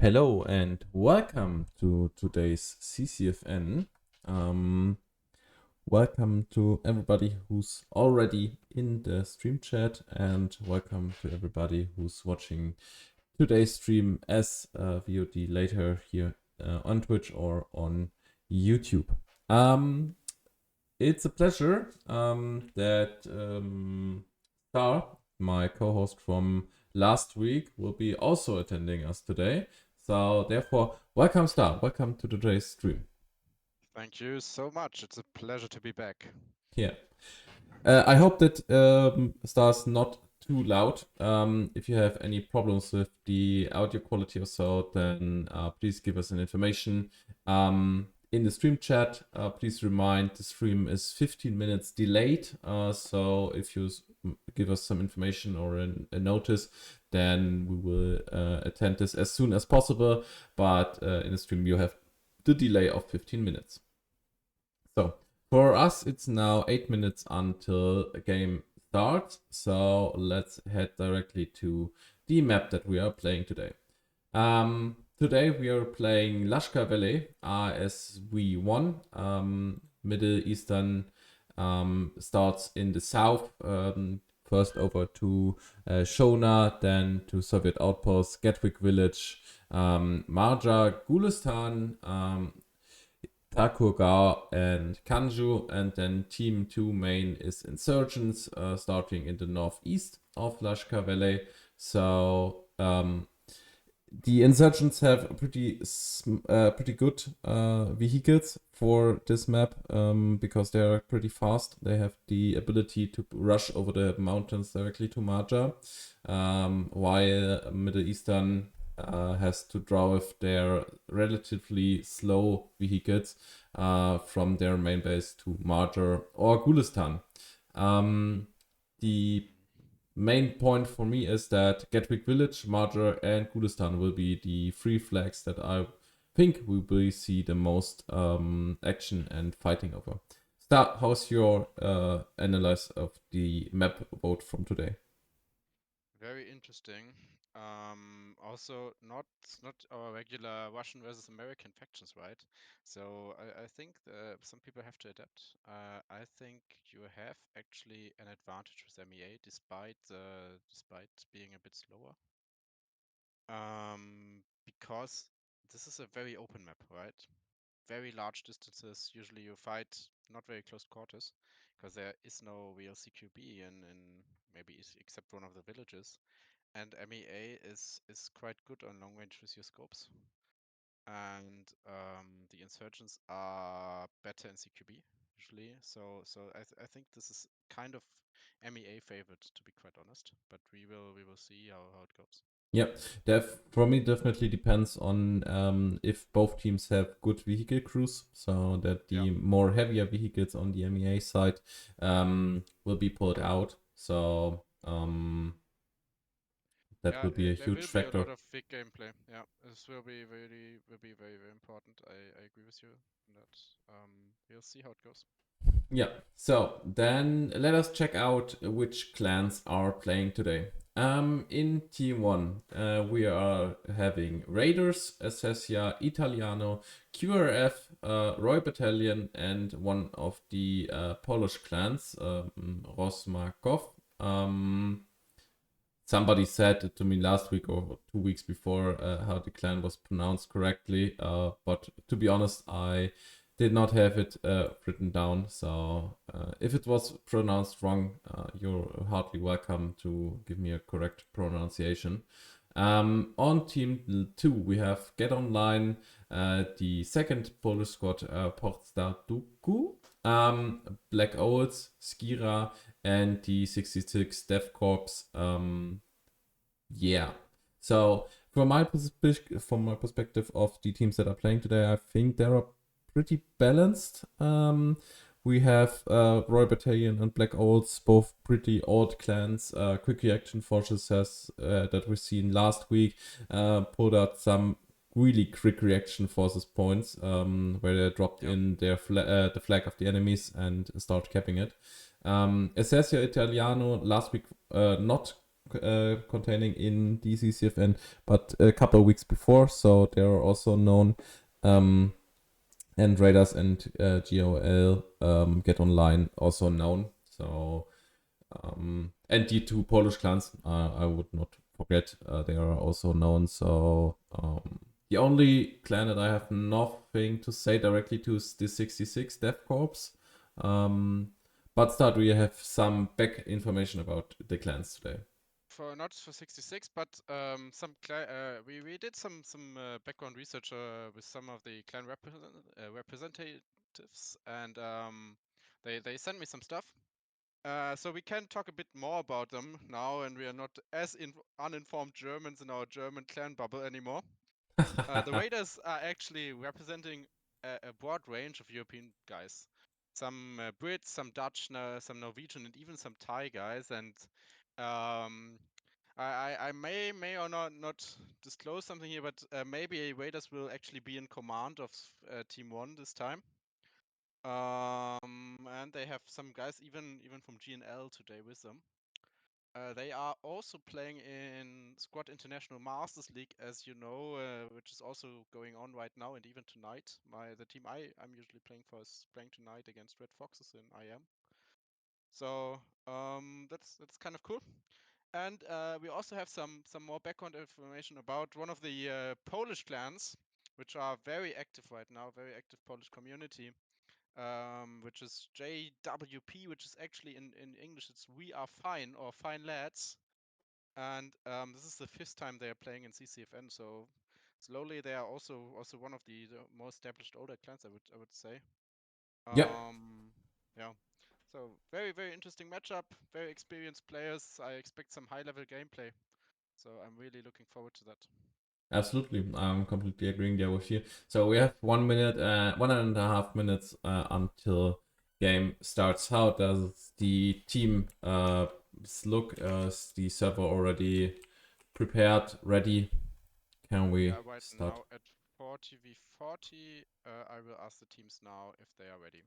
Hello and welcome to today's CCFN. Welcome to everybody who's already in the stream chat, and welcome to everybody who's watching today's stream as VOD later here on Twitch or on YouTube. It's a pleasure that Star, my co-host from last week, will be also attending us today. So therefore, welcome Star, welcome to today's stream. Thank you so much. It's a pleasure to be back. Yeah. I hope that Star's not too loud. If you have any problems with the audio quality or so, then please give us an information. In the stream chat, please remind the stream is 15 minutes delayed. So if you give us some information or a notice, then we will attend this as soon as possible. But in the stream, you have the delay of 15 minutes. So for us, it's now 8 minutes until a game starts. So let's head directly to the map that we are playing today. Today we are playing Lashkar Valley, RSV1. Middle Eastern starts in the south. First over to Shona, then to Soviet outposts, Gatwick Village, Marja, Gulistan, Takurgar and Kanju, and then Team 2 main is Insurgents, starting in the northeast of Lashkar Valley. So the Insurgents have pretty good vehicles for this map because they are pretty fast. They have the ability to rush over the mountains directly to Marja, while Middle Eastern has to drive their relatively slow vehicles from their main base to Marja or Gulistan. The main point for me is that Gatwick Village, Marja, and Gulistan will be the three flags that I think we will see the most action and fighting over. Star, how's your analysis of the map vote from today? Very interesting. Also, not our regular Russian versus American factions, right? So I think some people have to adapt. I think you have actually an advantage with MEA despite being a bit slower. Because this is a very open map, right? Very large distances. Usually you fight not very close quarters because there is no real CQB in maybe except one of the villages. And MEA is quite good on long range with your scopes. And the insurgents are better in CQB usually. So I think this is kind of MEA favored, to be quite honest. But we will see how it goes. Yep, for me definitely depends on if both teams have good vehicle crews, so that Yeah. the more heavier vehicles on the MEA side will be pulled out. So that Yeah, will be a there huge will be a factor. lot of big gameplay. Yeah, this will be very, very important. I agree with you on that. We'll see how it goes. Yeah, so then let us check out which clans are playing today. In Team 1, we are having Raiders, Assessia, Italiano, QRF, Roy Battalion, and one of the Polish clans, Rosmakov. Somebody said to me last week or 2 weeks before how the clan was pronounced correctly, but to be honest, I did not have it written down. So if it was pronounced wrong, you're heartily welcome to give me a correct pronunciation. On Team 2, we have Get Online, the second Polish squad, Portstar Duku, Black Owls, Skira, and the 66 Dev Corps. Yeah. So from my perspective of the teams that are playing today, I think they are pretty balanced. We have Royal Battalion and Black Owls, both pretty old clans. Quick Reaction Forces has that we've seen last week pulled out some really quick reaction forces points where they dropped in their the flag of the enemies and start capping it. Assessio Italiano last week not containing in the CCFN, but a couple of weeks before, so they are also known. And Raiders and GOL Get Online also known. So and the two Polish clans, I would not forget, they are also known. So the only clan that I have nothing to say directly to is the 66 Death Corps. But Star, do you have some back information about the clans today? Not for 66, but we did some background research with some of the clan representatives, and they sent me some stuff. So we can talk a bit more about them now, and we are not as uninformed Germans in our German clan bubble anymore. The Raiders are actually representing a broad range of European guys. Some Brits, some Dutch, some Norwegian, and even some Thai guys. And I may or not disclose something here, but maybe Raiders will actually be in command of Team 1 this time. And they have some guys even from GNL today with them. They are also playing in Squad International Masters League, as you know, which is also going on right now and even tonight. The team I'm usually playing for is playing tonight against Red Foxes in IM. So that's kind of cool. And we also have some more background information about one of the Polish clans, which are very active right now, very active Polish community, which is JWP, which is actually in English it's We Are Fine or Fine Lads. And this is the 5th time they are playing in CCFN, so slowly they are also one of the more established older clans, I would say. Yep. Yeah. So very interesting matchup, very experienced players. I expect some high level gameplay. So I'm really looking forward to that. Absolutely, I'm completely agreeing there with you. So we have 1 minute, 1.5 minutes until game starts. How does the team look? Is the server already prepared, ready? Can we Right start? now at 40v40, I will ask the teams now if they are ready.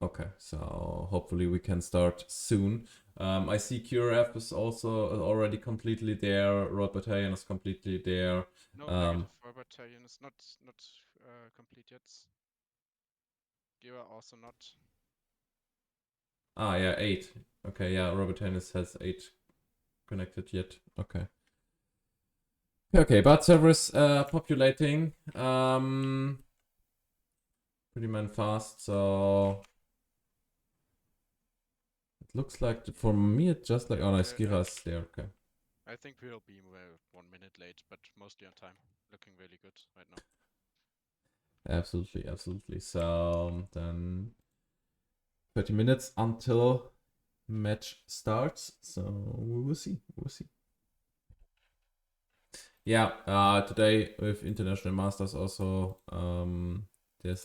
Okay, so hopefully we can start soon. I see QRF is also already completely there. Road Battalion is completely there. No, negative for battalion is not complete yet. Gira also not. Ah, yeah, 8. Okay, yeah, Robert Tennis has 8 connected yet. Okay. Okay, but server is populating pretty man fast, so it looks like for me it's just like, oh no, Skira's there. Okay. I think we'll be 1 minute late, but mostly on time. Looking really good right now. Absolutely, absolutely. So then 30 minutes until match starts. So we will see. We'll see. Yeah, today with International Masters also, there's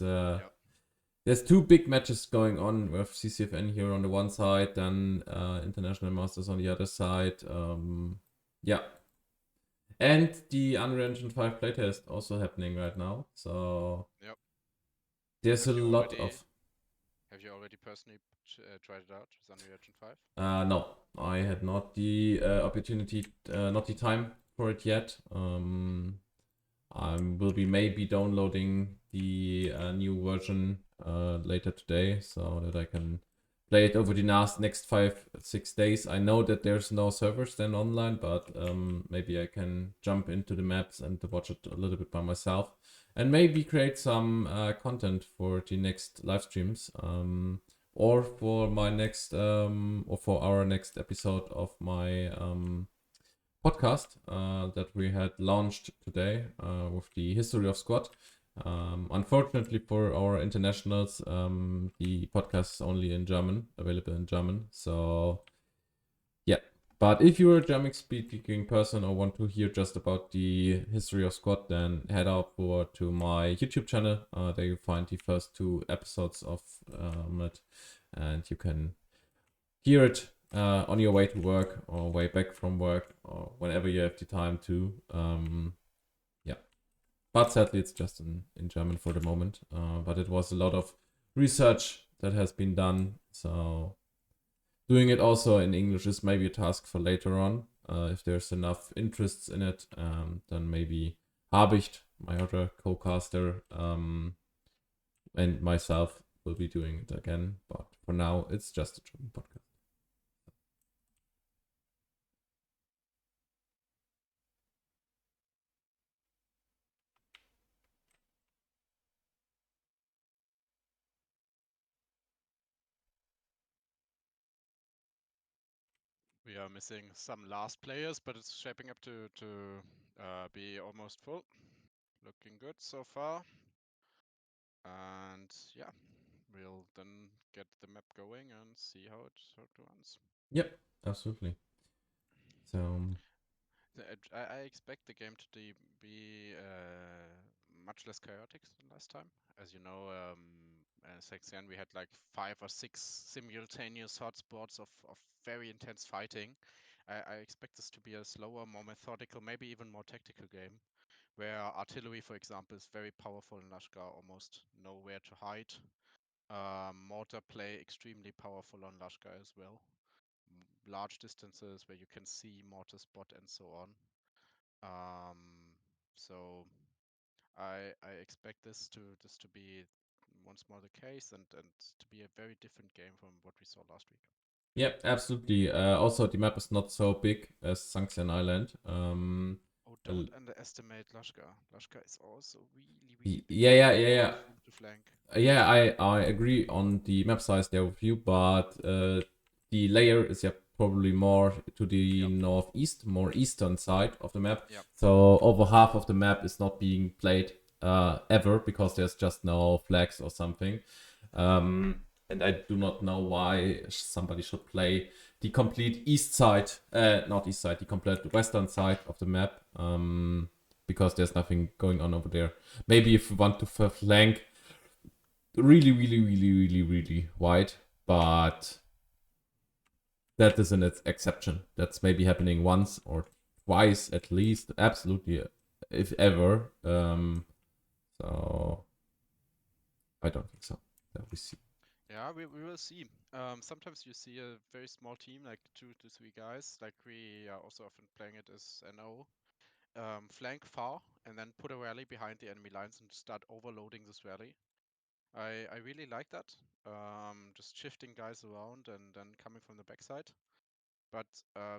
2 big matches going on with CCFN here on the one side, then International Masters on the other side. Yeah. And the Unreal Engine 5 playtest also happening right now. So yep. There's a lot of... Have you already personally tried it out with Unreal Engine 5? No, I had not the opportunity, not the time for it yet. I will be maybe downloading the new version later today so that I can play it over the next 5-6 days. I know that there's no servers then online, but maybe I can jump into the maps and watch it a little bit by myself and maybe create some content for the next live streams or for my next or for our next episode of my podcast that we had launched today with the history of Squad. Unfortunately for our internationals, the podcast is only in German, available in German. So yeah, but if you're a German speaking person or want to hear just about the history of Squad, then head over to my YouTube channel. There you find the first 2 episodes of it, and you can hear it on your way to work or way back from work or whenever you have the time to. Yeah, but sadly it's just in German for the moment. But it was a lot of research that has been done, so doing it also in English is maybe a task for later on. If there's enough interests in it, then maybe Habicht, my other co-caster, and myself will be doing it again. But for now, it's just a German podcast. We are missing some last players, but it's shaping up to be almost full. Looking good so far. And yeah, we'll then get the map going and see how it runs. Yep, absolutely. So I expect the game to be much less chaotic than last time. As you know, CCFN we had like 5 or 6 simultaneous hotspots of very intense fighting. I expect this to be a slower, more methodical, maybe even more tactical game, where artillery, for example, is very powerful in Lashkar, almost nowhere to hide. Mortar play extremely powerful on Lashkar as well. Large distances where you can see mortar spot and so on. So I expect this to be once more the case and to be a very different game from what we saw last week. yep, absolutely. Also, the map is not so big as Sanxian Island. Oh, don't underestimate Lashkar. Lashkar is also really big. Yeah. Room to flank. Yeah, I agree on the map size there with you, but the layer is probably more to the northeast, more eastern side of the map. Yep. So over half of the map is not being played ever because there's just no flags or something. And I do not know why somebody should play the complete east side, not east side, the complete western side of the map, because there's nothing going on over there. Maybe if you want to flank really wide, but that is an exception. That's maybe happening once or twice at least, absolutely, if ever. So I don't think so. That we see. Yeah, we will see. Sometimes you see a very small team, like 2 to 3 guys, like we are also often playing it as NO. Flank far and then put a rally behind the enemy lines and start overloading this rally. I really like that. Just shifting guys around and then coming from the backside. But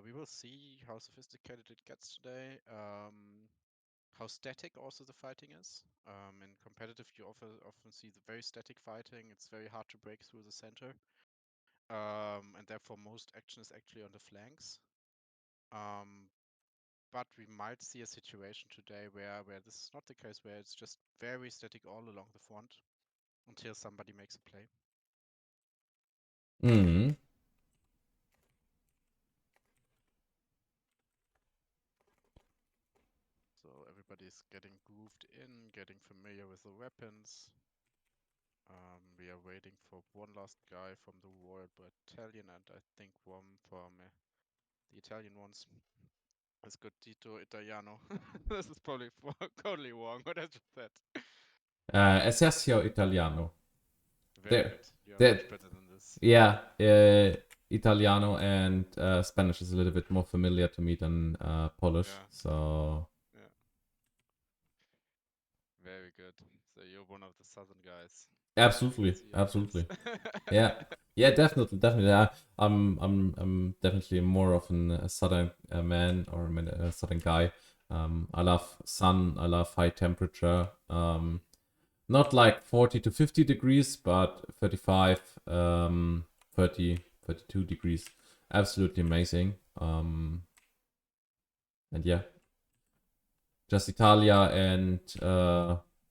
we will see how sophisticated it gets today. How static also the fighting is. In competitive, you often see the very static fighting. It's very hard to break through the center. And therefore most action is actually on the flanks. But we might see a situation today where this is not the case, where it's just very static all along the front until somebody makes a play. Mm. So everybody's getting grooved in, getting familiar with the weapons. We are waiting for one last guy from the Royal Battalion and I think one from the Italian ones. That's good, Tito Italiano. This is probably totally wrong what I just said. Esercito Italiano. Very There, good. You are there, much better than this. yeah, Italiano and Spanish is a little bit more familiar to me than Polish. Yeah. So Yeah. Very good. So you're one of the southern guys. absolutely, See your absolutely. accents. Yeah, definitely. I'm definitely more of a southern man or a southern guy. I love sun. I love high temperature. Not like 40 to 50 degrees, but 35, 30, 32 degrees. Absolutely amazing. And yeah, just Italia and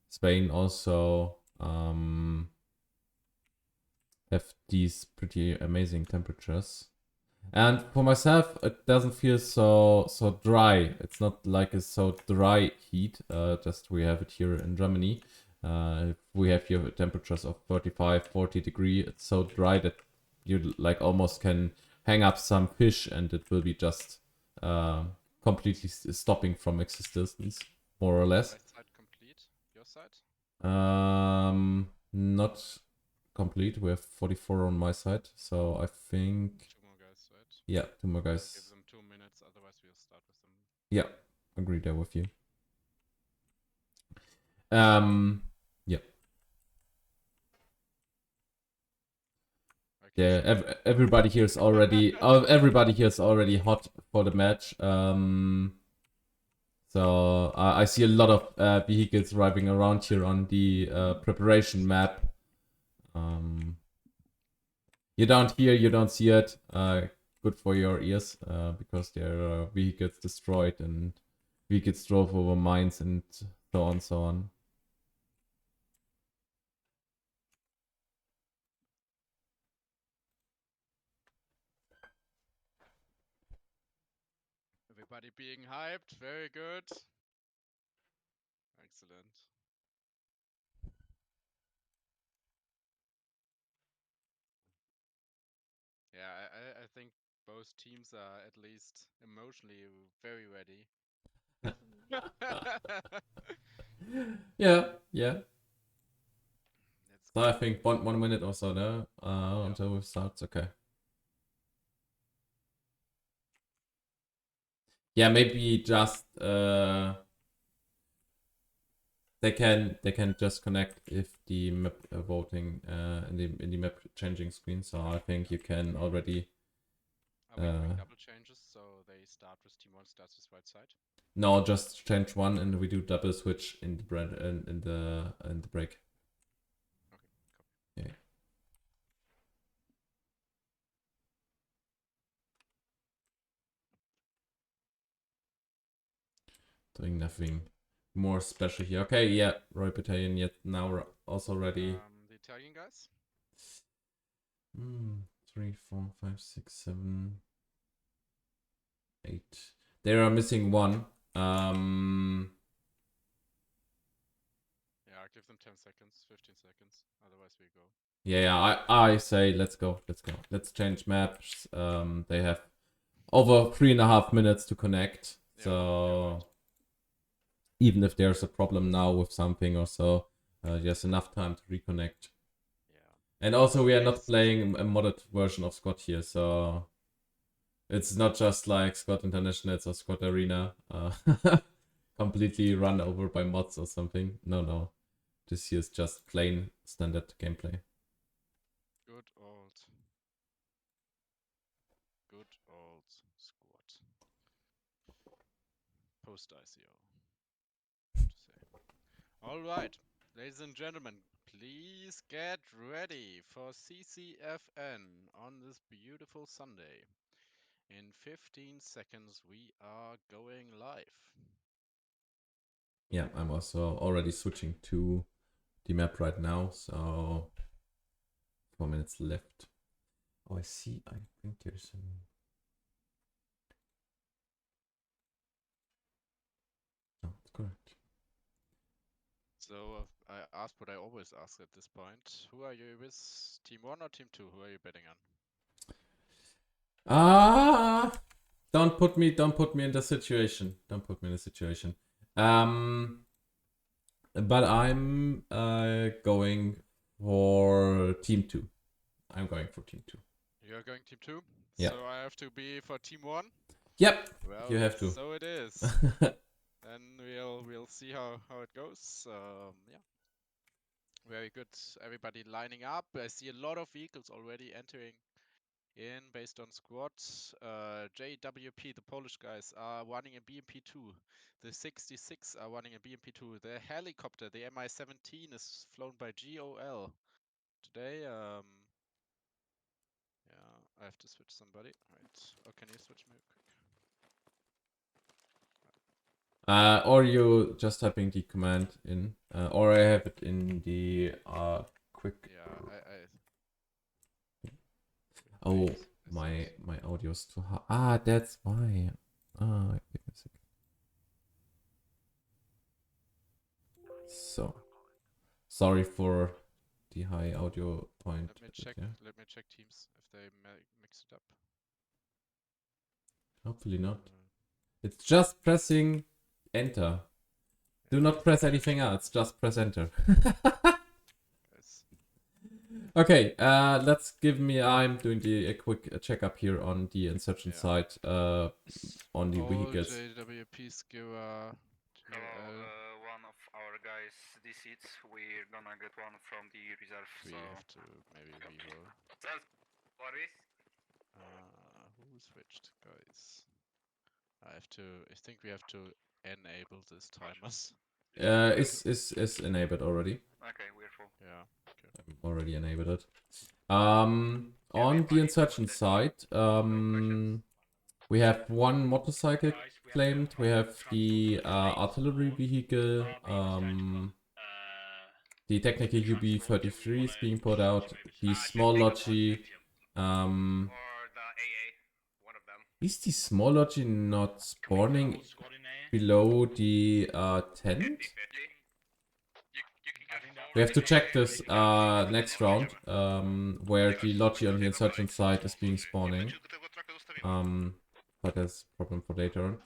Spain also have these pretty amazing temperatures. And for myself, it doesn't feel so dry. It's not like a so dry heat. Just we have it here in Germany. We have here temperatures of 35, 40 degree. It's so dry that you like almost can hang up some fish and it will be just completely stopping from existence, more or less. Right side complete. Your side? Not complete. We have 44 on my side, so I think 2 more guys, right? yeah, 2 more We'll give guys. them 2 minutes, otherwise we'll start with them. Yeah, agree there with you. Yeah. Yeah, everybody here is already hot for the match. So I see a lot of vehicles driving around here on the preparation map. You don't hear, you don't see it. Good for your ears, because there are vehicles destroyed and vehicles drove over mines and so on, so on. Everybody being hyped, very good. Excellent. Yeah, I think both teams are at least emotionally very ready. Yeah, yeah. That's So I think 1 minute or so there Yeah. until we start. Okay. Yeah, maybe just they can just connect if the map voting in the map changing screen. So I think you can already. Are we doing double changes so they start with team 1 starts with right side? No, just change one and we do double switch in the in the break. Okay, copy. Yeah. Doing nothing more special here. Okay, yeah, Roy Battalion yet now we're also ready. The Italian guys? 3, 4, 5, 6, 7, 8. They are missing one. Yeah, give them 10 seconds, 15 seconds, otherwise we go. Yeah, I say let's go. Let's change maps. They have over 3.5 minutes to connect. Yeah, So right. even if there's a problem now with something or so, there's enough time to reconnect. Yeah. And also we are not playing a modded version of Squad here, so it's not just like Squad International or Squad Arena, completely run over by mods or something. No. This here is just plain standard gameplay. Good old squad. Post ICO. To say. Alright, ladies and gentlemen, please get ready for CCFN on this beautiful Sunday. In 15 seconds we are going live. Yeah, I'm also already switching to the map right now, so 4 minutes left. Oh, I see. I think there's some. No, it's correct. So I asked what I always ask at this point. Who are you with? Team 1 or Team 2? Who are you betting on? Don't put me in the situation. But I'm going for Team 2. I'm going for Team 2. You're going Team 2? Yeah. So I have to be for Team 1? Yep. Well, you have to. So it is. Then we'll see how it goes. Yeah. Very good. Everybody lining up. I see a lot of vehicles already entering in based on squads. JWP, the Polish guys, are running a BMP-2. The 66 are running a BMP-2. The helicopter, the Mi-17, is flown by GOL. Today, yeah, I have to switch somebody. Right. Or can you switch me quick? Or you just typing the command in, or I have it in the quick. Yeah, Oh, my audio's too high. Ah, that's why. Ah, give me a second. So, sorry for the high audio point. Let me check. Yeah. Let me check Teams if they mix it up. Hopefully not. It's just pressing enter. Do not press anything else. Just press enter. Yes. Okay, let's give me. I'm doing a quick checkup here on the insertion Yeah. side. On the All vehicles. JWP Skira. Hello, one of our guys DC'd. We're gonna get one from the reserve. We So have to maybe reroll. Boris. Who switched, guys? I think we have to enable these timers. Is enabled already. Okay, we're full. Yeah. Okay. I'm already enabled it. Yeah, On the insurgent side, we have one motorcycle claimed. We have the artillery vehicle. The technical UB-33 is being put out. The small logi. Or the AA, one of them. Is the small logi not spawning below the tent? 50-50. You can get We have to check this next round, where the logi on the insurgent side is being spawning. But that's a problem for later on.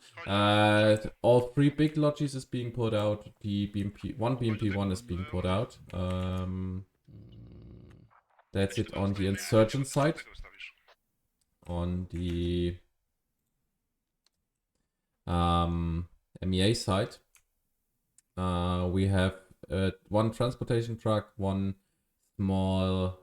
All three big logis is being put out. The BMP1 is being put out. That's it on the insurgent side. On the MEA side, we have one transportation truck, one small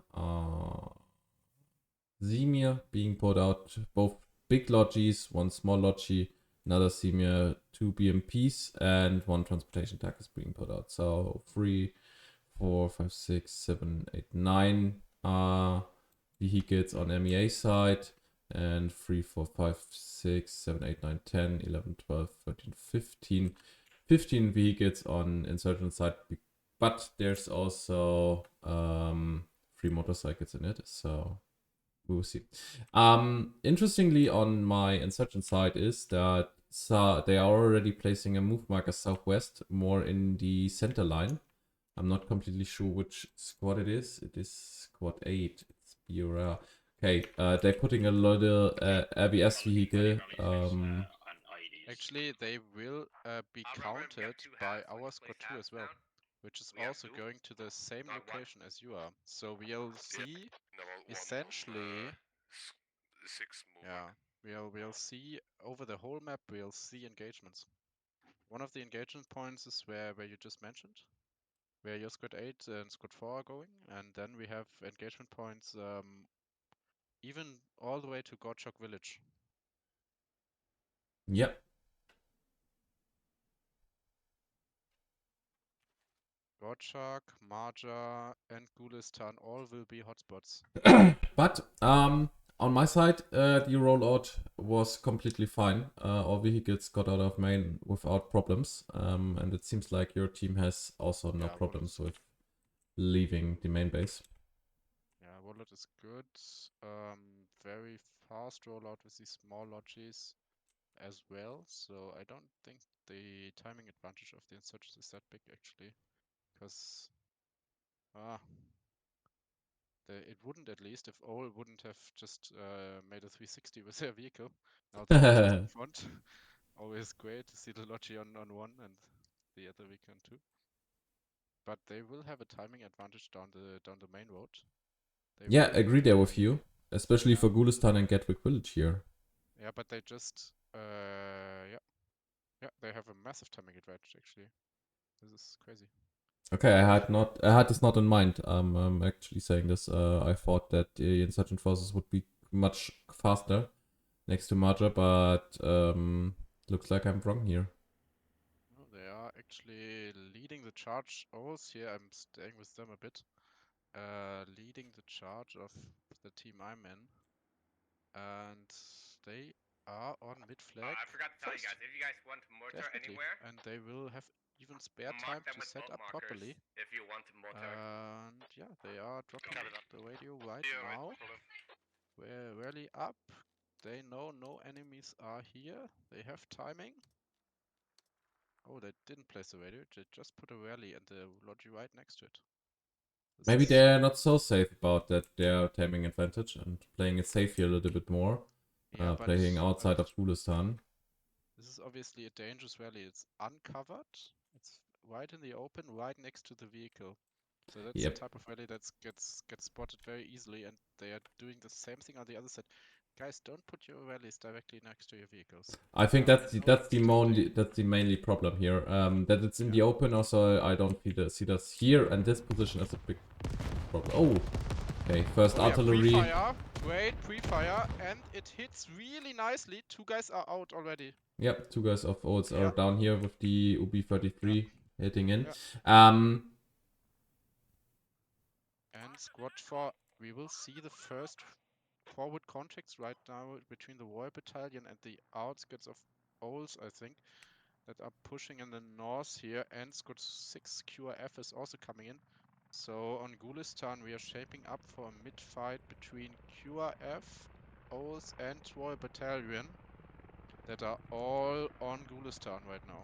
Zemir being put out, both big logis, one small logi, another Zemir, two BMPs, and one transportation truck is being put out. So 3, 4, 5, 6, 7, 8, 9 vehicles on MEA side, and 3, 4, 5, 6, 7, 8, 9, 10, 11, 12, 13, 15. 15 vehicles on insurgent side, but there's also 3 motorcycles in it, so we'll see. Interestingly, on my insurgent side is that they are already placing a move marker southwest, more in the center line. I'm not completely sure which squad it is. It is squad 8. It's BRR. Okay, they're putting a little RBS vehicle. Actually, they will be counted by our squad 2 as well, which is also going to the same location as you are. So we'll see essentially. Yeah, we'll see over the whole map. We'll see engagements. One of the engagement points is where you just mentioned, where your squad 8 and squad 4 are going, and then we have engagement points even all the way to Gottschalk village. Yep. Gottschalk, Marja, and Gulistan all will be hotspots. But on my side, the rollout was completely fine. All vehicles got out of main without problems, and it seems like your team has also no problems with leaving the main base. Yeah, rollout is good. Very fast rollout with these small lodges as well. So I don't think the timing advantage of the insurgents is that big actually, because it wouldn't, at least, if all wouldn't have just made a 360 with their vehicle. Now the lodge is in front. Always great to see the lodge on one and the other vehicle on two. But they will have a timing advantage down the main road. Yeah, agree there with you, especially for Gulistan and Gatwick Village here. Yeah, but they just they have a massive timing advantage actually. This is crazy. Okay, I had this not in mind. I'm actually saying this. I thought that the insurgent forces would be much faster next to Marja, but looks like I'm wrong here. No, they are actually leading the charge. Also, here I'm staying with them a bit. Leading the charge of the team I'm in, and they are on mid flag. I forgot to tell you guys, if you guys want mortar anywhere, and they will have even spare time to set up properly. If you want mortar. And yeah, they are dropping the radio right now. We're rally up. They know no enemies are here. They have timing. Oh, they didn't place the radio. They just put a rally and the lodge right next to it. Maybe they're not so safe about that. They're timing advantage and playing it safe here a little bit more. Yeah, playing outside of Gulistan. This is obviously a dangerous rally. It's uncovered. It's right in the open, right next to the vehicle. So that's Yep. the type of rally that gets spotted very easily, and they are doing the same thing on the other side. Guys, don't put your rallies directly next to your vehicles. I think I that's know that's the tempting. that's the mainly problem here. That it's in the Yeah. open. Also, I don't see this here and this position as a big problem. Oh, okay. First Oh yeah, artillery. pre-fire, great pre-fire, and it hits really nicely. 2 guys are out already. Yep, 2 guys of Olds are Yeah. down here with the UB-33 hitting in. Yeah. Um, And squad 4, we will see the first forward contacts right now between the Royal Battalion and the outskirts of Ols, I think, that are pushing in the north here. And squad 6 QRF is also coming in. So on Gulistan, we are shaping up for a mid-fight between QRF, Ols, and Royal Battalion that are all on Gulistan right now.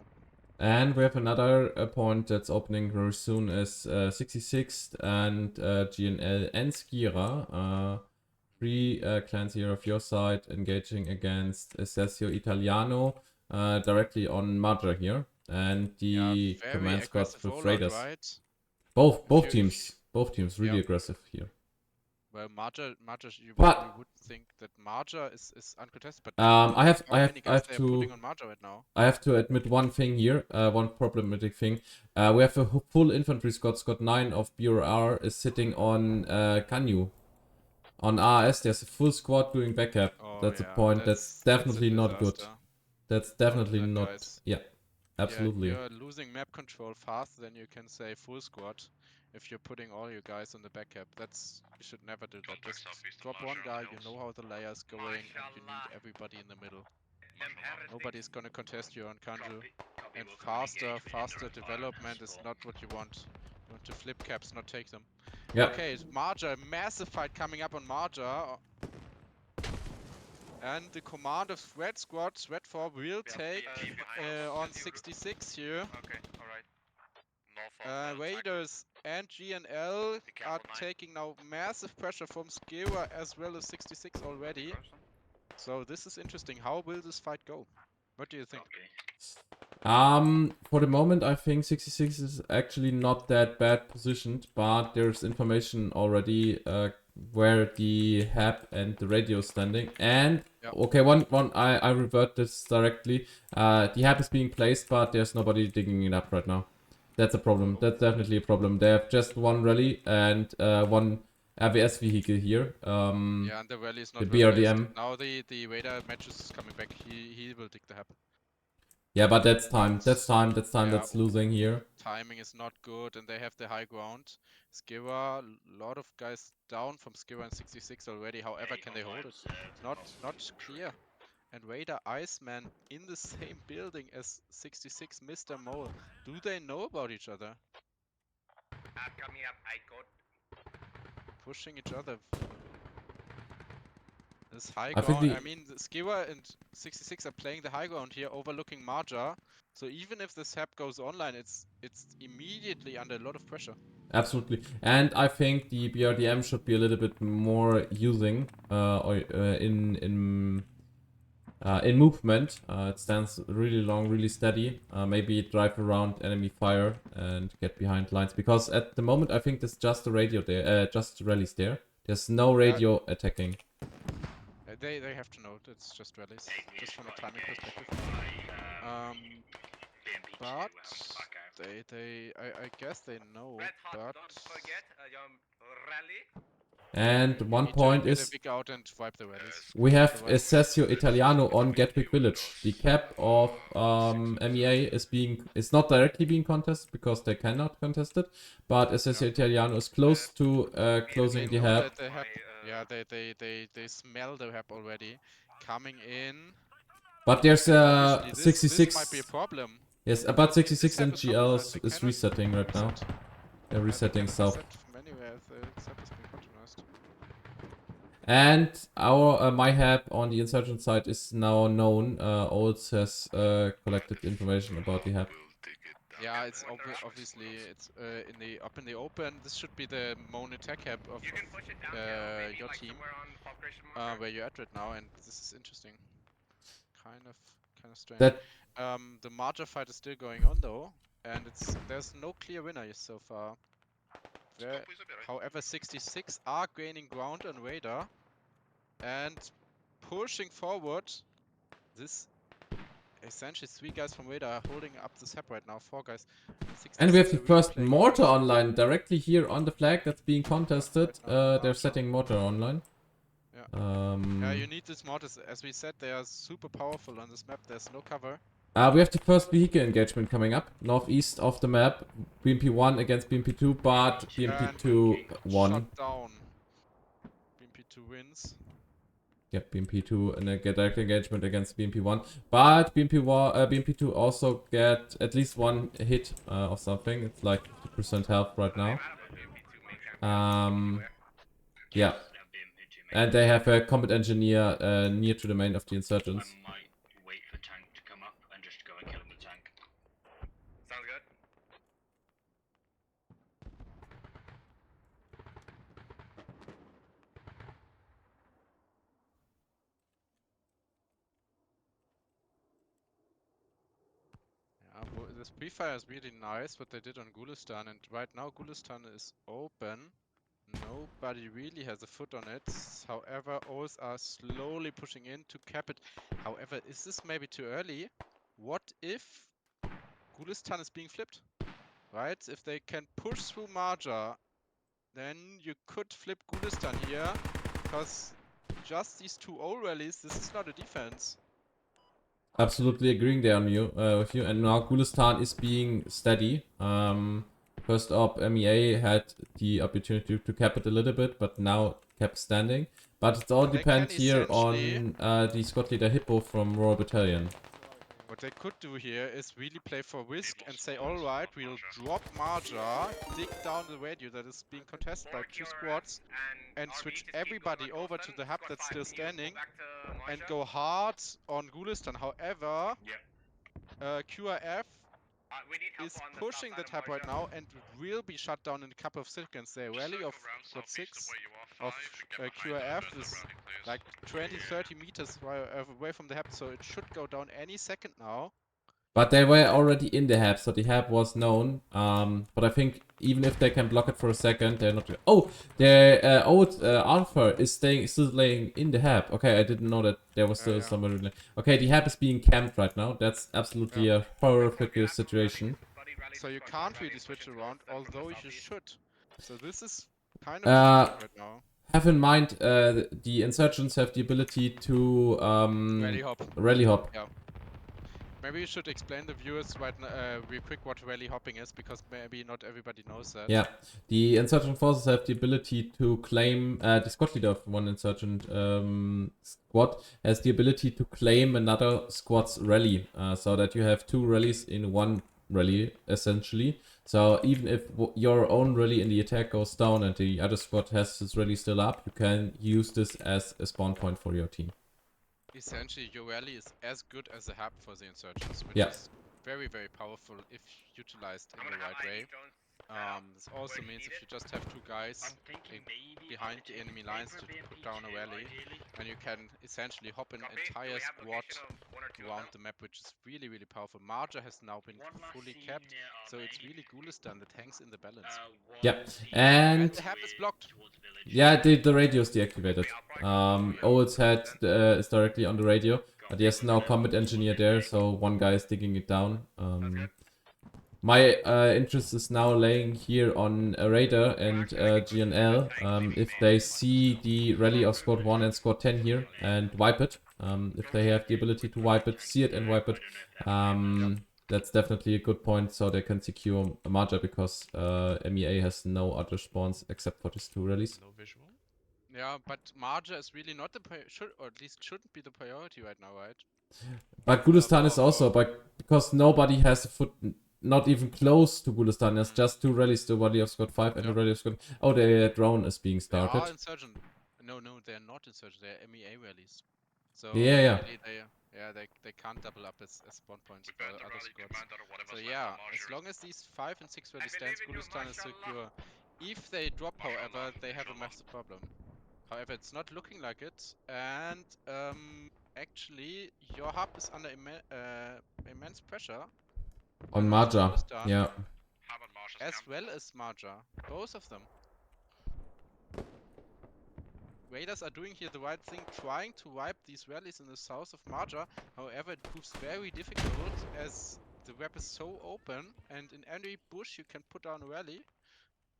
and we have another point that's opening very soon is 66th and GNL and Skira. 3 clans here of your side engaging against Essessio Italiano directly on Madra here. And the Very command squad aggressive with rollout, Raiders. right? Both you- teams. Both teams really Yeah. aggressive here. Well, Marja, you But would think that Marja is uncontested, but I have how many guys they are putting to on Marja right now? I have to admit one thing here, one problematic thing. We have a full infantry squad. Squad 9 of BRR is sitting on Kanyu. On RS, there's a full squad doing backup. Oh That's a yeah, point. That's a definitely not good. disaster. That's Don't do definitely that, not. guys. Yeah, absolutely. You're losing map control faster than you can say full squad if you're putting all your guys on the backup. You should never do that. Just drop one guy, you know how the layer's going, and you need everybody in the middle. Nobody's gonna contest you on Kanju. And faster development is not what you want. You want to flip caps, not take them. Yeah. Okay, Marja, massive fight coming up on Marja. And the command of Red Squad, Red 4 will take on 66 here. Okay, alright. North of Raiders and GNL are taking now massive pressure from Skira as well as 66 already. So this is interesting. How will this fight go? What do you think? For the moment, I think 66 is actually not that bad positioned, but there's information already where the hab and the radio is standing. And Yep. okay, I revert this directly. The hab is being placed, but there's nobody digging it up right now. That's a problem. That's definitely a problem. They have just one rally and one RVS vehicle here. Yeah, and the rally is not the BRDM. replaced. Now the radar matches is coming back. He will dig the hub. Yeah, but that's time. But- That's time. Yeah. That's losing here. Timing is not good, and they have the high ground. Skira, a lot of guys down from Skira and 66 already. However, can they hold it? Not clear. And Raider Iceman in the same building as 66 Mr. Mole. Do they know about each other? coming up, I got Pushing each other. This high I think ground. the- I mean, Skira and 66 are playing the high ground here, overlooking Marja. So even if this hab goes online, it's immediately under a lot of pressure. Absolutely, and I think the BRDM should be a little bit more using in movement. It stands really long, really steady. Maybe drive around enemy fire and get behind lines, because at the moment I think there's just a radio there, just rallies there. There's no radio attacking. They have to know it's just rallies, just from a timing perspective. But I guess they know. But rally. And one need point to get is a big out and wipe the rallies. we have Otherwise- Essessio Italiano on Gatwick Village. The cap of MEA is not directly being contested because they cannot contest it, but Essessio Italiano is close to closing the They know hab. that they have, yeah, they smell the hab already coming in. But there's Obviously, 66. This might be a problem. Yes, about 66 hab and is GL compromised, they is cannot resetting right now. reset. They're resetting south. Reset from anywhere if the hab has been compromised. And our my hab on the insurgent side is now known. Olds has collected information about the hab. Yeah, it's obviously it's up in the open. This should be the Moan attack hab of your team, where you're at right now, and this is interesting. Kind of strange. That The Marja fight is still going on though, and there's no clear winner so far However, 66 are gaining ground on radar and pushing forward. This essentially 3 guys from radar are holding up the sap right now. 4 guys. And we have the are really first playing mortar nice. online directly here on the flag that's being contested. Right now, They're setting mortar online. Yeah. Yeah, you need these mortars. As we said, they are super powerful on this map. There's no cover. We have the first vehicle engagement coming up, northeast of the map. BMP1 against BMP2, but BMP2 won. Shot down. BMP2 wins. Yep, BMP2 in a direct engagement against BMP1. But BMP2 also get at least one hit of something. It's like 50% health right now. Yeah. And they have a combat engineer near to the main of the insurgents. I might wait for tank to come up and just go and kill him with tank. Sounds good. Yeah, this pre-fire is really nice, what they did on Gulistan, and right now Gulistan is open. Nobody really has a foot on it. However, O's are slowly pushing in to cap it. However, is this maybe too early? What if Gulistan is being flipped? Right? If they can push through Marja, then you could flip Gulistan here, because just these 2 O rallies, this is not a defense. Absolutely agreeing there on you, with you. And now Gulistan is being steady. First up, MEA had the opportunity to cap it a little bit, but now kept standing. But it all depends here on the squad leader Hippo from Royal Battalion. What they could do here is really play for risk and say, alright, we'll drop Marja, dig down the radio that is being contested by 2 squads, and switch everybody over to the hub that's still standing, and go hard on Gulistan. However, QRF is pushing the tab right now and will be shut down in a couple of seconds. They rally of squad 6 of QRF is like 20-30 meters away from the hab, so it should go down any second now. But they were already in the hab, so the hab was known. But I think even if they can block it for a second, they're not. Oh, the old Alpha is still laying in the hab. Okay, I didn't know that there was still somebody. Okay, the hab is being camped right now. That's absolutely a horrific situation. So you can't really switch around, although you should. So this is kind of right now. Have in mind, the insurgents have the ability to rally hop. Yeah. Maybe you should explain the viewers right now, real quick what rally hopping is, because maybe not everybody knows that. Yeah, the insurgent forces have the ability to claim, the squad leader of one insurgent squad has the ability to claim another squad's rally, so that you have 2 rallies in one rally, essentially. So even if your own rally in the attack goes down and the other squad has his rally still up, you can use this as a spawn point for your team. Essentially, your rally is as good as a hub for the insurgents, which is very, very powerful if utilized in the right way. This also means if you just have 2 guys behind the enemy lines to put down a rally, and you can essentially hop an entire squad around the map, which is really, really powerful. Marja has now been fully capped, so it's really Gulistan that hangs in the balance. Yep, and the hab is blocked. Yeah, the radio is deactivated. Old's head is directly on the radio, but there's no combat engineer there, so one guy is digging it down. My interest is now laying here on a radar and GNL. If they see the rally of squad 1 and squad 10 here and wipe it, if they have the ability to wipe it, see it and wipe it, that's definitely a good point, so they can secure Marja, because MEA has no other spawns except for these 2 rallies. No visual. Yeah, but Marja is really not the or at least shouldn't be the priority right now, right? But Gulistan is also, because nobody has a foot, not even close to Gulistan. There's just 2 rallies, the rally of squad 5 and the rally of squad. Oh, the drone is being started. They are insurgent. No, they're not insurgent. They're MEA rallies. So yeah. Really they can't double up as spawn points for other squads. So yeah, as long as these 5 and 6 rally stands, Gulistan is secure. If they drop, however, they have a massive problem. However, it's not looking like it, and actually, your hub is under immense pressure. On Marja, yeah. As well as Marja, both of them. Raiders are doing here the right thing, trying to wipe these rallies in the south of Marja. However, it proves very difficult as the map is so open, and in any bush you can put down a rally.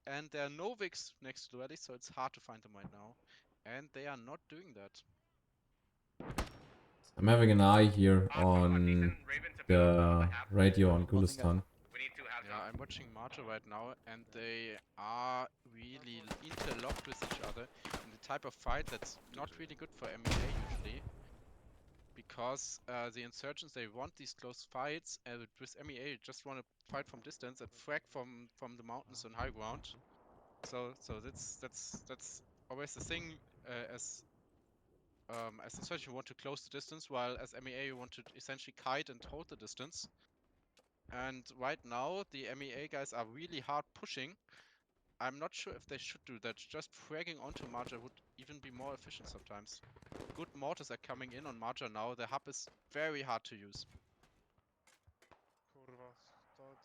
And there are no Vicks next to the rally, so it's hard to find them right now. And they are not doing that. I'm having an eye here Alpha, on Decent, Raven to build the the half. radio on Gulistan. We need to have Yeah, I'm watching Marja right now, and they are really interlocked with each other in the type of fight that's not really good for MEA usually. Because the insurgents, they want these close fights, and with MEA, you just want to fight from distance and frag from the mountains on high ground. So that's always the thing. As insurgent, you want to close the distance, while as MEA, you want to essentially kite and hold the distance. And right now, the MEA guys are really hard pushing. I'm not sure if they should do that. Just fragging onto Marja would even be more efficient sometimes. Good mortars are coming in on Marja now. The hub is very hard to use.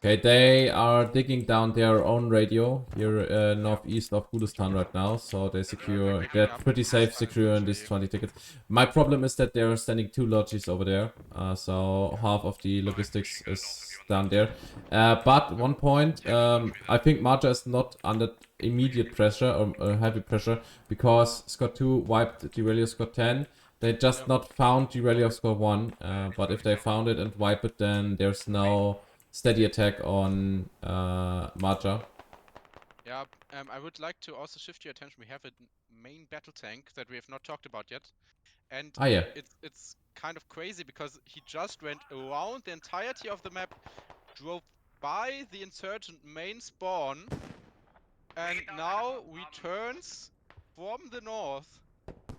Okay, they are digging down their own radio here northeast of Gulistan right now, so they secure. They're pretty safe securing these 20 tickets. My problem is that they're standing 2 lodges over there, so half of the logistics is down there. But one point, I think Marja is not under immediate pressure or heavy pressure because Scott 2 wiped the rally of Scott 10. They just not found the rally of Scott 1, but if they found it and wipe it, then there's no steady attack on Marja. Yeah, I would like to also shift your attention. We have a main battle tank that we have not talked about yet. And Ah, yeah. it's kind of crazy because he just went around the entirety of the map, drove by the insurgent main spawn, and now returns from the north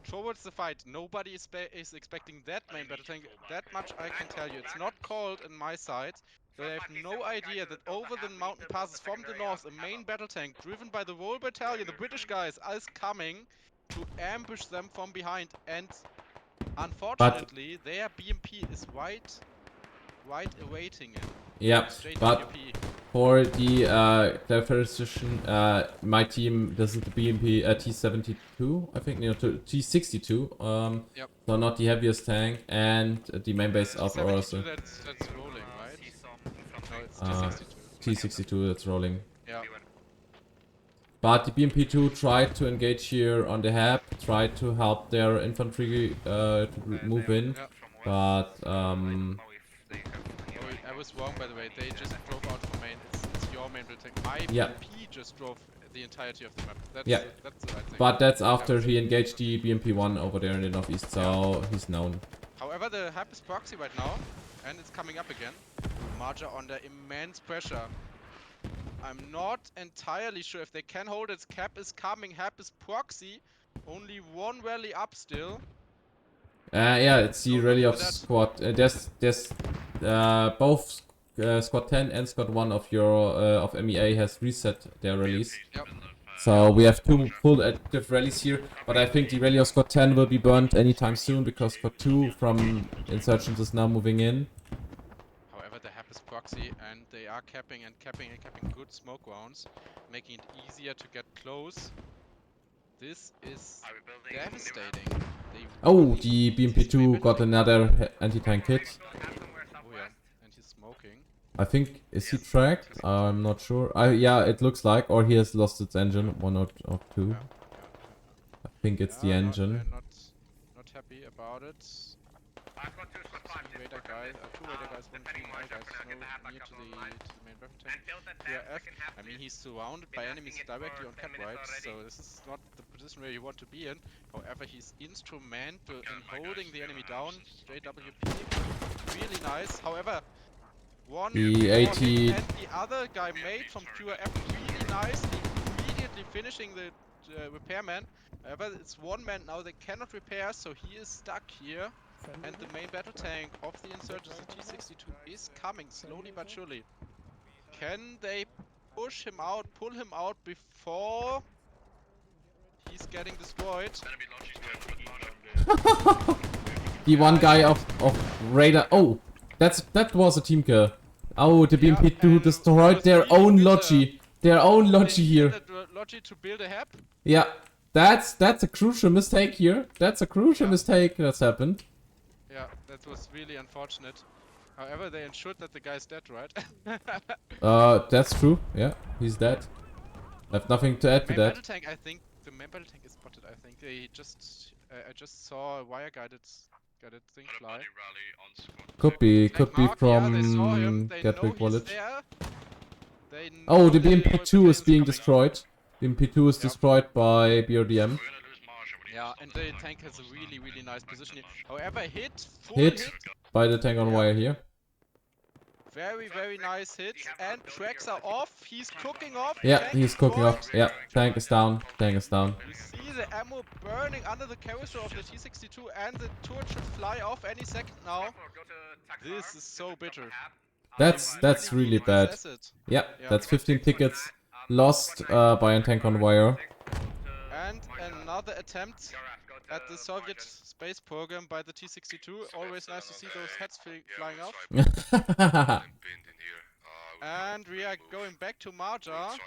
towards the fight. Nobody is expecting that main battle tank. That much I can tell you. It's not called in my side. They have no idea that over the mountain passes from the north, a main battle tank driven by the Royal Battalion, the British guys, is coming to ambush them from behind. And unfortunately, their BMP is right awaiting it. Yeah, Straight but WP. for the clarification, my team, this is the BMP T72, I think, no, T62. Yep. So not the heaviest tank, and the main base of T72, also that's rolling, right? See some from No, it's T62. T62 that's rolling. Yeah. But the BMP2 tried to engage here on the hab, tried to help their infantry to move in, Yeah. but I was wrong, by the way. They just drove out from main. It's your main battle tank. My Yeah. BMP just drove the entirety of the map. That's Yeah. that's the right thing. but that's after he engaged the BMP1 over there in the northeast, so he's known. However, the hub is proxy right now, and it's coming up again. Marja under immense pressure. I'm not entirely sure if they can hold it. Cap is coming. Hab is proxy. Only one rally up still. Yeah, it's the Don't rally do of that. squad. There's both squad 10 and squad 1 of your of MEA has reset their rallies. Yep. So we have 2 full active rallies here, but I think the rally of squad 10 will be burnt anytime soon because squad 2 from insurgents is now moving in. However, the hab is proxy, and they are capping and capping and capping good smoke rounds, making it easier to get close. This is Are we building new map? devastating. They Oh, really the need this BMP2 main got battle another anti-tank hit. Still have somewhere tank. Oh yeah, southwest. and he's smoking. I think, is he tracked? I'm not sure. Yeah, it looks like, or he has lost its engine, 1 or 2. Yeah. I think it's the Yeah, engine. not happy about it. I've got 2 squad 5. Two radar guys, one Depending team on guys, what you're gonna get the half near a to couple the of lines. main weapon And tank. build that Yeah, second half. I mean, he's surrounded Been by asking enemies it directly for on cap 10 minutes right, already. so this is not the position where you want to be in. However, he's instrumental in holding the enemy down. JWP, really nice. However, one The more 80 hit and the other guy made from pure F really nicely, immediately finishing the repairman. However, it's one man now, they cannot repair, so he is stuck here. And the main battle tank of the insurgents, the T62, is coming slowly but surely. Can they push him out, pull him out before he's getting destroyed? The one guy of radar. Oh, that was a team kill. Oh, the BMP2 and destroyed was their he own with logi. Their own logi They here. needed a logi to build a hab. Yeah, That's a crucial mistake here. That's a crucial Yeah. mistake that's happened. Yeah, that was really unfortunate. However, they ensured that the guy's dead, right? That's true. Yeah, he's dead. I have nothing to add to Main that. battle tank, I think the main battle tank is spotted. I think they just I just saw a wire guided thing fly. Could be Tank mark, yeah, they saw him. from They know Gatwick he's Village. there. They Oh, know the they know BMP2 is battalions being coming up. destroyed. BMP2 is Yeah. destroyed by BRDM. Yeah, and the tank has a really nice position here. However, full Hit hit. by the tank on Yeah. wire here. Very nice hits. And tracks are off. He's cooking off. Yeah, Tank he's cooking destroyed. off. Yeah, tank is down. Tank is down. You see the ammo burning under the carousel of the T-62 and the turret should fly off any second now. This is so bitter. That's really need this bad. asset. Yeah, Yeah. that's 15 tickets lost by a tank on wire. And another attempt at the Soviet space program by the T-62. Always nice to see those heads flying off. And we are going back to Marja.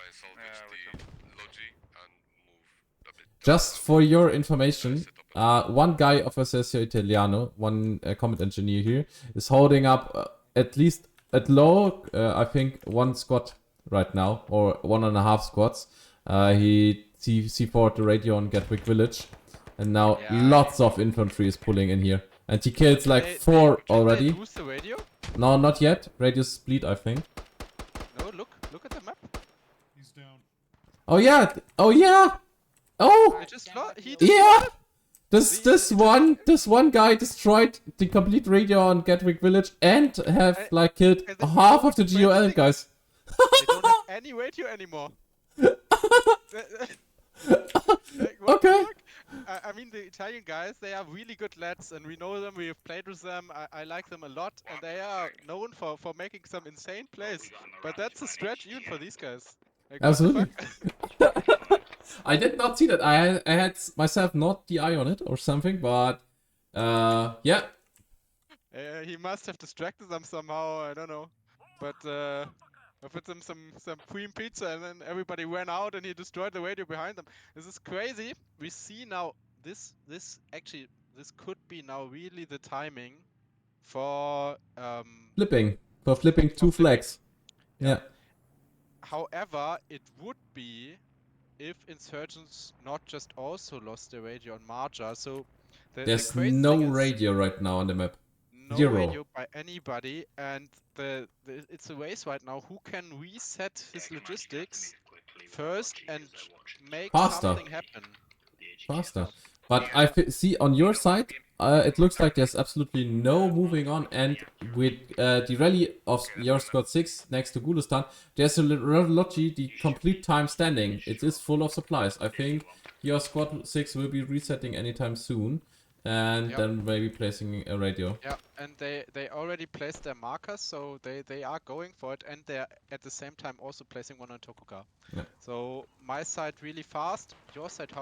Just for your information, one guy of Assessio Italiano, one combat engineer here, is holding up at least at low, I think, one squad right now, or 1.5 squads. He C4'd the radio on Gatwick Village, and now Yeah. lots of infantry is pulling in here. And he kills like They- 4 Can they already. boost the radio? No, not yet. Radio split, I think. No, look at the map. He's down. Oh yeah! Oh yeah! Oh! They just he just Yeah! This one guy destroyed the complete radio on Gatwick Village and have like killed and then half of the wait, GOL wait. guys. They don't have any radio anymore. Like, what the Okay. fuck? I mean, the Italian guys, they are really good lads, and we know them, we have played with them, I like them a lot, and they are known for making some insane plays. But that's a stretch even for these guys. Like, what the Absolutely. fuck? I did not see that. I had myself not the eye on it or something, but yeah. He must have distracted them somehow, I don't know. But I put them some cream pizza and then everybody ran out and he destroyed the radio behind them. This is crazy. We see now this could be now really the timing for Flipping. For flipping two flags. Yeah. however, it would be if insurgents not just also lost their radio on Marja. So There's the crazy no thing is radio right now on the map. no Zero. radio by anybody, and it's a race right now. Who can reset his logistics first and make Faster. something happen? Faster. But I see on your side, it looks like there's absolutely no moving on, and with the rally of your squad 6 next to Gulistan, there's a Radiology the complete time standing. It is full of supplies. I think your squad 6 will be resetting anytime soon, and Yep. then maybe placing a radio. Yeah, and they already placed their markers, so they are going for it, and they're at the same time also placing one on Tokuga. Yeah. So my side really fast, your side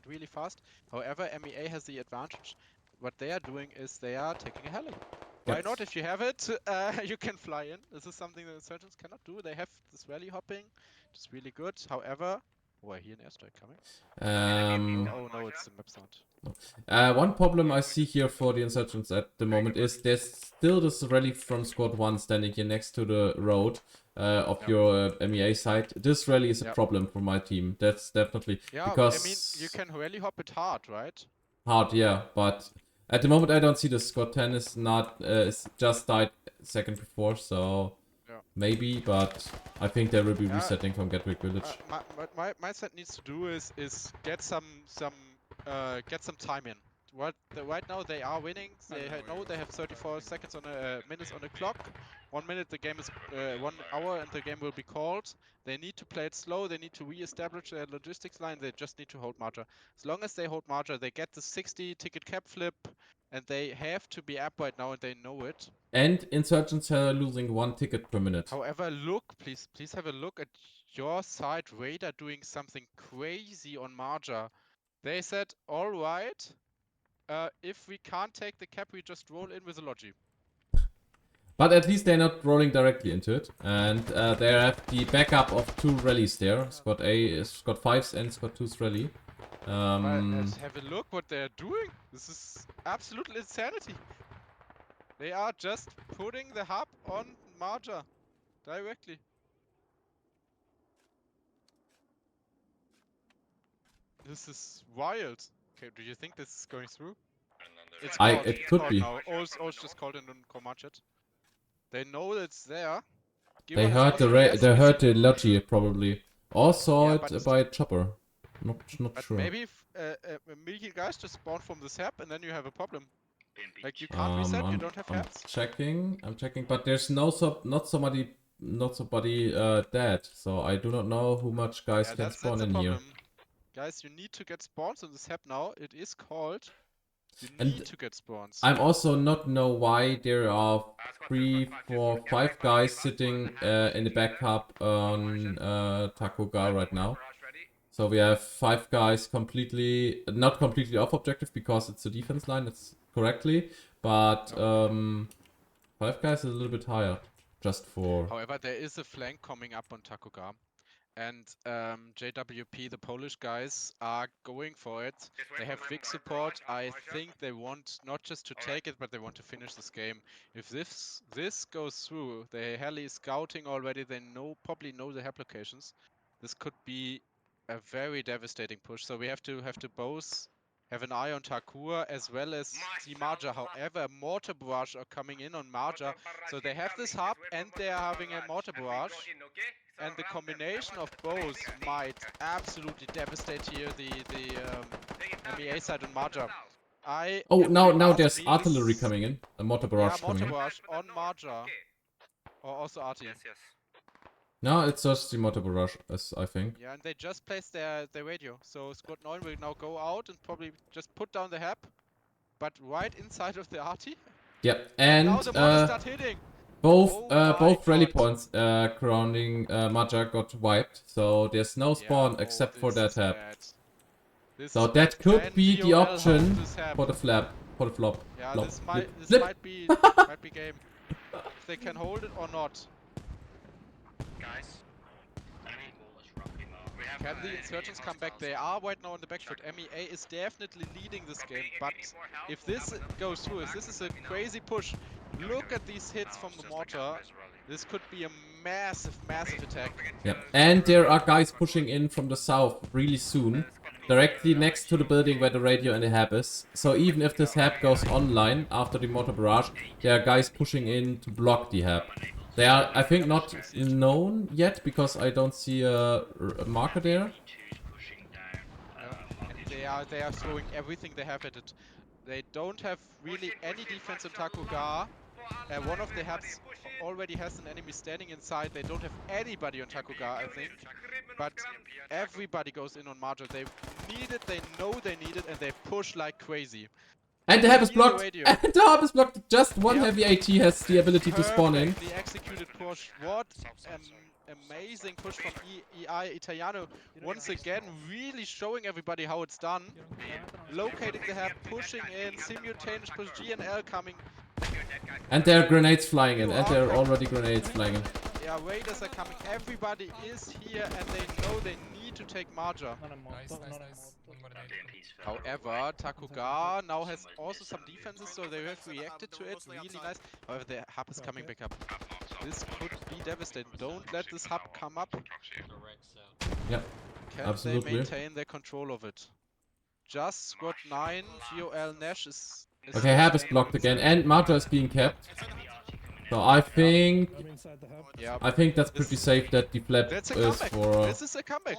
really fast. However, MEA has the advantage. What they are doing is they are taking a heli. Why Yes. not? If you have it, you can fly in. This is something that insurgents cannot do. They have this rally hopping, which is really good. However, I hear an airstrike coming. Oh no, it's the map sound. One problem I see here for the insurgents at the moment is there's still this rally from squad 1 standing here next to the road of Yep. your MEA side. This rally is a Yep. problem for my team. That's definitely Yeah, because I mean, you can rally hop it hard, right? hard, yeah. But at the moment I don't see the squad 10 is not is just died second before, so Yeah. maybe. But I think they will be Yeah. resetting from Gatwick Village. What my side needs to do is get some time in. Right now they are winning. They know they have 34 seconds on minutes on the clock. 1 minute the game is 1 hour and the game will be called. They need to play it slow. They need to re-establish their logistics line. They just need to hold Marja. As long as they hold Marja, they get the 60 ticket cap flip, and they have to be up right now, and they know it. And insurgents are losing 1 ticket per minute. However, please have a look at your side. Radar doing something crazy on Marja. They said, all right, if we can't take the cap, we just roll in with a logi. But at least they're not rolling directly into it. And they have the backup of 2 rallies there. Squad A, Squad 5's and Squad 2's rally. Let's have a look what they're doing. This is absolute insanity. They are just putting the hub on Marja directly. This is wild. Okay, do you think this is going through? It's called. It It's could called be. now. O's just called and don't command it. They know it's there. They Giver has heard also the guessed they with- heard the logi probably. Or saw Yeah, it but- by chopper. Not But sure. maybe if million guys just spawn from the sap and then you have a problem. Like you can't reset, you don't have I'm habs. checking, but there's not somebody dead. So I do not know who much guys Yeah, can that's spawn the in here. problem. Guys, you need to get spawns on the sap now. It is called. You And need to get spawns. I'm also not know why there are 3, 4, 5 guys sitting in the backup on Takuga right now. So we have 5 guys not completely off objective because it's a defense line, that's correctly, but 5 guys is a little bit higher, just for... However, there is a flank coming up on Takuga. And JWP, the Polish guys, are going for it. They have big support. I think they want not just to take it, but they want to finish this game. If this goes through, the heli is scouting already. They probably know the hab locations. This could be a very devastating push. So we have to both have an eye on Takua as well as see Marja. However, mortar barrage are coming in on Marja. So they have this hub and they are having a mortar barrage. And the combination of both might absolutely devastate here the MEA side on Marja. Oh, now ask there's please- artillery coming in, a mortar barrage Yeah, coming mortar in. barrage on Marja. Or also Arti. Yes, yes. No, it's just the mortar barrage, as I think. Yeah, and they just placed their radio. So Squad 9 will now go out and probably just put down the hab. But right inside of the Arti. Yeah, Now and the mortars start hitting. both Oh my both rally God. points surrounding Marja got wiped, so there's no spawn Yeah, except for this that is hab. bad. This So is that bad. could Can be the GOL option hold this hab? for the flop. Yeah, Flop. this Flip. might be game. If they can hold it or not. Guys, Enemy wall is roughly marked. we have Can the insurgents come back? They are right now on the back foot. MEA is definitely leading this game, but if this goes through, if this is a crazy push, look at these hits from the mortar. This could be a massive attack. Yeah, and there are guys pushing in from the south really soon, directly next to the building where the radio and the hab is. So even if this hab goes online after the mortar barrage, there are guys pushing in to block the hab. They are, I think, not known yet because I don't see a marker there. Two's pushing down. And they are throwing everything they have at it. They don't have really any defense on Takuga. One of the habs already has an enemy standing inside. They don't have anybody on Takuga, I think. But everybody goes in on Marja. They need it, they know they need it, and they push like crazy. And the hab is Hear the blocked! radio. And the hab is blocked! Just one Yep. heavy AT has the ability to spawn in. Perfectly executed push. What amazing push from EI Italiano. Once again, really showing everybody how it's done. Locating the hab, pushing in, simultaneous push, GNL coming. And there are grenades flying in, and there are already grenades flying in. Yeah, raiders are coming. Everybody is here and they know they need to take Marja. Nice. One more nade. Doing piece further However, Takuga now has also some defenses, so they have reacted to it. Really nice. However, the hub is coming back up. This could be devastating. Don't let this hub come up. Yep, Can absolutely. they maintain their control of it? Just Squad 9, GOL Nash is Okay, hab is blocked again, and Marja is being kept. So I think Yeah, that's pretty safe that the flap that's a is comeback. for... This is a comeback.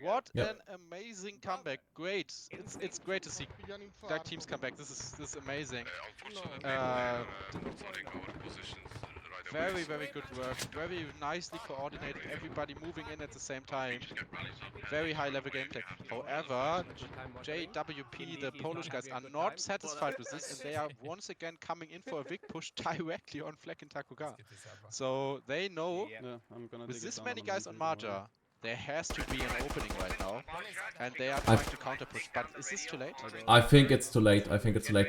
What Yep. an amazing comeback. Great. It's great to see that teams come back. This is amazing. Very good work. Very nicely coordinated. Everybody moving in at the same time. Very high level gameplay. However, JWP, the Polish guys, are not satisfied with this, and they are once again coming in for a big push directly on Fleck and Takuga. So they know with this many guys on Marja, there has to be an opening right now, and they are trying to counter push. But is this too late? I think it's too late.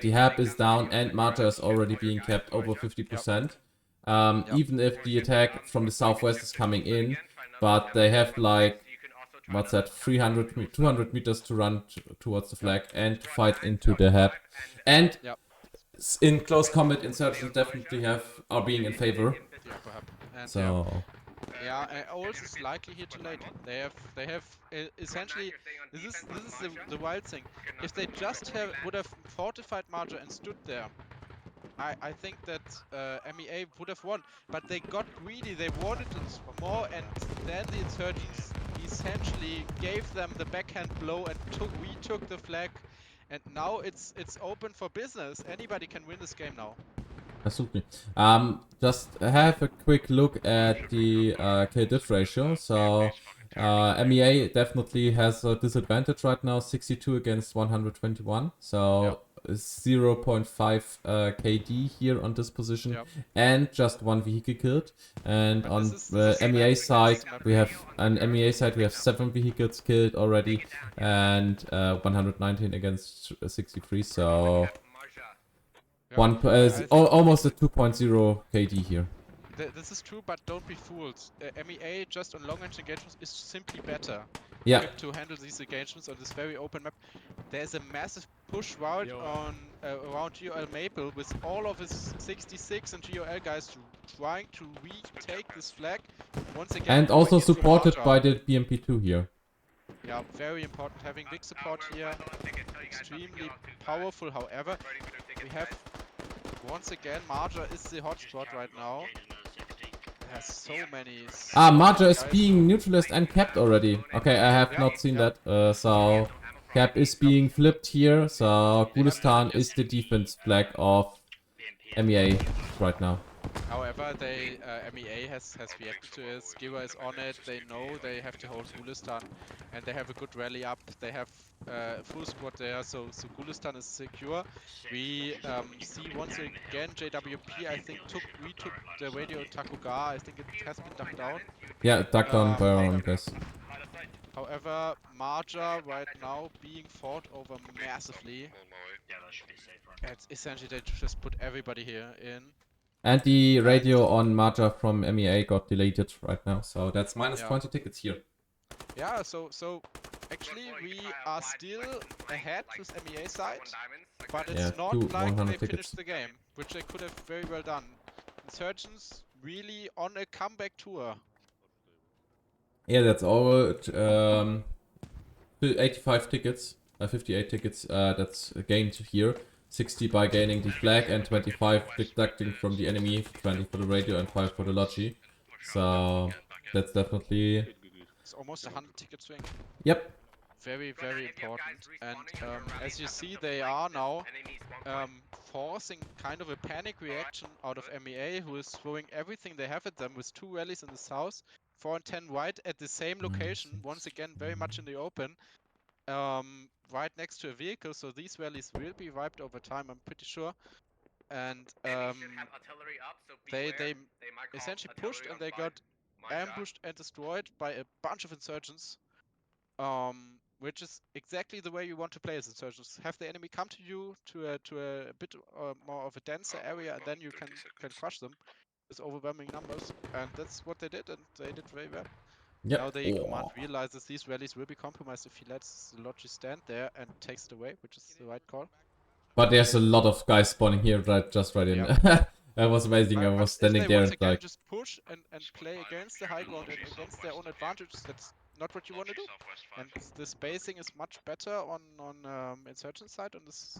The hab is down and Marta is already being kept over 50%. even if the attack from the southwest is coming in, but they have like, what's that, 200 meters to run towards the flag and to fight into the hab. And in close combat, insurgents definitely are being in favor. The upper hub. And So yeah, Ols is likely here too late. They have essentially this is the wild thing. If they just would have fortified Marja and stood there, I think that MEA would have won. But they got greedy. They wanted it more, and then the insurgents essentially gave them the backhand blow and retook the flag. And now it's open for business. Anybody can win this game now. absolutely. Just have a quick look at the kill diff ratio. So MEA definitely has a disadvantage right now, 62 against 121. So 0.5 KD here on this position, and just one vehicle killed. And But on this the is MEA this side, map. we have 7 vehicles killed already, and 119 against 63. So almost a 2.0 KD here. This is true, but don't be fooled. MEA just on long-range engagements is simply better equipped to handle these engagements on this very open map. There's a massive push route on around GOL Maple with all of his 66 and GOL guys trying to retake this flag once again. And also supported by the BMP2 here. Yeah, very important having big support here. Extremely powerful, however. We have once again Marja is the hotspot right now. There's so many. Marja is being neutralized and capped already. Okay, I have not seen that. So cap is being flipped here. So Gulistan is the defense flag of MEA right now. However, MEA has reacted to it. Skiva is on it. They know they have to hold Gulistan, and they have a good rally up. They have full squad there, so Gulistan is secure. We see once again JWP. I think retook the radio Takuga. I think it has been dug down. Yeah, dug down by our own guys. However, Marja right now being fought over massively. It's essentially they just put everybody here in. And the radio on Marja from MEA got deleted right now, so that's minus 20 tickets here. Yeah, so actually we are still ahead with MEA side, but it's not like they finished the game, which they could have very well done. Insurgents really on a comeback tour. Yeah, that's all. 85 tickets, 58 tickets that's gained here. 60 by gaining the flag and 25 deducting from the enemy, 20 for the radio and 5 for the logi. So that's definitely... It's almost 100 ticket swing. Yep. Very, very important. And as you see, they are now forcing kind of a panic reaction out of MEA, who is throwing everything they have at them with 2 rallies in the south, 4 and 10 right at the same location, once again very much in the open. Right next to a vehicle, so these rallies will be wiped over time, I'm pretty sure. And they essentially pushed and they got ambushed and destroyed by a bunch of insurgents. Which is exactly the way you want to play as insurgents. Have the enemy come to you to a bit more of a denser area, and then you can crush them with overwhelming numbers. And that's what they did, and they did very well. Yep. Now the command realizes these rallies will be compromised if he lets the Logi stand there and takes it away, which is the right call. But there's a lot of guys spawning here right in. That was amazing. I was standing there once again like... just push and play against the high ground and against their own advantages. That's not what you want to do. And the spacing is much better on insurgent side on this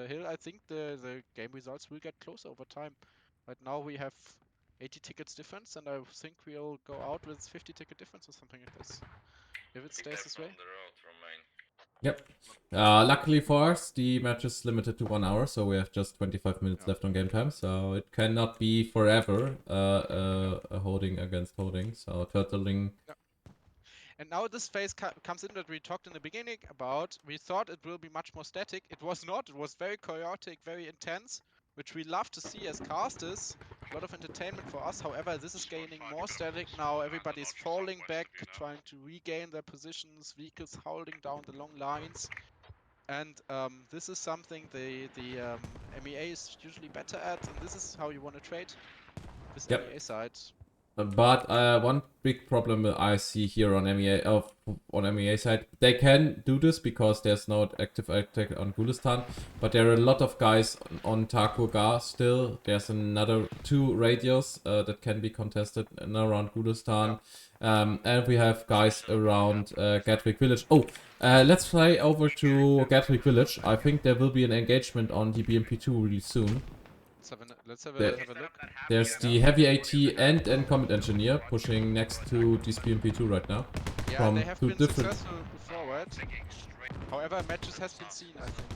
hill. I think the game results will get closer over time. Right now we have 80 tickets difference, and I think we'll go out with 50 ticket difference or something like this. If it stays this way. Yep. Luckily for us, the match is limited to 1 hour, so we have just 25 minutes left on game time. So it cannot be forever a holding against holding. So turtling. And now this phase comes in that we talked in the beginning about. We thought it will be much more static. It was not. It was very chaotic, very intense, which we love to see as casters. A lot of entertainment for us. However, this is gaining more static now. Everybody's falling back, trying to regain their positions. Vehicles holding down the long lines. And this is something the MEA is usually better at. And this is how you want to trade. this Yep. MEA side. But one big problem I see here on MEA side, they can do this because there's no active attack on Gulistan, but there are a lot of guys on Takurgar still. There's another 2 radios that can be contested and around Gulistan, and we have guys around Gatwick Village. Oh, let's fly over to Gatwick Village. I think there will be an engagement on the BMP2 really soon. Let's have There- a look. There's the heavy AT and combat engineer pushing next to this BMP2 right now. Yeah, from they have two been different- successful before, right? However, matches has been seen, I think.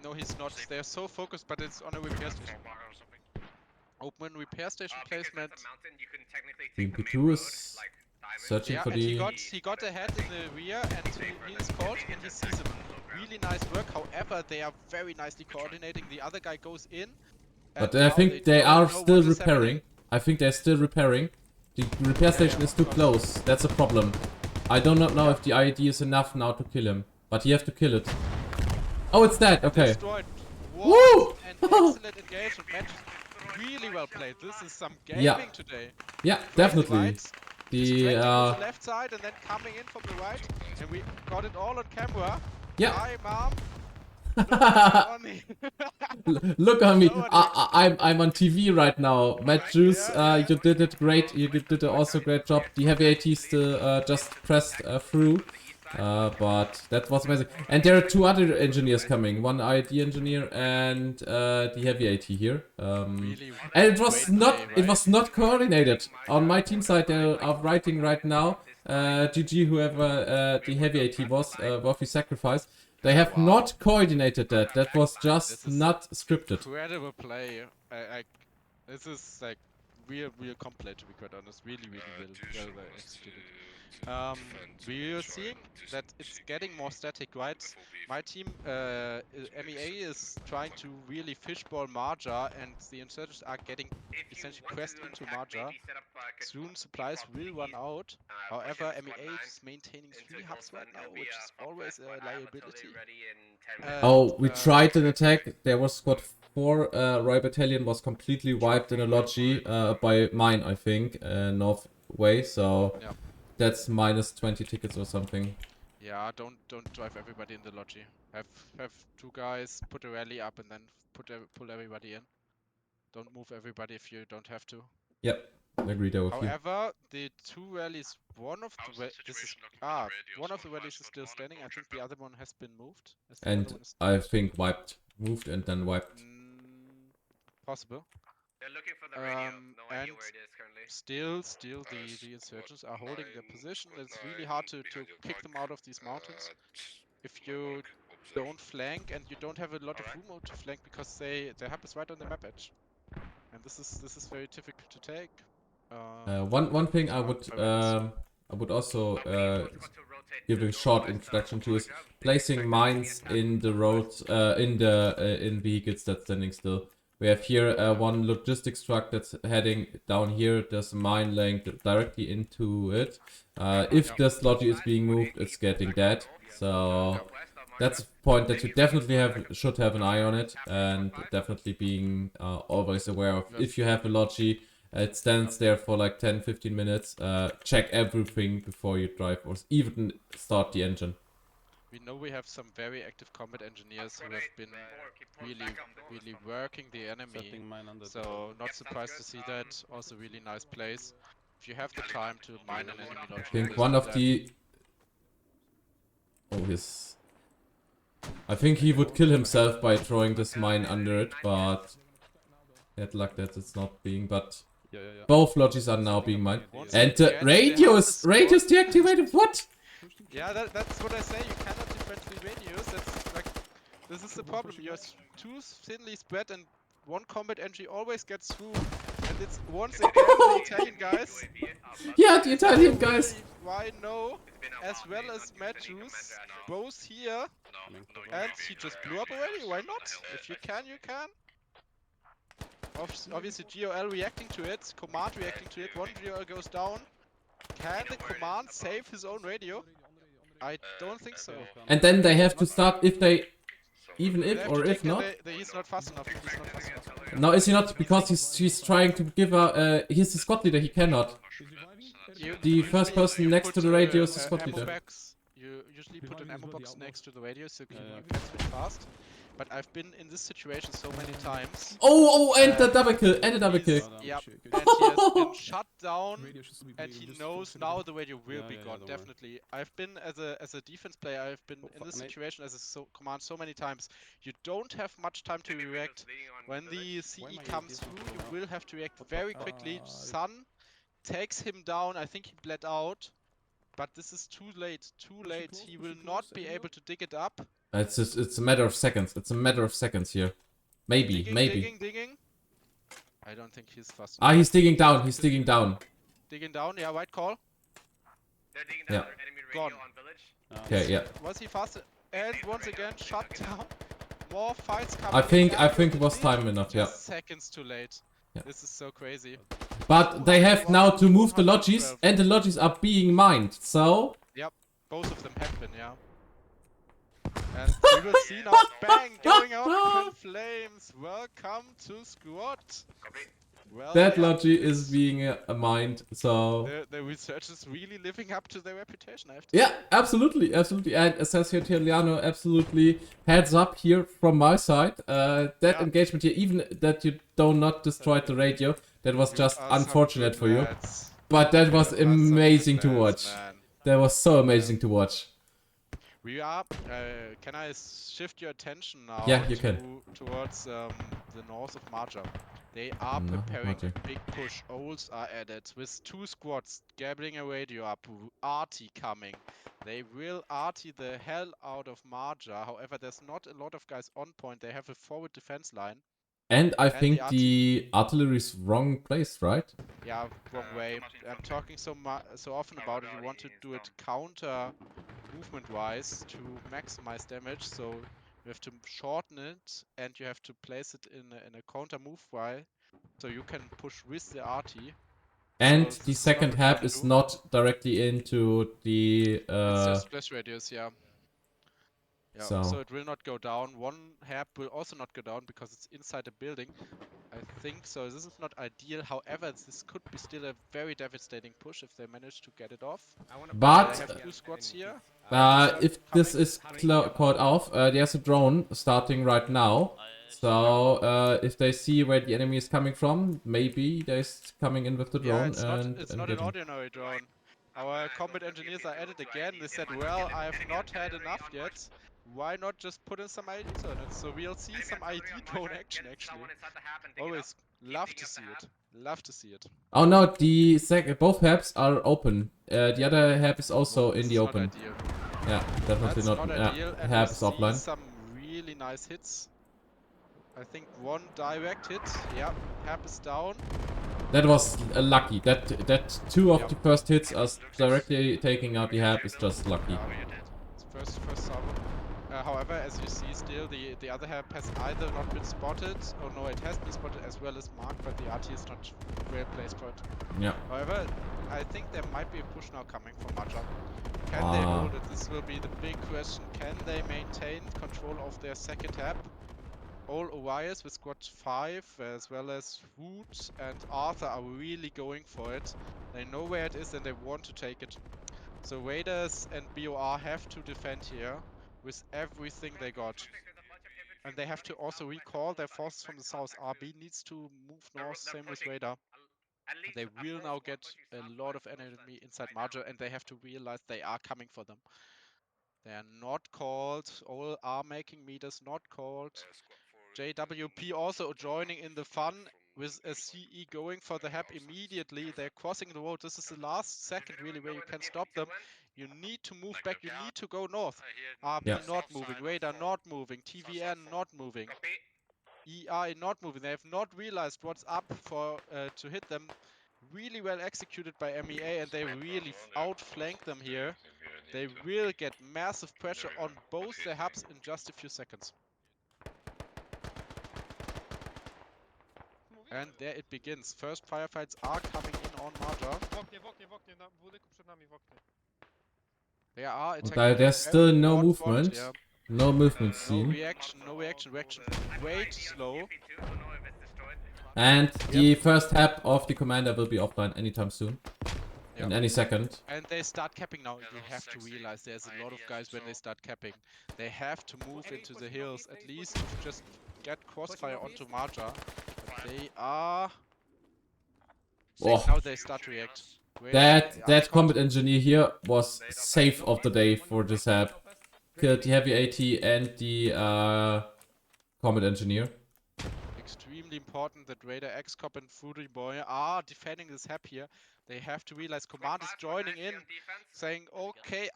No, he's not. They're so focused, but it's on a repair station. Open repair station placement. BMP2 is searching Yeah, for and the... he got ahead in the rear, and he is called, and he sees him. Really nice work. However, they are very nicely coordinating. The other guy goes in. But and I now think they don't are know still what is happening. repairing. I think they're still repairing. The repair station is too of course. close. That's a problem. I do not know if the IED is enough now to kill him. But you have to kill it. Oh, it's dead. Okay. Destroyed. Woo! What an excellent engagement. Match really well played. This is some gaming Yeah. today. Yeah, Crazy, definitely. right? The Distracting from the left side and then coming in from the right, and we got it all on camera. yeah. Hi, mom. On me. Look on me. So on I'm on TV right now. Matt Juice, you did it great. You did also great job. The heavy AT still just pressed through. But that was amazing. And there are 2 other engineers coming. One ID engineer and the heavy AT here. Really And it was great not play, it right? was not coordinated. On my team side they are writing right now. GG whoever the heavy AT was, worthy sacrifice. They have not coordinated that. That was This just is not scripted. Incredible play. This is like real complete, to be quite honest. Really well executed. We are seeing that it's getting more static, right? My team, MEA, is trying to really fishball Marja, and the insurgents are getting essentially pressed into Marja. Soon supplies will run out. However, MEA is maintaining 3 hubs right now, which is always a liability. Oh, we tried an attack. There was squad 4. Royal Battalion was completely wiped in a lodgy by mine, I think, north way. So Yeah. that's minus 20 tickets or something. Yeah, don't drive everybody in the lodgy. Have 2 guys, put a rally up, and then pull everybody in. Don't move everybody if you don't have to. Yep, agreed there with you. However, the 2 rallies, one of the one of the rallies is still standing. I think the other one has been moved. As the other And one is I think moved and then wiped. possible. They're looking for the radio. No idea and where it is currently. Still the insurgents are holding their position. It's really hard to kick them out of these mountains. If you don't flank, and you don't have a lot of room to flank because their hub is right on the map edge, and this is very difficult to take. One thing I would also give a short introduction to is placing mines in the roads, in vehicles that's standing still. We have here one logistics truck that's heading down here. There's a mine laying directly into it. If this lodgy is being moved, it's getting dead. So that's a point that you definitely should have an eye on it, and definitely being always aware of. If you have a lodgy, it stands there for like 10-15 minutes. Check everything before you drive or even start the engine. We know we have some very active combat engineers who have been really working the enemy, so not surprised to see that. Also really nice plays. If you have the time to mine an enemy lodge, I think one of the... Oh, his... I think he would kill himself by throwing this mine under it, but... He had luck that it's not being, but... Both lodges are now being mined. And radios deactivated, what? Yeah, that's what I say. You cannot defend 3 radios. That's like, this is the problem. You're too thinly spread, and one combat entry always gets through. And it's once again the Italian guys. Yeah, the Italian guys. Why no? As well as Matthews, both here. And he just blew up already. Why not? If you can, you can. Obviously, GOL reacting to it. Command reacting to it. One GOL goes down. Can the command save his own radio? I don't think so. And then they have to start if they... Even They if have or to if take not. He's not fast enough. He's not fast enough. No, is he not? Because he's trying to give he's the squad leader, he cannot. The first person You next put, to the radio is the uh, squad ammo leader. box. You usually put an ammo box next to the radio so you can switch fast. But I've been in this situation so many times. Oh, and the double kill, and the double kill. Yep, and he has been shut down, and he knows now the radio will be gone. Definitely, I've been as a defense player. I've been in this situation as a command so many times. You don't have much time to react. When the CE comes through, you will have to react very quickly. Sun takes him down. I think he bled out, but this is too late. Too late. He will not be able to dig it up. It's a matter of seconds. It's a matter of seconds here. Maybe, maybe. Digging. I don't think he's fast Ah, enough. he's digging down. He's digging down. Digging down, yeah, right call. They're digging Yeah. down our enemy radio Gone. on village. Okay, yeah. Was he faster? And once again, shut down. More fights coming. I think it was time enough. Yeah. Just seconds too late. Yeah. This is so crazy. But they have now to move the lodges, and the lodges are being mined. So Both of them have been, yeah. And we will see now, bang, going out in flames. Welcome to squad. Copy. Well, that yeah, lodge is being mined. So the research is really living up to their reputation, I have to yeah, say. absolutely, absolutely. And Assassin Italiano, absolutely heads up here from my side. That Yeah. engagement here, even that you do not destroy the radio, that was just Are some unfortunate good for you. lads. But that was You are some good amazing to lads, watch. man. That was so amazing to watch. We are. Can I shift your attention now? Yeah, you can. Towards the north of Marja. They are No, preparing Marja. a big push. Ols are added with 2 squads gabbling a radio up. Arty coming. They will Arty the hell out of Marja. However, there's not a lot of guys on point. They have a forward defense line. And I the think the artillery's wrong place, right? Yeah, wrong way. I'm talking so often about it. You want to do it counter movement-wise to maximize damage. So you have to shorten it, and you have to place it in a counter move way, so you can push with the RT. And So the this is second what we try hab to is do. not directly into the It's just splash radius, yeah. Yeah, So- so it will not go down. One hab will also not go down because it's inside a building. I think so. This is not ideal. However, this could be still a very devastating push if they manage to get it off. But They have 2 squads here. if this is caught off, there's a drone starting right now. So if they see where the enemy is coming from, maybe they're coming in with the Yeah, drone it's and not an getting- ordinary drone. Our combat engineers are at it again. They said, well, I have not had enough yet. Why not just put in some IDs on it? So we'll see some ID drone action actually. Always love to see it. Love to see it. Oh no, the both habs are open. The other hab is also in This the is open. Not ideal. Yeah, definitely That's not. not Yeah, ideal. And hab we is see offline. some really nice hits. I think 1 direct hit. Yeah, hab is down. That was lucky. That 2 of Yep. the first hits us directly taking out the hab is just lucky. It's first salvo. However, as you see, still the other hab has either not been spotted, or no, it has been spotted as well as marked, but the RT is not well placed for it. Yeah. However, I think there might be a push now coming from Marja. Can they hold it? This will be the big question. Can they maintain control of their second hab? All Orias with squad 5, as well as Wood and Arthur are really going for it. They know where it is and they want to take it. So Raiders and BOR have to defend here with everything they got. And they have to also recall their forces from the south. RB needs to move north, same with Radar. They will now get a lot of enemy inside Marja, and they have to realize they are coming for them. They are not called. All are making meters not called. JWP also joining in the fun with a CE going for the hab immediately. They're crossing the road. This is the last second really where you can stop them. You need to move back. You need to go north. RB Yeah. not moving. Radar not moving. TVN not moving. EI not moving. They have not realized what's up for to hit them. Really well executed by MEA, and they really outflank them here. They will get massive pressure on both their hubs in just a few seconds. And there it begins. First firefights are coming in on Marja. W oknie, na budynku przed nami w oknie. They are attacking. Okay, there's from still every no front, movement. yeah. No movement No seen. reaction, no reaction. Way too slow. And the first hab of the commander will be offline anytime soon. In any second. And they start capping now. You have to realize there's a lot of guys when they start capping. They have to move into the hills, at least to just get crossfire onto Marja. But they are... Oh. Now they start to react. That combat engineer here was save of the day for this hab. Killed the heavy AT and the combat engineer. Extremely important that Raider X Cop and Fruity Boy are defending this hab here. They have to realize command is joining in, saying, okay,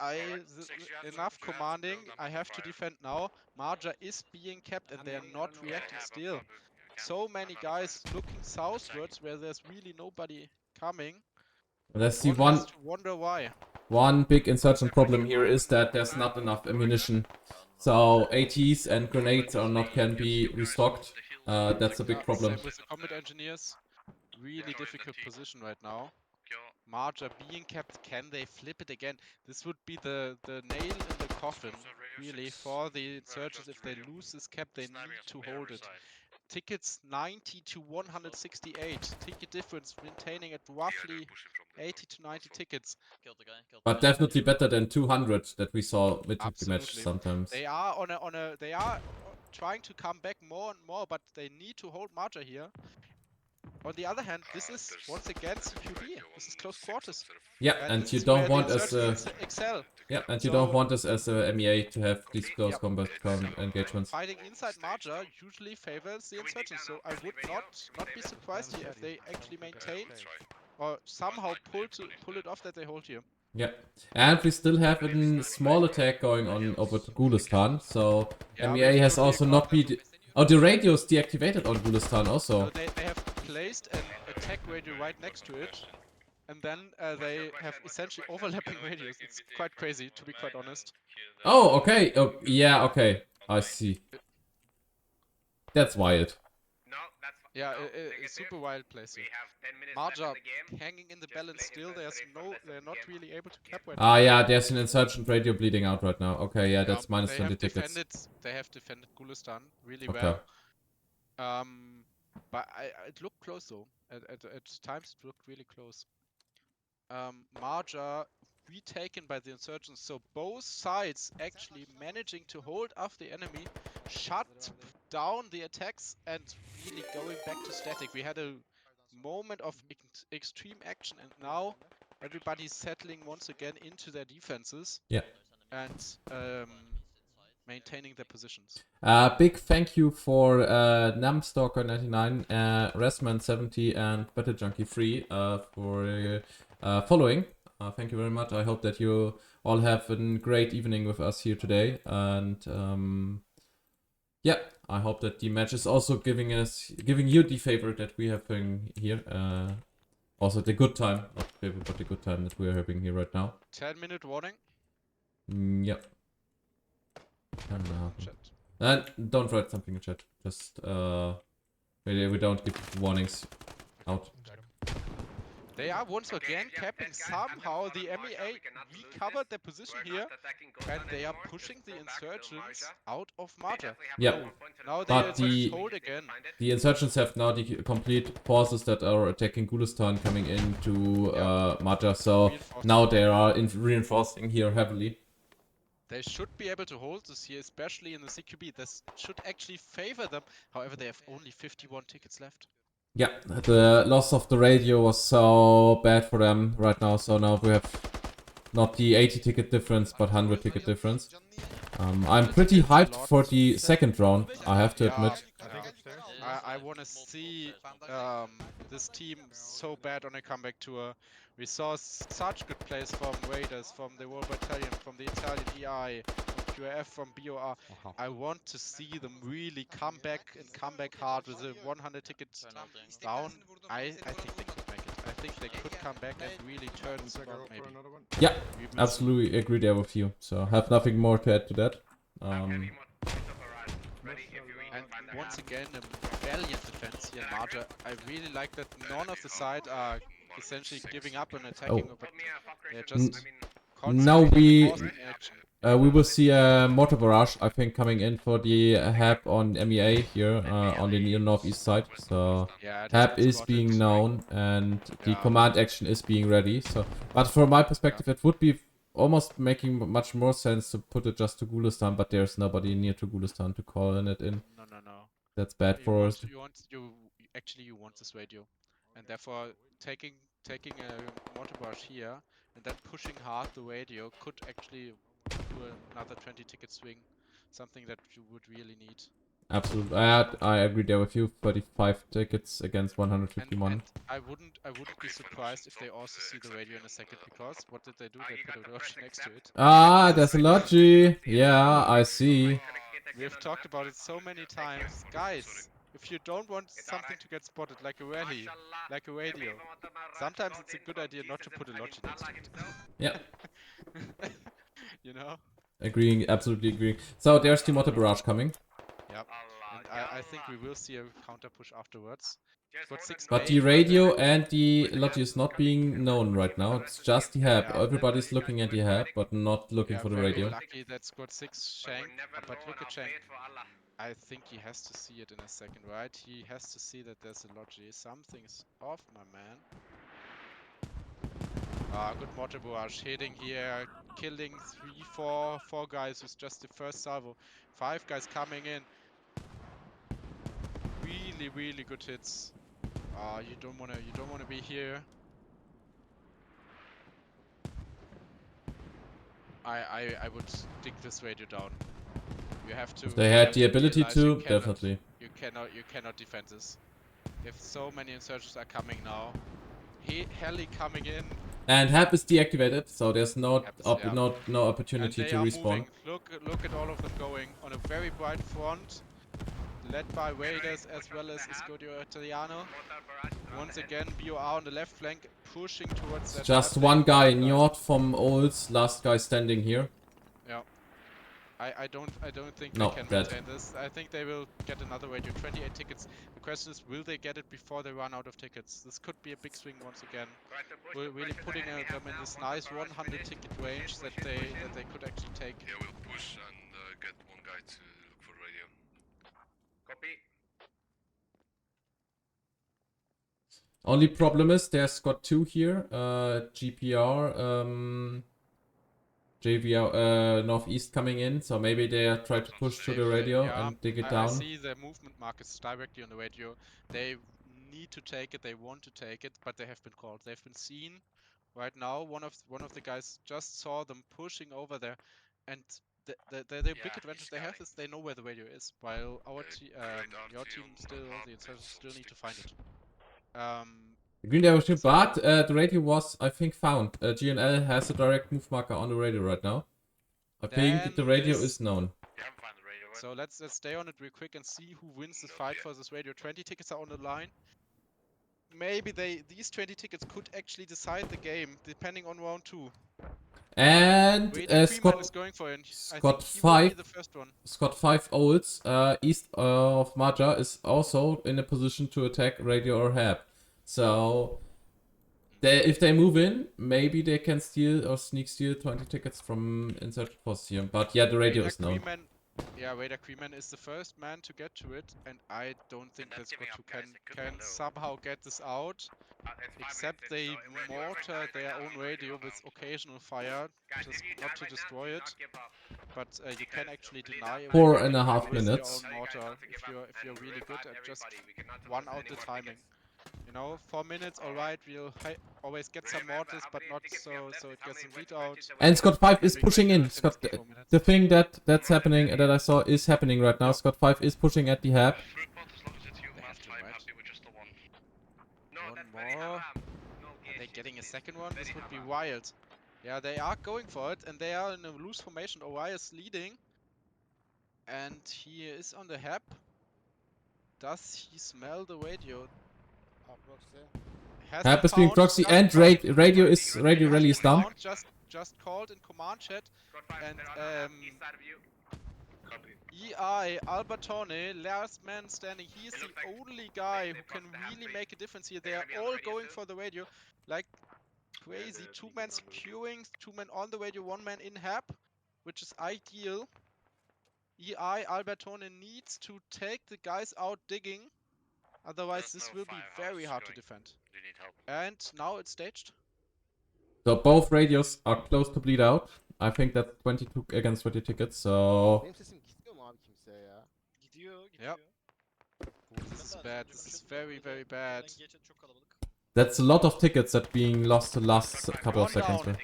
enough commanding, I have to defend now. Marja is being kept and they are not reacting still. So many guys looking southwards where there's really nobody coming. Let's see, One has to wonder why. one big insurgent problem here is that there's not enough ammunition. So ATs and grenades can be restocked. That's a big problem. Same with the combat engineers. Really difficult position right now. Marja being kept, can they flip it again? This would be the nail in the coffin, really, for the insurgents. If they lose this cap, they need to hold it. Tickets 90 to 168. Ticket difference maintaining at roughly 80 to 90 tickets. But definitely better than 200 that we saw with the match sometimes. They are they are trying to come back more and more, but they need to hold Marja here. On the other hand, this is once again CQB. This is close quarters. Yeah, and you don't want as excel. Yeah, and you don't want us as a MEA to have these close combat engagements. Fighting inside Marja usually favors the insurgents, so I would not be surprised here if they actually maintain or somehow pull it off that they hold here. Yeah, and we still have a small attack going on over to Gulistan, so MEA has also not been... Oh, the radio is deactivated on Gulistan also. So they have placed an attack radio right next to it, and then they have essentially overlapping radios. It's quite crazy, to be quite honest. Oh, okay. Oh, yeah, okay. I see. That's wild. Yeah, it's super wild place here. Marja hanging in the balance still. They're not really able to cap right now. Ah, yeah, there's an insurgent radio bleeding out right now. Okay, yeah, that's minus 20 tickets. They have defended Gulistan really well. But it looked close though. At times it looked really close. Marja retaken by the insurgents, so both sides actually managing to hold off the enemy, shut down the attacks, and really going back to static. We had a moment of extreme action, and now everybody's settling once again into their defenses. Yeah. And maintaining their positions. Big thank you for Namstalker99, Resman70, and Battle Junkie 3 for following. Thank you very much. I hope that you all have a great evening with us here today. And yeah, I hope that the match is also giving you the favor that we have here. Also the good time, not favor, but the good time that we are having here right now. 10-minute warning. Yep. And don't write something in chat. Just we don't give warnings out. They are once again capping somehow. The MEA recovered their position here, and they are pushing the insurgents out of Marja. Yeah, now they hold again. The insurgents have now the complete forces that are attacking Gulistan coming into Marja, so now they are reinforcing here heavily. They should be able to hold this here, especially in the CQB. This should actually favor them. However, they have only 51 tickets left. Yeah, the loss of the radio was so bad for them right now. So now we have not the 80 ticket difference, but 100 ticket difference. I'm pretty hyped for the second round, I have to admit. I want to see this team so bad on a comeback tour. We saw such good plays from Raiders, from the World Battalion, from the Italian EI, from QAF, from BOR. I want to see them really come back and come back hard with a 100 tickets down. I think they could make it. I think they could come back and really turn this around maybe. Yeah, absolutely agree there with you. So I have nothing more to add to that. And once again, a valiant defense here in Marja. I really like that none of the side are essentially giving up and attacking, but they're just now We will see a mortar barrage, I think, coming in for the HAB on MEA here on the near northeast side. So Yeah, it has HAB been is spotted. being known and the Yeah. command action is being ready. So, but from my perspective, it would be almost making much more sense to put it just to Gulistan, but there's nobody near to Gulistan to call it in. No. That's bad for us. You want this radio, and therefore taking a mortar barrage here and then pushing hard the radio could actually do another 20 ticket swing, something that you would really need. Absolutely, I agree there with you. 35 tickets against 151. And I wouldn't be surprised if they also see the radio in a second, because what did they do? They put a logi next to it. Ah, there's a logi. Yeah, I see. We've talked about it so many times, guys. If you don't want something to get spotted, like a rally, like a radio, sometimes it's a good idea not to put a logi next to it. Yeah. You know? Agreeing, absolutely agreeing. So there's the mortar barrage coming. Yep. And I think we will see a counter push afterwards. Got 6 But the radio and the logi is not being known right now. It's just the HAB. Yeah. Everybody's looking at the HAB, but not looking for the very radio. lucky that Squad 6 Shank, but look at Shank. I think he has to see it in a second, right? He has to see that there's a logi. Something's off, my man. Good mortar barrage hitting here, killing 4 guys with just the first salvo. 5 guys coming in. Really good hits. You don't wanna be here. I would dig this radio down. You have to. If they you had have the ability realize you to, cannot- definitely. You cannot defend this. If so many insurgents are coming now. Heli coming in. And HAB is deactivated, so there's no Habs, yeah. no opportunity And they to are respawn. moving. Look at all of them going on a very bright front, led by Raiders as well as Escudo Italiano. Once again, BOR on the left flank, pushing towards that. Just hard one lane. guy, Njord from Olds, last guy standing here. Yeah. I don't think No, they can dead. maintain this. I think they will get another radio. 28 tickets. The question is, will they get it before they run out of tickets? This could be a big swing once again. We're really putting them in this nice 100 ticket range that they could actually take. Yeah, we'll push and get one guy to look for radio. Copy. Only problem is there's got 2 here. GPR, JVR, Northeast coming in, so maybe they are trying to push to the radio Yeah, and dig it I down. see the movement markers directly on the radio. They need to take it. They want to take it, but they have been called. They've been seen. Right now, one of the guys just saw them pushing over there, and the big advantage they have is they know where the radio is, while your team still, the insurgents still need to find it. Green Arrow ship, but the radio was, I think, found. GNL has a direct move marker on the radio right now. I think the Then radio this- is known. You haven't found the radio, right? So let's stay on it real quick and see who wins this fight for this radio. 20 tickets are on the line. Maybe these 20 tickets could actually decide the game, depending on round 2. And Freeman Scott is going for it. I Scott think he will be 5. the first one. Scott 5 Olds, east of Maja, is also in a position to attack radio or HAB. So, if they move in, maybe they can steal or sneak steal 20 tickets from Insurgent Force here. But yeah, the radio is known. Raider Creeman is the first man to get to it, and I don't think that's that Scott giving 2 up, guys. It could can go. somehow get this out. It's 5 Except minutes they in, so it will be mortar right their now, own you radio will with not. occasional fire, Guys, just if you not die to right now, destroy do it. not give up. But you Because can actually bleed deny out a 4 radio and a half with your minutes. own mortar if you're really good at just one out the timing. You know, 4 minutes, alright, we'll always get some mortars, but not so it gets some bleed out. And Scott 5 is Every pushing game in. is Scott, 4 minutes. the thing that's happening, that I saw, is happening right now. Scott 5 is pushing at the HAB. Report as long as it's you, They man. have to, I'm right? happy with just the one. No, One that's very more. haram. No, Are they yes, getting a yes, second one? This very would be haram. wild. Yeah, they are going for it, and they are in a loose formation. Orias leading. And he is on the HAB. Does he smell the radio? Has HAB been is being found, proxy, just and found. radio Has rally is been done. found, just called in command chat. Squad 5, And, they're on the left, east side of you. Copy. EI Albertone, last man standing. He is It the looks like only guy they who can proxed the HAB really base. make a difference here. They They're are gonna be on the all radio going soon. for the radio like crazy. 2 men securing, 2 men on the radio, 1 man in HAB. which is ideal. EI Albertone needs to take the guys out digging. Otherwise, There's this no will be firehouse very hard to going. defend. Do you need help? And now it's staged. So both radios are close to bleed out. I think that's 22 against 20 tickets, so... Benim sesim gitmiyor mu abi kimseye ya? Gidiyor. Yep. This is bad. This is very, very bad. That's a lot of tickets that being lost the last couple of One seconds. down.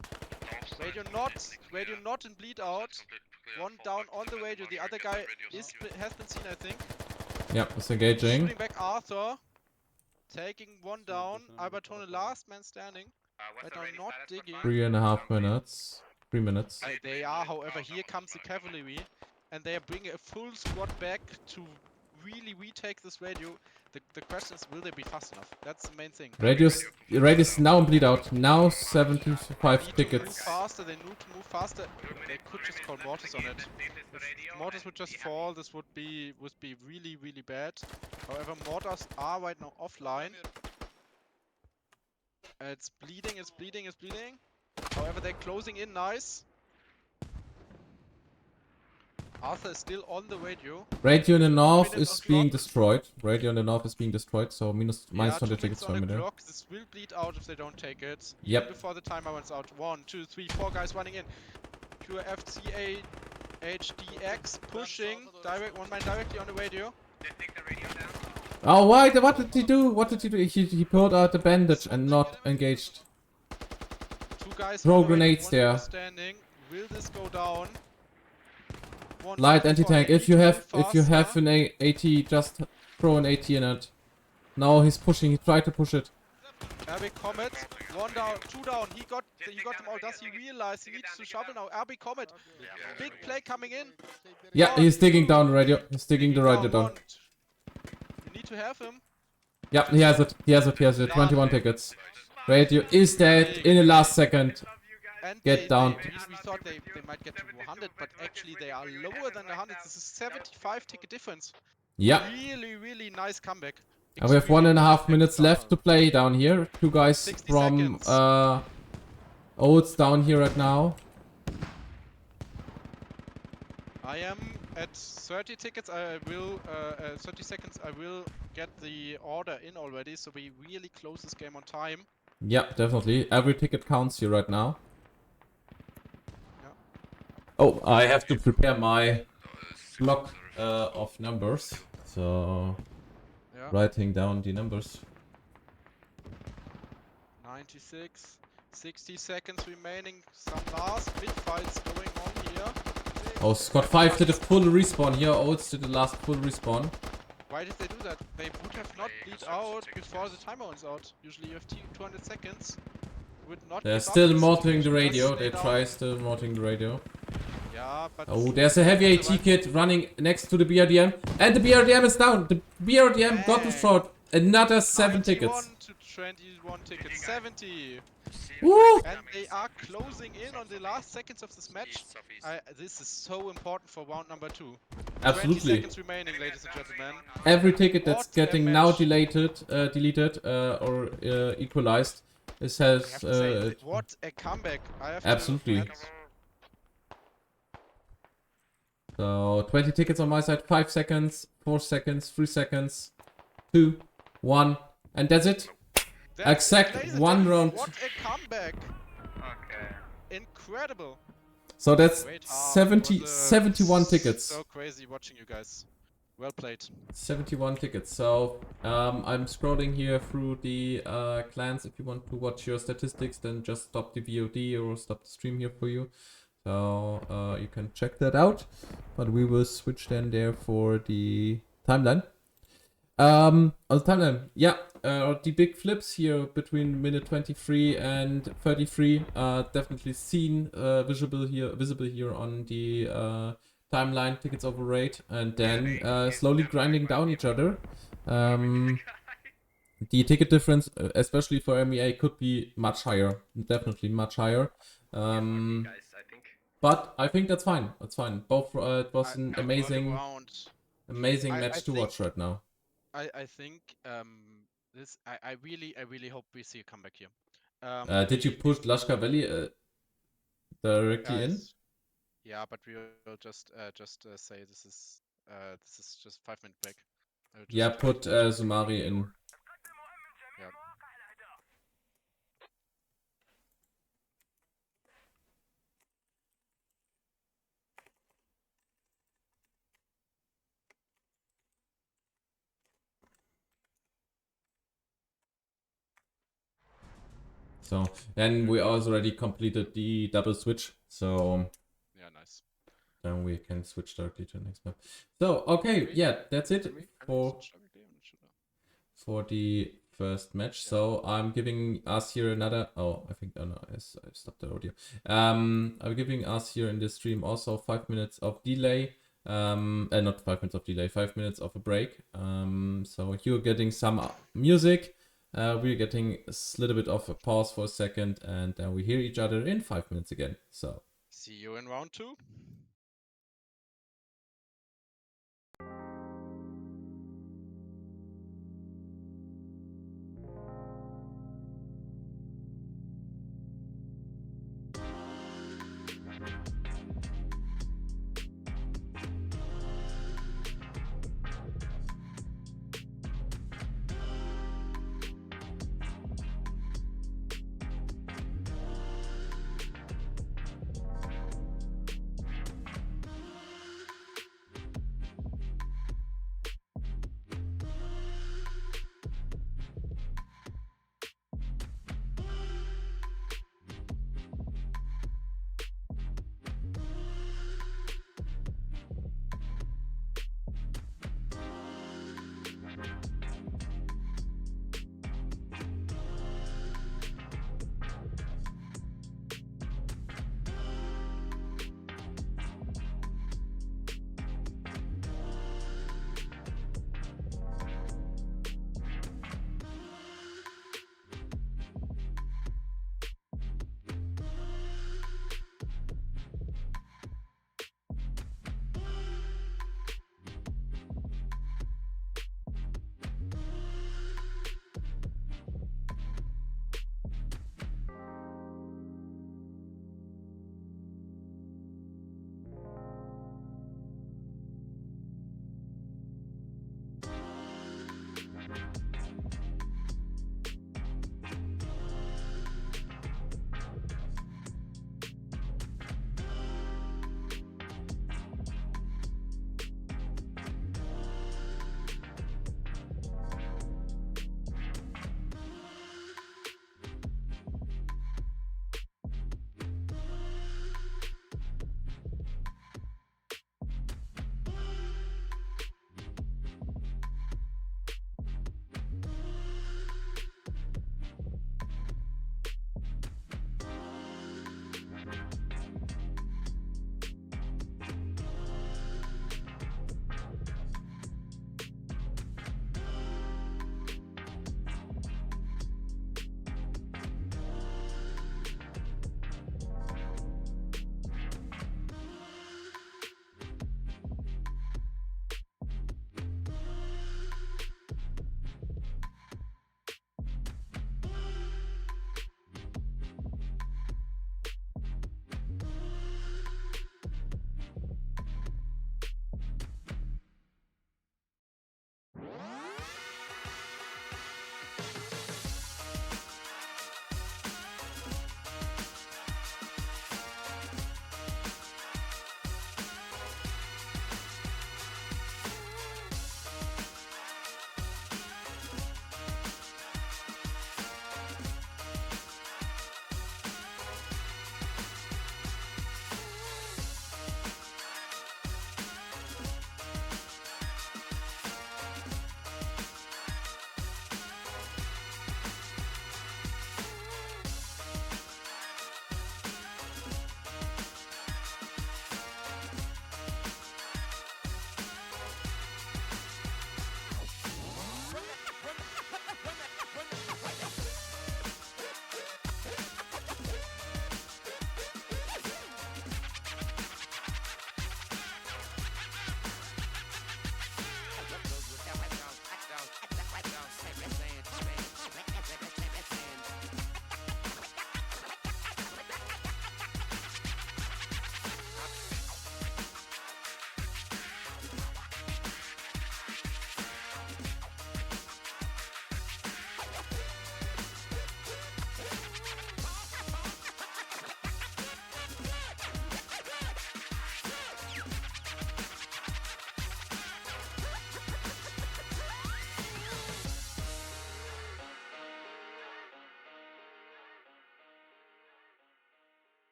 But Radio not in bleed out. One down on the radio. The other guy has been seen, I think. yeah, it's engaging. Shooting back Arthur. Taking one down. Albertone last man standing. Right now not digging. 3.5 minutes. 3 minutes. They are, however, here comes the cavalry. And they are bringing a full squad back to really retake this radio. The question is, will they be fast enough? That's the main thing. Radius now in bleed out. Now 75 They need to move tickets. faster, they need to move faster. They could just call mortars on it. If mortars would just fall, this would be really, really bad. However, mortars are right now offline. It's bleeding, it's bleeding, it's bleeding. However, they're closing in nice. Arthur is still on the radio. Radio in the north minutes is on being clock. destroyed. Radio in the north is being destroyed, so minus 20 2 tickets minutes for on a the minute. clock. This will bleed out if they don't take it. Yep. Even before the timer runs out. 1, 2, 3, 4 guys running in. Pure FCA HDX pushing. Direct one man directly on the radio. Oh, why? What did he do? What did he do? He pulled out the bandage and not engaged. 2 guys Throw on the radio, grenades one there. man standing. Will this go down? One Light down anti-tank. for If you AT, have faster. an AT, just throw an AT in it. Now he's pushing. He tried to push it. RB Comet, 1 down, 2 down. He got them all. Does he realize he needs to shovel now? RB Comet, big play coming in. Yeah, he's digging down the radio. He's digging the radio down. You need to have him. Yeah, he has it. He has it. He has it. 21 tickets. Radio is dead in the last second. And Get down. We thought they might get to 100, but actually they are lower than 100. This is 75 ticket difference. Yeah. Really, really nice comeback. And we have 1.5 minutes left to play down here. 2 guys 60 from seconds. Oats down here right now. I am at 30 tickets. I will 30 seconds. I will get the order in already, so we really close this game on time. Yeah, definitely. Every ticket counts here right now. Yeah. Oh, I have to prepare my block of numbers. So, Yeah. writing down the numbers. 96. 60 seconds remaining. Some last mid fights going on here. Oh, Scott 5 did a full respawn here. Oats did the last full respawn. Why did they do that? They would have not bleed out before the timer runs out. Usually you have 200 seconds. Would not They're give up still this mortaring the situation, just radio. stay They down. try still mortaring the radio. Yeah, but Oh, there's a heavy AT kit running next to the BRDM. And the BRDM is down. The BRDM got Dang. destroyed. Another 7 tickets. 91 to 21 tickets. 70. Woo! And they are closing in on the last seconds of this match. This is so important for round number 2. 20 Absolutely. seconds remaining, ladies and gentlemen. Every ticket that's What a getting now match. deleted or equalized, this I has have to say, what a comeback. I have to absolutely. admit. So 20 tickets on my side, 5 seconds, 4 seconds, 3 seconds, 2, 1, and that's it. That's Exact ladies and one gentlemen, round. What a comeback. Okay. Incredible. So that's Great half. 70, It was, 71 tickets. So crazy watching you guys. Well played. 71 tickets. So I'm scrolling here through the clans. If you want to watch your statistics, then just stop the VOD or stop the stream here for you. So you can check that out. But we will switch then there for the timeline. On the timeline, yeah, the big flips here between minute 23 and 33 definitely seen, visible here on the timeline. Tickets over rate, and then slowly grinding down each other. The ticket difference, especially for MEA, could be much higher, definitely much higher. But I think that's fine. That's fine. Both it was an amazing I match to think- watch right now. I think this. I really hope we see a comeback here. Did you push Lashka Valley directly in? guys, Yeah, but we will just say this is just 5-minute break. I will Yeah, just put try to Zumari in. Yeah. So then we already completed the double switch. So Yeah, nice. then we can switch directly to the next map. So okay, yeah, that's it for Switch directly on the shooter. the first match. Yeah. So I'm giving us here another. Oh, I think no, I stopped the audio. I'm giving us here in the stream also 5 minutes of delay. Not 5 minutes of delay, 5 minutes of a break. So you're getting some music. We're getting a little bit of a pause for a second, and then we hear each other in 5 minutes again. So. See you in round 2.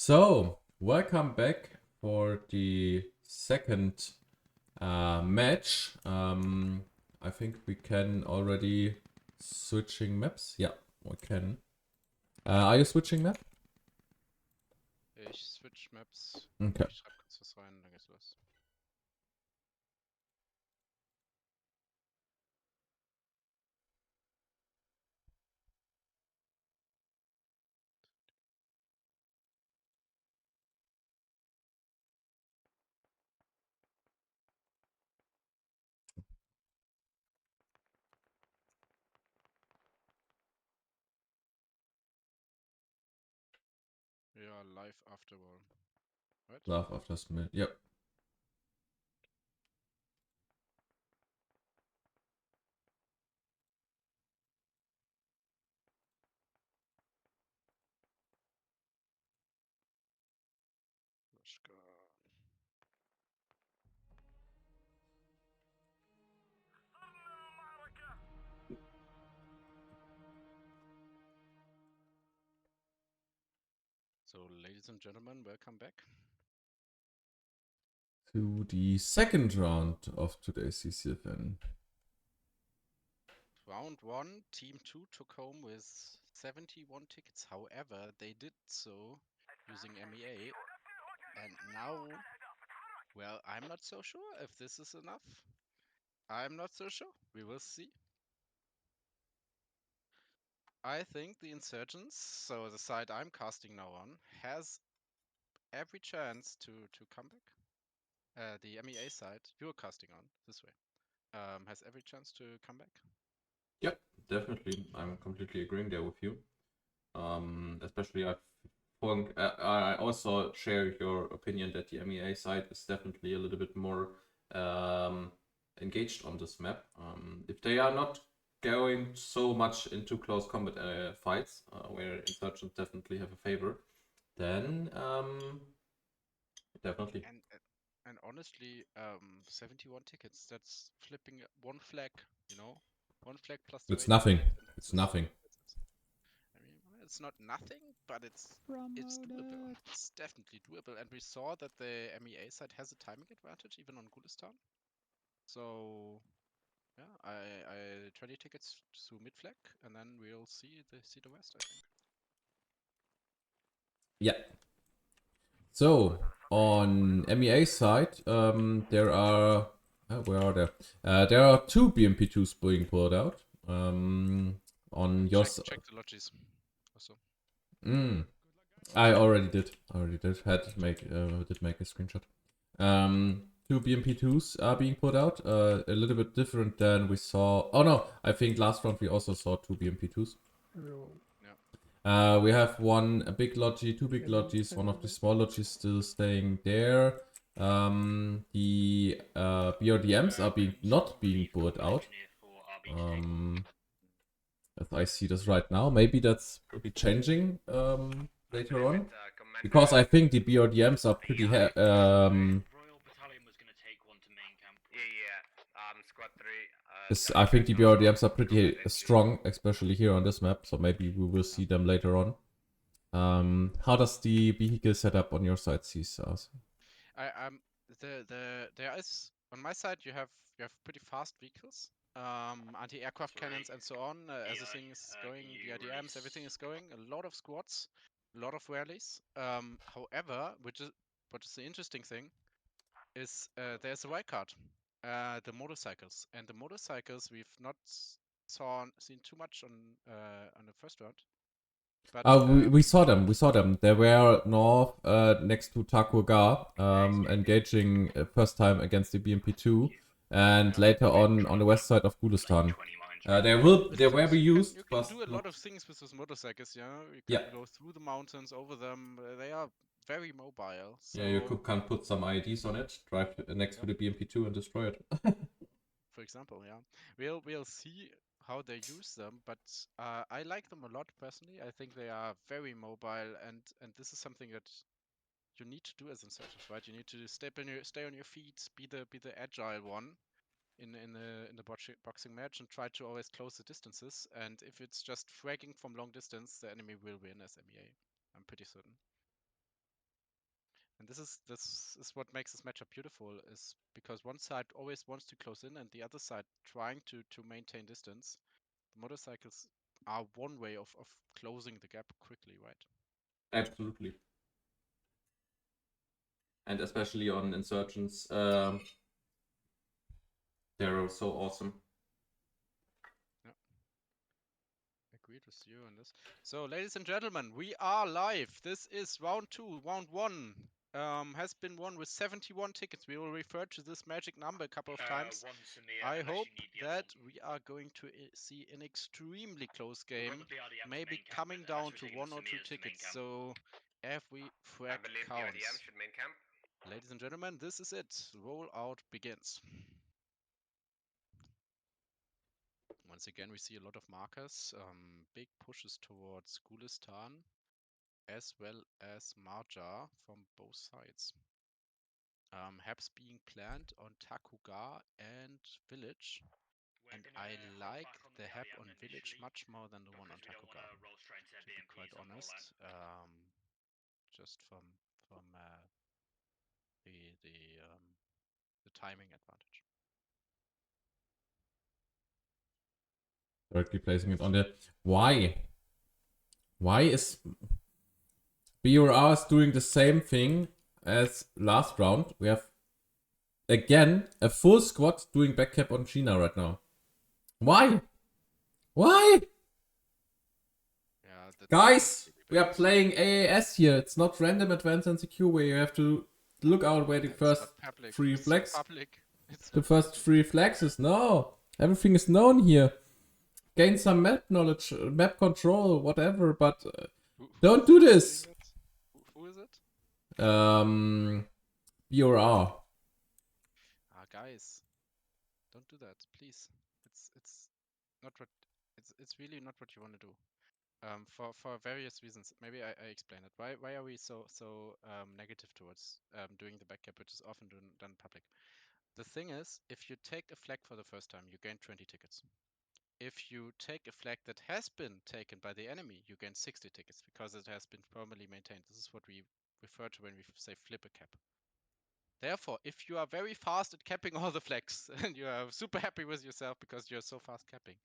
So, welcome back for the second match. I think we can already switching maps. Yeah, we can. Are you switching map? Ich switch Maps. Okay. Ich schreib kurz was rein, dann geht's los. Yeah, live after all. Right? Love after Smith. Yep. Let's go. So, ladies and gentlemen, welcome back. To the second round of today's CCFN. Round 1, Team 2 took home with 71 tickets. However, they did so using MEA. And now, well, I'm not so sure if this is enough. I'm not so sure. We will see. I think the Insurgents, so the side I'm casting now on, has every chance to come back. The MEA side you're casting on this way has every chance to come back. Yep, definitely. I'm completely agreeing there with you. Especially I also share your opinion that the MEA side is definitely a little bit more engaged on this map. If they are not going so much into close combat fights, where Insurgents definitely have a favor, then definitely. And honestly, 71 tickets, that's flipping one flag, you know? One flag plus the It's rating nothing. point, and It's this is- nothing. I mean, it's not nothing, but it's doable. It's definitely doable. And we saw that the MEA side has a timing advantage even on Gulistan. So yeah, I 20 tickets to mid flag, and then we'll see the rest, I think. Yeah. So on MEA side, there are where are there? There are two BMP2s being pulled out. On your Check the lodges. Also. I already did. Had to make did make a screenshot. Two BMP2s are being put out. A little bit different than we saw. Oh no, I think last round we also saw two BMP2s. We have a big lodgy, two big lodges, one of the small lodges still staying there. The BRDMs are not being put out. As I see this right now, maybe that's will be changing later on, because I think the BRDMs are pretty. Royal Battalion was going to take one to main camp. Squad 3. I think the BRDMs are pretty strong, especially here on this map. So maybe we will see them later on. How does the vehicle setup on your side see, Sars? There is on my side you have pretty fast vehicles, anti-aircraft cannons and so on. As the thing is going, BRDMs, everything is going. A lot of squads, a lot of rallies. However, what is the interesting thing is there's a wild card, the motorcycles, and the motorcycles we've not seen too much on the first round. But we saw them. We saw them. They were north, next to Takuga, engaging first time against the BMP2, and later on the west side of Gulistan. They will be used. You can do a lot of things with those motorcycles. You can go through the mountains, over them. They are very mobile. So yeah, you can put some IEDs on it, drive next to the BMP2 and destroy it. For example, yeah, we'll see how they use them, but I like them a lot personally. I think they are very mobile, and this is something that you need to do as insurgents, right? You need to stay on your feet, be the agile one in the boxing match, and try to always close the distances. And if it's just fragging from long distance, the enemy will win as MEA. I'm pretty certain. And this is what makes this matchup beautiful, is because one side always wants to close in and the other side trying to maintain distance. The motorcycles are one way of closing the gap quickly, right? Absolutely. And especially on insurgents, they're so awesome. Agreed with you on this. So, ladies and gentlemen, we are live. This is round 2. Round 1 has been won with 71 tickets. We will refer to this magic number a couple of times. Once in the I unless hope you need the that assault. we are going to see an extremely close We've got game, the PRDM to maybe main camp, coming unless down we're to taking 1 the or 2 Samirs to main tickets. camp. So, every I frag believe counts. PRDM should main camp. Ladies and gentlemen, this is it. Rollout begins. Once again, we see a lot of markers, big pushes towards Gulistan, as well as Marja from both sides. Habs being planned on Takuga and Village, and I like the Hab on Village much more than the one on Takuga, to be quite honest. Just from the timing advantage. Directly placing it on there. Why? Why is BRRs doing the same thing as last round? We have again a full squad doing backcap on Gina right now. Why? Why? Yeah, Guys, we are playing AAS here. It's not random advanced and secure where you have to look out where the first free flags. The first free flags is no. Everything is known here. Gain some map knowledge, map control, whatever, but don't do this. Who is it? BRR. Guys, don't do that, please. It's not what it's really not what you want to do. For various reasons. Maybe I explain it. Why are we so negative towards doing the backcap, which is often done public? The thing is, if you take a flag for the first time, you gain 20 tickets. If you take a flag that has been taken by the enemy, you gain 60 tickets because it has been firmly maintained. This is what we refer to when we say flip a cap. Therefore, if you are very fast at capping all the flags and you are super happy with yourself because you're so fast capping,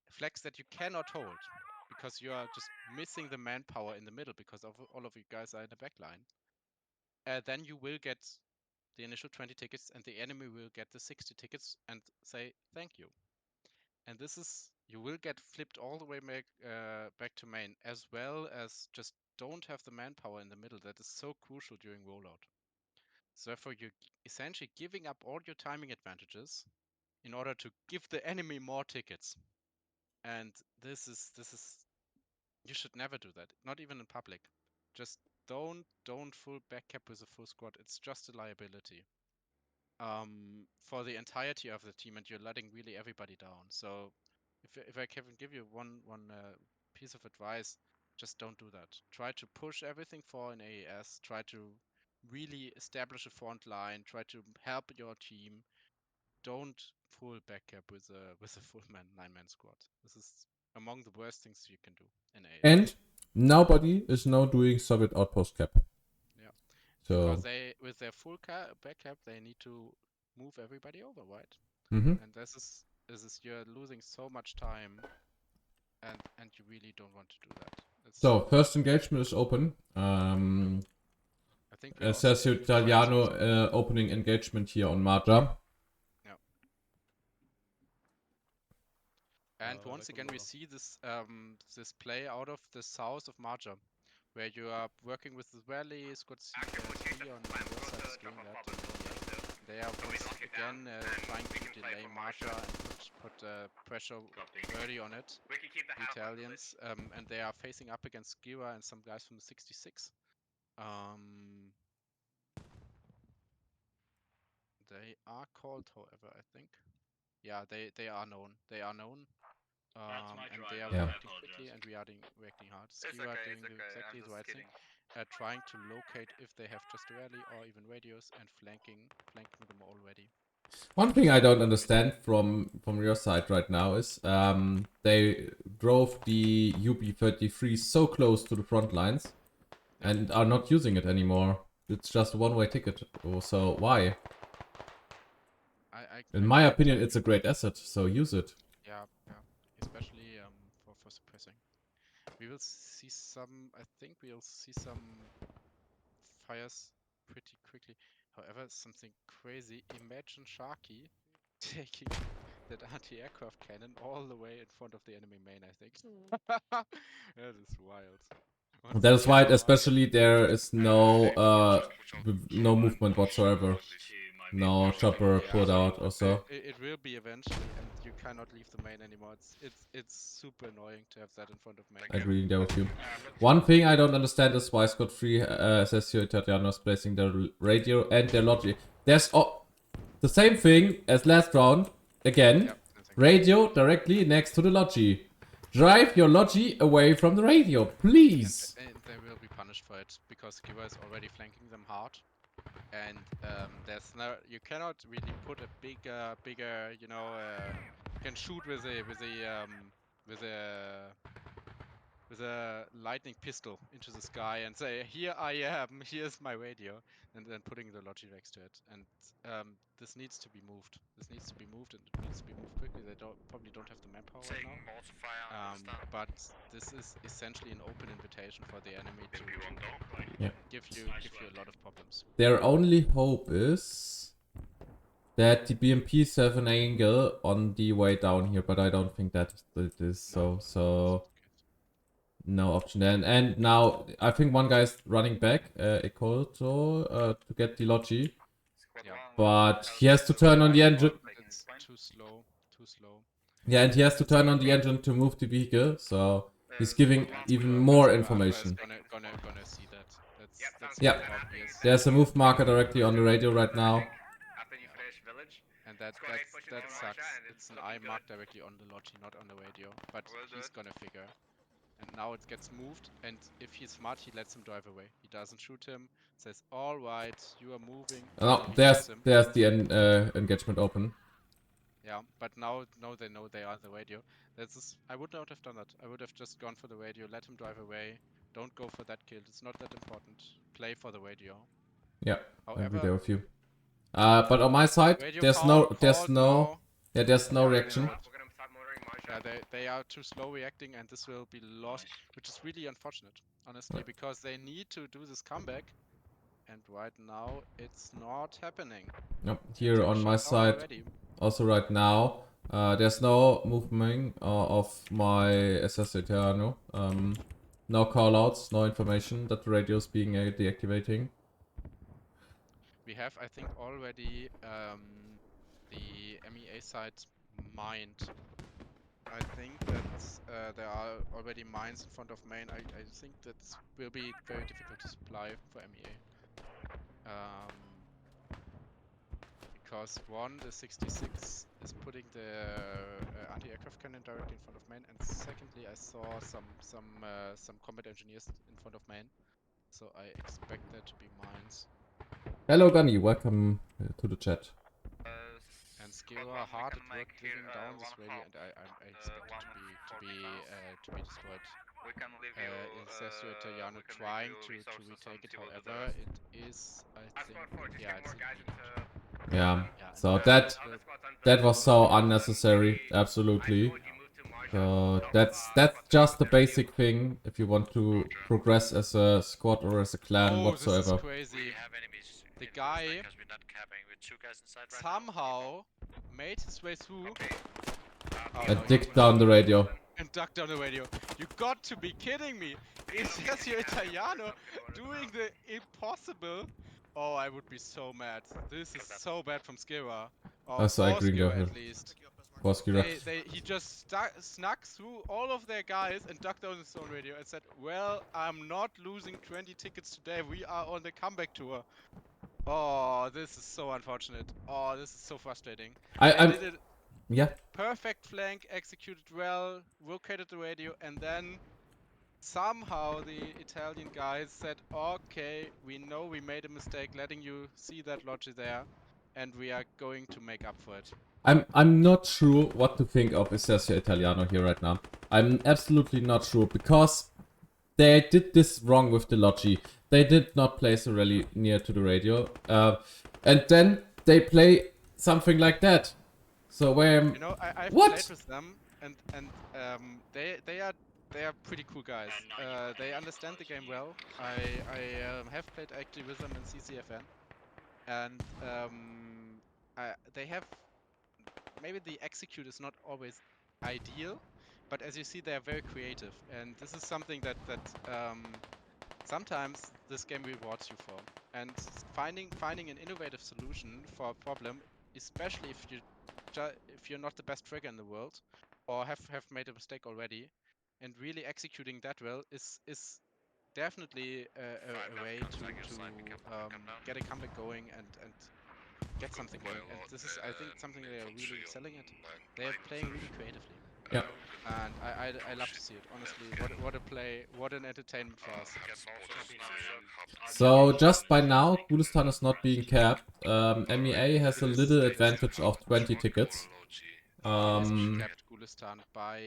flags that you cannot hold because you are just missing the manpower in the middle because of all of you guys are in the back line, then you will get the initial 20 tickets and the enemy will get the 60 tickets and say thank you. And this is, you will get flipped all the way back to main, as well as just don't have the manpower in the middle. That is so crucial during rollout. So therefore, you're essentially giving up all your timing advantages in order to give the enemy more tickets. And this is you should never do that, not even in public. Just don't full backcap with a full squad. It's just a liability for the entirety of the team, and you're letting really everybody down. So if I can give you one piece of advice, just don't do that. Try to push everything for an AES. Try to really establish a front line. Try to help your team. Don't full backcap with a full 9-man squad. This is among the worst things you can do in AES. And nobody is now doing Soviet outpost cap. Yeah. So because they, with their full backcap, they need to move everybody over, right? Mhm. And this is you're losing so much time, and you really don't want to do that. So first engagement is open. I think we also Sergio Italiano opening engagement here on Marja. Yeah. And once again, we see this this play out of the south of Marja, where you are working with the rally, Scott C on your side is doing that. They are once again trying to delay Marja and put pressure early on it, the Italians, and they are facing up against Gira and some guys from the 66. They are called, however, I think. Yeah, they are known. They are known. And they are reacting quickly and reacting hard. Skiwa doing exactly the right thing. Trying to locate if they have just a rally or even radios and flanking them already. One thing I don't understand from your side right now is they drove the UB-33 so close to the front lines and are not using it anymore. It's just a one-way ticket. So why? I In my tried opinion, to- it's a great asset. So use it. Yeah, especially for suppressing. We will see some. I think we'll see some fires pretty quickly. However, something crazy. Imagine Sharky taking that anti-aircraft cannon all the way in front of the enemy main. I think that is wild. Once That is again, why, Sharky- especially there is no no Just movement whatsoever. To my No main chopper Yeah, put so out or so. It will be eventually, and you cannot leave the main anymore. It's super annoying to have that in front of main. I agree there with you. One thing I don't understand is why Scott Free Sessio Italiano is placing their radio and their logic. There's the same thing as last round. Again, Yep, same thing. radio directly next to the logi. Drive your logi away from the radio, please. And they will be punished for it because Giver is already flanking them hard, and there's no, you cannot really put a bigger, you know, you can shoot with a lightning pistol into the sky and say, "Here I am. Here's my radio," and then putting the logi next to it. And this needs to be moved. This needs to be moved, and it needs to be moved quickly. They probably don't have the manpower right Taking now. balls of fire on the stand. But this is essentially an open invitation for the enemy to Yeah. give you a lot of problems. Their only hope is that the BMPs have an angle on the way down here, but I don't think that it is so. No option then. And now I think one guy is running back, Ekoto, to get the logi. Yeah. But he has to turn on the engine. It's too slow. Too slow. Yeah, and he has to turn on the engine to move the vehicle. So he's giving even more information. Gonna see that. That's Yeah. very obvious. There's a move marker directly on the radio right now. And that sucks. It's an eye mark directly on the logi, not on the radio. But he's gonna figure. And now it gets moved, and if he's smart, he lets him drive away. He doesn't shoot him, says, "All right, you are moving." Oh, and he there's shoots him. the engagement open. Yeah, but now they know they are the radio. I would not have done that. I would have just gone for the radio, let him drive away. Don't go for that kill. It's not that important. Play for the radio. Yeah, I agree there However, with you. But on my side, radio there's called no now. reaction. Yeah, they are too slow reacting, and this will be lost, which is really unfortunate, honestly, because they need to do this comeback, and right now it's not happening. Yep, here Take on my shots down side, already. also right now, there's no movement of my SS Eterno. No callouts, no information that the radio is being deactivating. We have, I think, already the MEA side mined. I think that there are already mines in front of main. I think that will be very difficult to supply for MEA. Because one, the 66 is putting the anti-aircraft cannon directly in front of main, and secondly, I saw some combat engineers in front of main, so I expect there to be mines. Hello Gunny, welcome to the chat. And Skira hard at work clearing down this radio, and I expect it to be destroyed. We can leave you Sessio Italiano we can trying leave you to resources retake it, until the however, dust. it is, I think, yeah, it's inconvenient. Yeah, Yeah, so and that was so unnecessary, absolutely. So that's just the basic thing if you want to progress as a squad or as a clan whatsoever. This is crazy. The guy somehow made his way through And dig down the radio. and ducked down the radio. You got to be kidding me! Is Sessio Italiano doing the impossible? Oh, I would be so mad. This is so bad from Skira. Or Also, I for agree, Skira Gabriel. at least. Skira. He just snuck through all of their guys and ducked down his own radio and said, "Well, I'm not losing 20 tickets today. We are on the comeback tour." Oh, this is so unfortunate. Oh, this is so frustrating. I'm They did it yeah. perfect flank, executed well, rotated the radio, and then somehow the Italian guys said, "Okay, we know we made a mistake letting you see that logi there, and we are going to make up for it." I'm not sure what to think of Sessio Italiano here right now. I'm absolutely not sure because they did this wrong with the Logi. They did not place a rally near to the radio. And then they play something like that. So where... You know, I've What? played with them, and they are pretty cool guys. They understand the game well. I have played actually with them in CCFN, and they have maybe the execute is not always ideal, but as you see, they are very creative, and this is something that sometimes this game rewards you for. And finding an innovative solution for a problem, especially if you're not the best trigger in the world, or have made a mistake already, and really executing that well is definitely a way to get a comeback going and get something going. And this is, I think, something they are really excelling at. They are playing really creatively. Yeah. And I love to see it. Honestly, what a play, what an entertainment for us. So just by now, Gulistan is not being capped. MEA has a little advantage of 20 tickets. Capped Gulistan by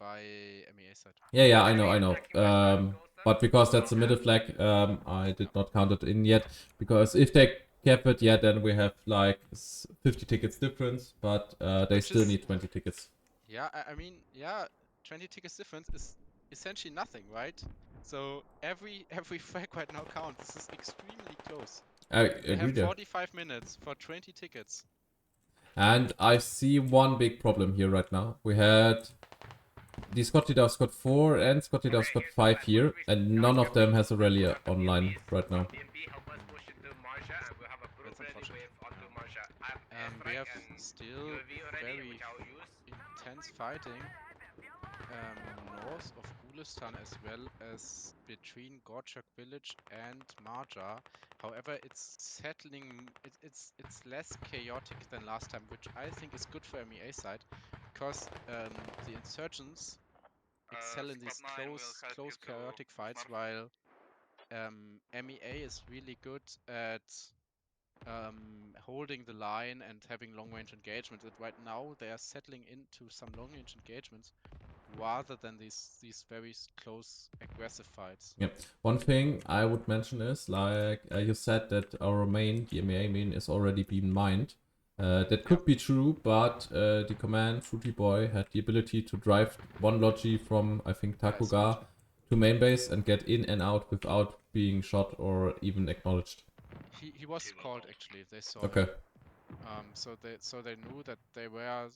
MEA side. Yeah, I know. But because that's a middle flag, I did not count it in yet. Because if they cap it, yeah, then we have like 50 tickets difference. But they Which still is- need 20 tickets. Yeah, I mean, yeah, 20 tickets difference is essentially nothing, right? So every frag right now counts. This is extremely close. I We agree have there. 45 minutes for 20 tickets. And I see one big problem here right now. We had the Scotty Dove Scott 4 and Scotty Dove Scott 5 here, and none of them has a rally online right now. That's unfortunate. We have still very intense fighting north of Gulistan as well as between Gorchak village and Marja. However, it's settling. It's less chaotic than last time, which I think is good for MEA side, because the insurgents excel in these close chaotic fights, while MEA is really good at holding the line and having long-range engagements. And right now they are settling into some long-range engagements rather than these very close aggressive fights. Yep. One thing I would mention is, like you said, that our main, the MEA main, is already been mined. That could be true, but the command, Fruity Boy, had the ability to drive one Logi from, I think, Takuga to main base and get in and out without being shot or even acknowledged. He was called actually. They saw Okay. him. So they knew that there was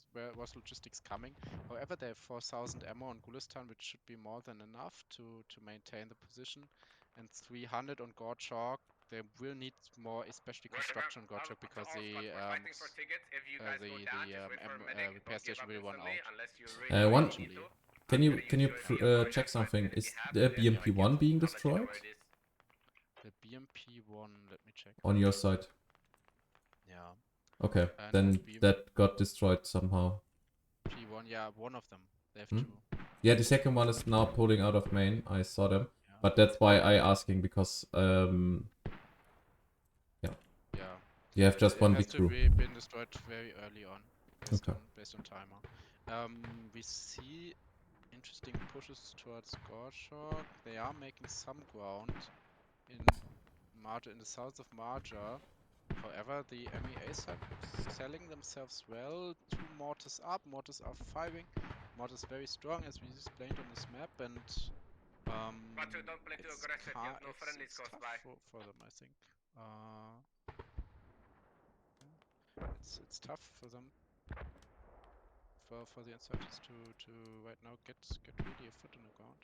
logistics coming. However, they have 4,000 ammo on Gulistan, which should be more than enough to maintain the position. And 300 on Gorchak. They will need more, especially construction on Gorchak, because the repair station will run out. One. eventually. Can you check something? Is the BMP1 being destroyed The BMP1, let me check. on your side? Yeah. Okay, And then BMP that got destroyed somehow. P1, yeah, one of them. They have Hmm? two. Yeah, the second one is now pulling out of main. I saw them, Yeah. but that's why I asking, because Yeah. you have just one It has big to crew. be been destroyed very early on, Okay. based on timer. We see interesting pushes towards Gorshok. They are making some ground in Marja, in the south of Marja. However, the MEA side selling themselves well. Two mortars up, mortars are firing. Mortars very strong, as we explained on this map, and it's tough for them, I think. It's tough for them, for the insurgents to right now get really a foot on the ground.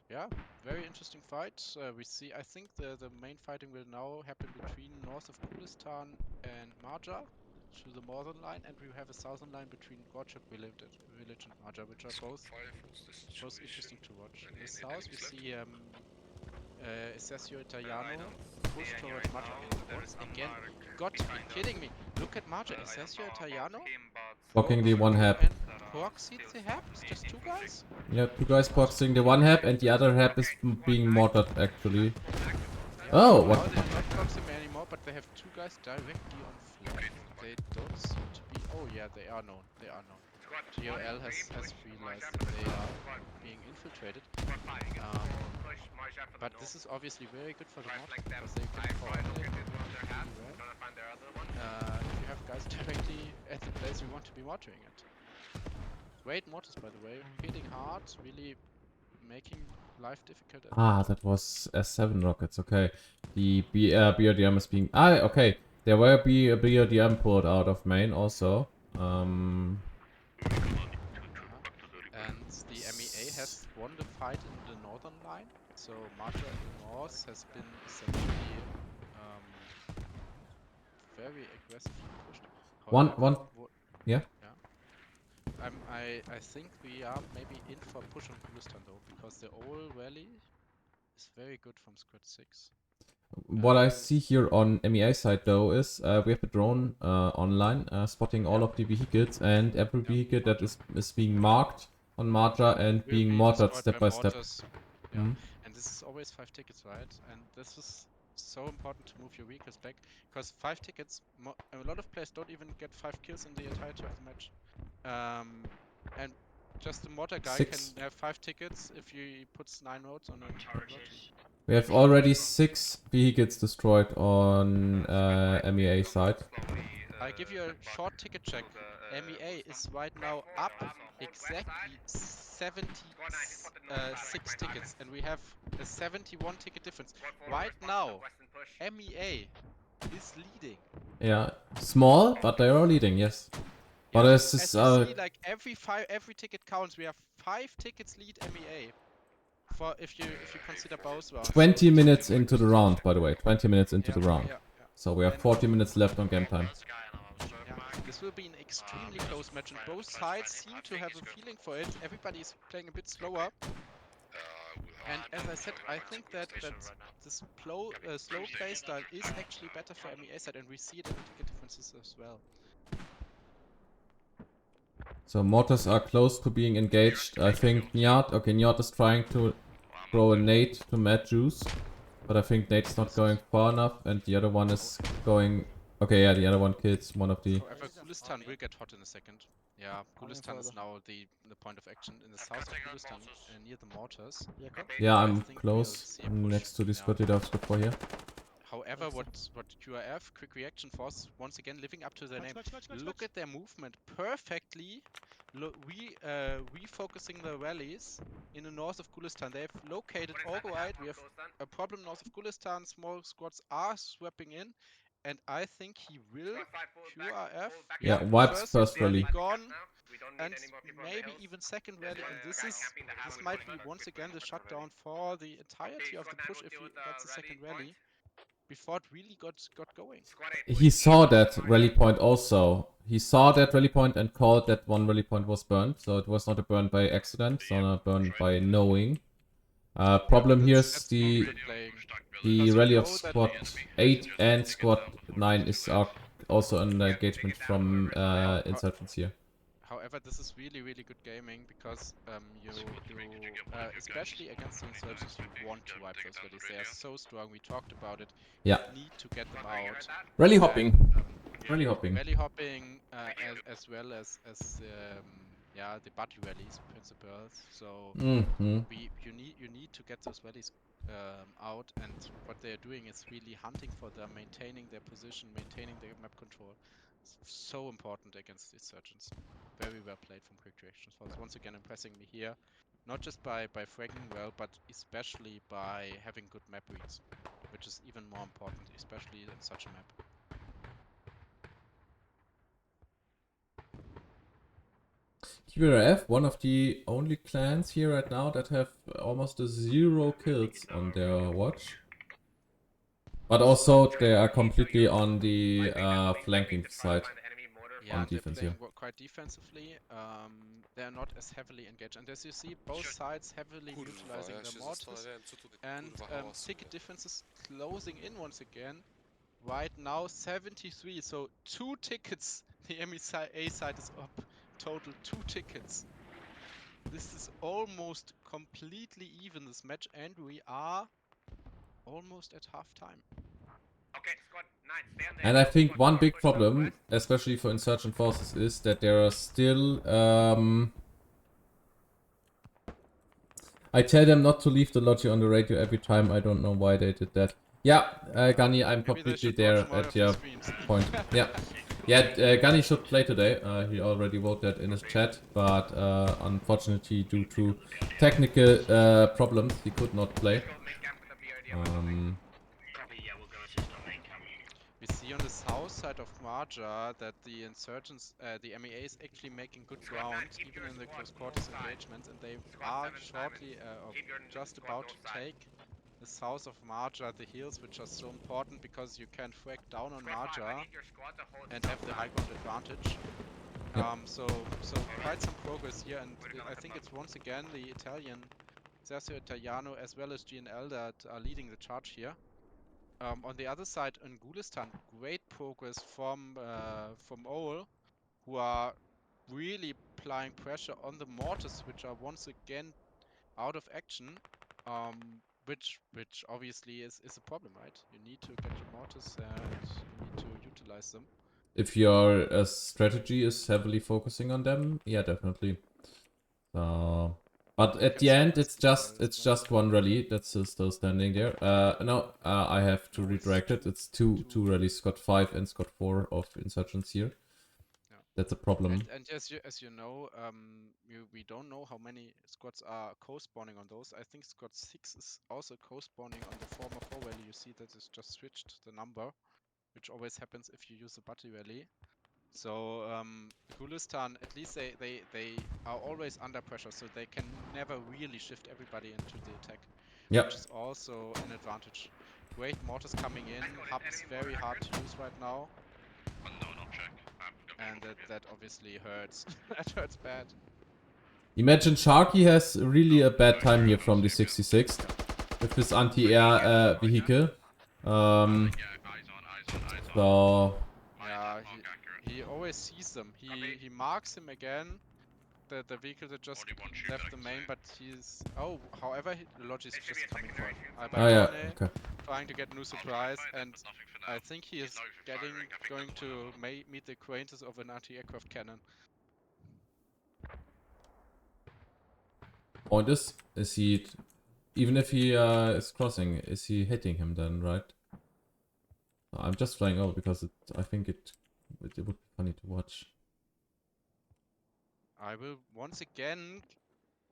Yeah, very interesting fight. We see, I think the main fighting will now happen between north of Gulistan and Marja to the northern line, and we have a southern line between Gorchak village and Marja, which are both interesting to watch. In the south, we see Esesio Italiano push towards Marja. And once again, you got to be kidding me! Look at Marja, Esesio Italiano, Blocking the one hab. and Proxy the hab. It's just two guys. Yeah, two guys boxing the one hab, and the other hab is being mortared actually. Oh, what? Now they're not proximate anymore, but they have two guys directly on flank. They don't seem to be. Oh yeah, they are known. They are known. GOL has realized that they are being infiltrated. But this is obviously very good for the mod because they can coordinate really well. If you have guys directly at the place you want to be motoring at. Great mortars, by the way, hitting hard, really making life difficult. Ah, that was S7 rockets. Okay, the BRDM is being. Ah, okay. There will be a BRDM pulled out of main also. And the MEA has won the fight in the northern line. So Marta in the north has been essentially very aggressively pushed. However, yeah. I think we are maybe in for a push on Gulistan though, because the old rally is very good from squad 6. What I see here on MEA side though is we have a drone online spotting all of the vehicles, and every vehicle that is being marked on Marja and Will being be mortared destroyed step by by step. mortars. Yeah, and this is always 5 tickets, right? And this is so important to move your vehicles back, because 5 tickets, a lot of players don't even get 5 kills in the entirety of the match. And just the mortar guy can have 5 tickets if he puts 9 roads on a rotary. We have already 6 vehicles destroyed on MEA side. I give you a short ticket check. MEA is right now up exactly 76 tickets, and we have a 71 ticket difference. Right now, MEA is leading. Yeah, small, but they are leading, yes. But Yeah, as you see, like every ticket counts. We have 5 tickets lead MEA. For if you consider both rounds. 20 minutes into the round, by the way. 20 minutes into the round. Yeah. So we have 40 minutes left on game time. Yeah, this will be an extremely close match, and both sides seem to have a feeling for it. Everybody is playing a bit slower. And as I said, I think that this slow play style is actually better for MEA side, and we see it in the ticket differences as well. So mortars are close to being engaged. I think Nyat is trying to throw a nade to Mad Juice. But I think Nade's not going far enough, and the other one is going... Okay, yeah, the other one kills one of the... However, Gulistan will get hot in a second. Yeah, Gulistan is now the point of action in the south of Gulistan, near the mortars. Yeah, I'm close, next to the Scotty Dove for here. However, what QRF, Quick Reaction Force, once again living up to their name. Look at their movement perfectly. Refocusing the rallies in the north of Gulistan. They've located all right. We have a problem north of Gulistan. Small squads are sweeping in, and I think he will QRF. Yeah, wipes first rally. Gone, and maybe even second rally. And this might be once again the shutdown for the entirety of the push if he gets a second rally. Before it really got going. He saw that rally point also. He saw that rally point and called that one rally point was burned. So it was not a burn by accident, so a burn by knowing. Problem here is the rally of squad 8 and squad 9 is also an engagement from insurgents here. However, this is really good gaming because you especially against the insurgents, you want to wipe those rallies. They are so strong. We talked about it. Yeah. You need to get them out. Rally hopping. Rally hopping. Rally hopping as well as the buddy rallies principles. So you need to get those rallies out, and what they are doing is really hunting for them, maintaining their position, maintaining their map control. It's so important against the insurgents. Very well played from Quick Reaction Force. Once again impressing me here, not just by fragging well, but especially by having good map reads, which is even more important, especially in such a map. QRF, one of the only clans here right now that have almost 0 kills on their watch. But also they are completely on the flanking side. Yeah, on defense they're here. playing quite defensively. They're not as heavily engaged, and as you see, both sides heavily utilizing the mortars, and ticket differences closing in once again. Right now, 73. So 2 tickets. The MEA side is up. Total 2 tickets. This is almost completely even, this match, and we are almost at half time. And I think one big problem, especially for insurgent forces, is that there are still... I tell them not to leave the lodge on the radio every time. I don't know why they did that. Yeah, Gunny, I'm Maybe they completely should there watch more at of your the streams. point. Yeah. Yeah, Gunny should play today. He already wrote that in his chat, but unfortunately, due to technical problems, he could not play. Copy, yeah, we'll go assist on main camp. We see on the south side of Marja that the insurgents, the MEA is actually making good ground, even in the close quarters engagements, and they are shortly, or just about to take the south of Marja, the hills, which are so important because you can frag down on Marja and have the high ground advantage. Yep. So quite some progress here, and I think it's once again the Italian Esercito Italiano as well as GNL that are leading the charge here. On the other side, in Gulistan, great progress from OL, who are really applying pressure on the mortars, which are once again out of action, which obviously is a problem, right? You need to get your mortars and you need to utilize them. If your strategy is heavily focusing on them, yeah, definitely. But at the end, it's just one rally that's still standing there. No, I have to redirect it. It's two rallies, Squad 5 and Squad 4 of insurgents here. Yeah. That's a problem. And as you know, we don't know how many squads are co-spawning on those. I think Squad 6 is also co-spawning on the former 4 rally. You see that it's just switched the number, which always happens if you use a buddy rally. So Gulistan, at least they are always under pressure, so they can never really shift everybody into the attack, Yep. which is also an advantage. Great mortars coming in, hub is very hard to use right now, and that obviously hurts. That hurts bad. Imagine Sharky has really a bad time here from the 66 with his anti-air vehicle. So Yeah, he always sees them. He marks him again. The vehicle that just left the main, but he's however the lodge is just coming for him. oh yeah, okay. Trying to get new supplies, and I think he is going to meet the acquaintance of an anti-aircraft cannon. Point is he, even if he is crossing, is he hitting him then, right? I'm just flying over because I think it would be funny to watch. I will once again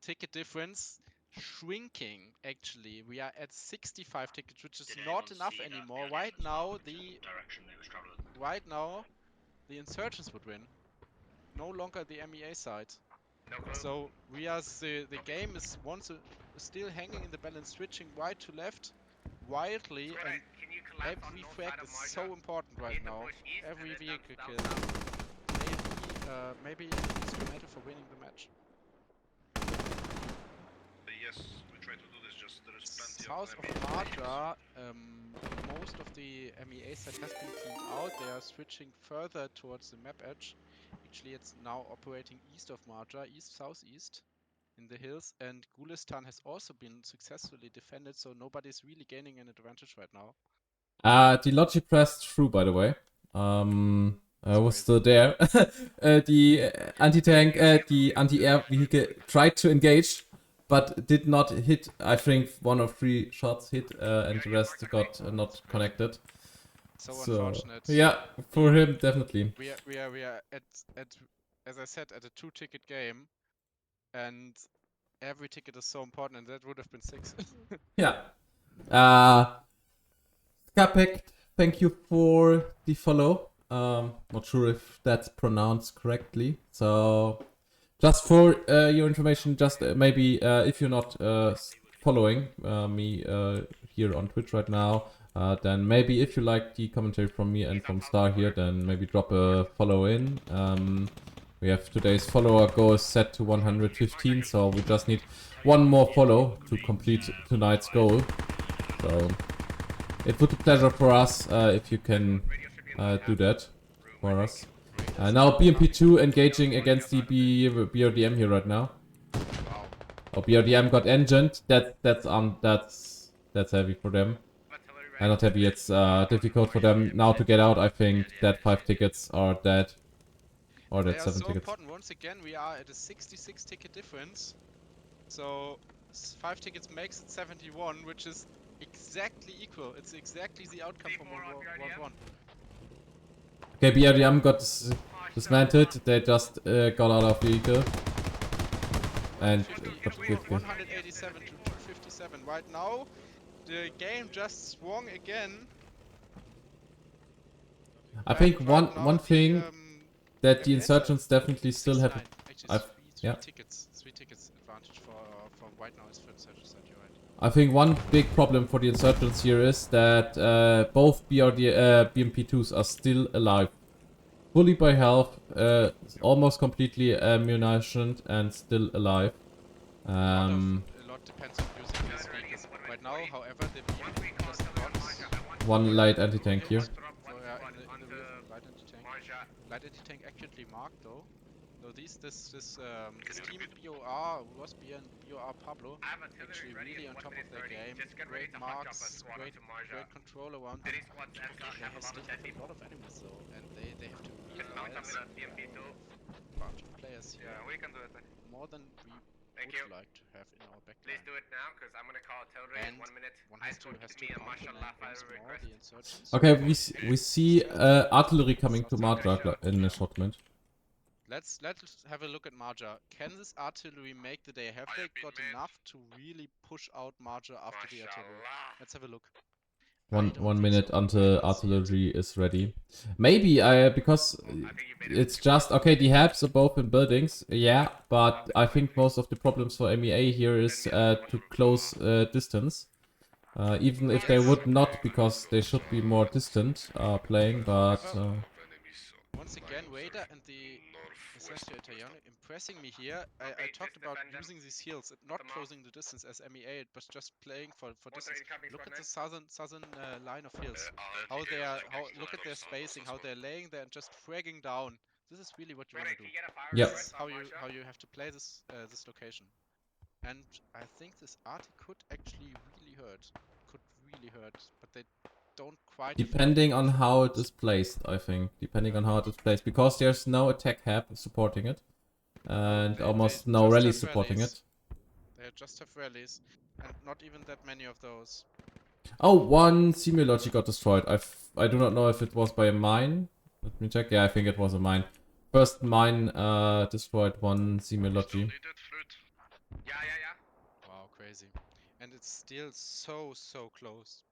ticket difference shrinking. Actually, we are at 65 tickets, which is not enough anymore. Right now, the insurgents would win, no longer the MEA side. So we are the game is still hanging in the balance, switching right to left wildly, and every frag is so important right now. Every vehicle kill, maybe instrumental for winning the match. Yes, we try to do this, just there is plenty South of Marja, most of the MEA set has been cleaned out. They are switching further towards the map edge. Actually, it's now operating east of Marja, southeast in the hills, and Gulistan has also been successfully defended, so nobody's really gaining an advantage right now. The logic pressed through, by the way. I was still there. The anti-tank, the anti-air vehicle tried to engage, but did not hit. I think 1 or 3 shots hit, and the rest got not connected. So unfortunate. Yeah, for him definitely. We are at as I said, at a 2-ticket game, and every ticket is so important, and that would have been 6. Yeah. Skapek, thank you for the follow. Not sure if that's pronounced correctly. So, just for your information, just maybe if you're not following me here on Twitch right now, then maybe if you like the commentary from me and from Star here, then maybe drop a follow in. We have today's follower goal set to 115, so we just need one more follow to complete tonight's goal. So it would be a pleasure for us if you can do that for us. Now BMP2 engaging against the BRDM here right now. Oh, BRDM got engined. That's heavy for them. are not happy. It's difficult for them now to get out. I think that 5 tickets are dead. Or They that are 7 so tickets. important. Once again, we are at a 66 ticket difference. So 5 tickets makes it 71, which is exactly equal. It's exactly the outcome from round 1. Okay, BRDM got dismantled. They just got out of vehicle. And 187 to 257. Right now, the game just swung again. I think And right now one thing that the MAs insurgents definitely still have. 69. Actually, I've- three yeah. tickets. 3 tickets advantage for right now is for insurgent side. You're right. I think one big problem for the insurgents here is that both BMP2s are still alive. Fully by health, almost completely munitioned and still alive. A lot depends on using these vehicles. Right now, however, the BMP just got One light anti-tank here. in the rear from light anti-tank. Light anti-tank accurately marked though. So this team BOR and BOR Pablo actually really on top of their game. Great marks, great control around them. They have still have a lot of enemies though, and they have to realize bunch of players here. Yeah, we can do it. More than we Thank would you. like to have in our backline. Please do it now, because I'm gonna call artillery in And 1 minute. one has to compliment once more the insurgents. Okay, we see artillery coming to Marja in a shotment. Let's have a look at Marja. Can this artillery make the day? Have they got enough to really push out Marja after the artillery? Let's have a look. I don't 1 think minute so. until I don't see it. artillery is ready. Maybe because it's just okay. The helps are both in buildings, yeah. But I think most of the problems for MEA here is to close distance. Even if they would not, because they should be more distant playing. But Once again, Raider and the Essential Italiano impressing me here. I talked about using these heals and not closing the distance as MEA, but just playing for distance. Look at the southern line of hills. Look at their spacing, how they're laying there and just fragging down. This is really what you want to do. yeah, This is how you have to play this location. And I think this arty could actually really hurt. But they don't quite. depending on how it is placed, I think. Depending on how it is placed, because there's no attack hab supporting it, and They almost no just rally have supporting rallies. it. They just have rallies, and not even that many of those. Oh, one Simulogy got destroyed. I do not know if it was by a mine. Let me check. Yeah, I think it was a mine. First mine destroyed one Simulogy. Yeah. Wow, crazy. And it's still so close.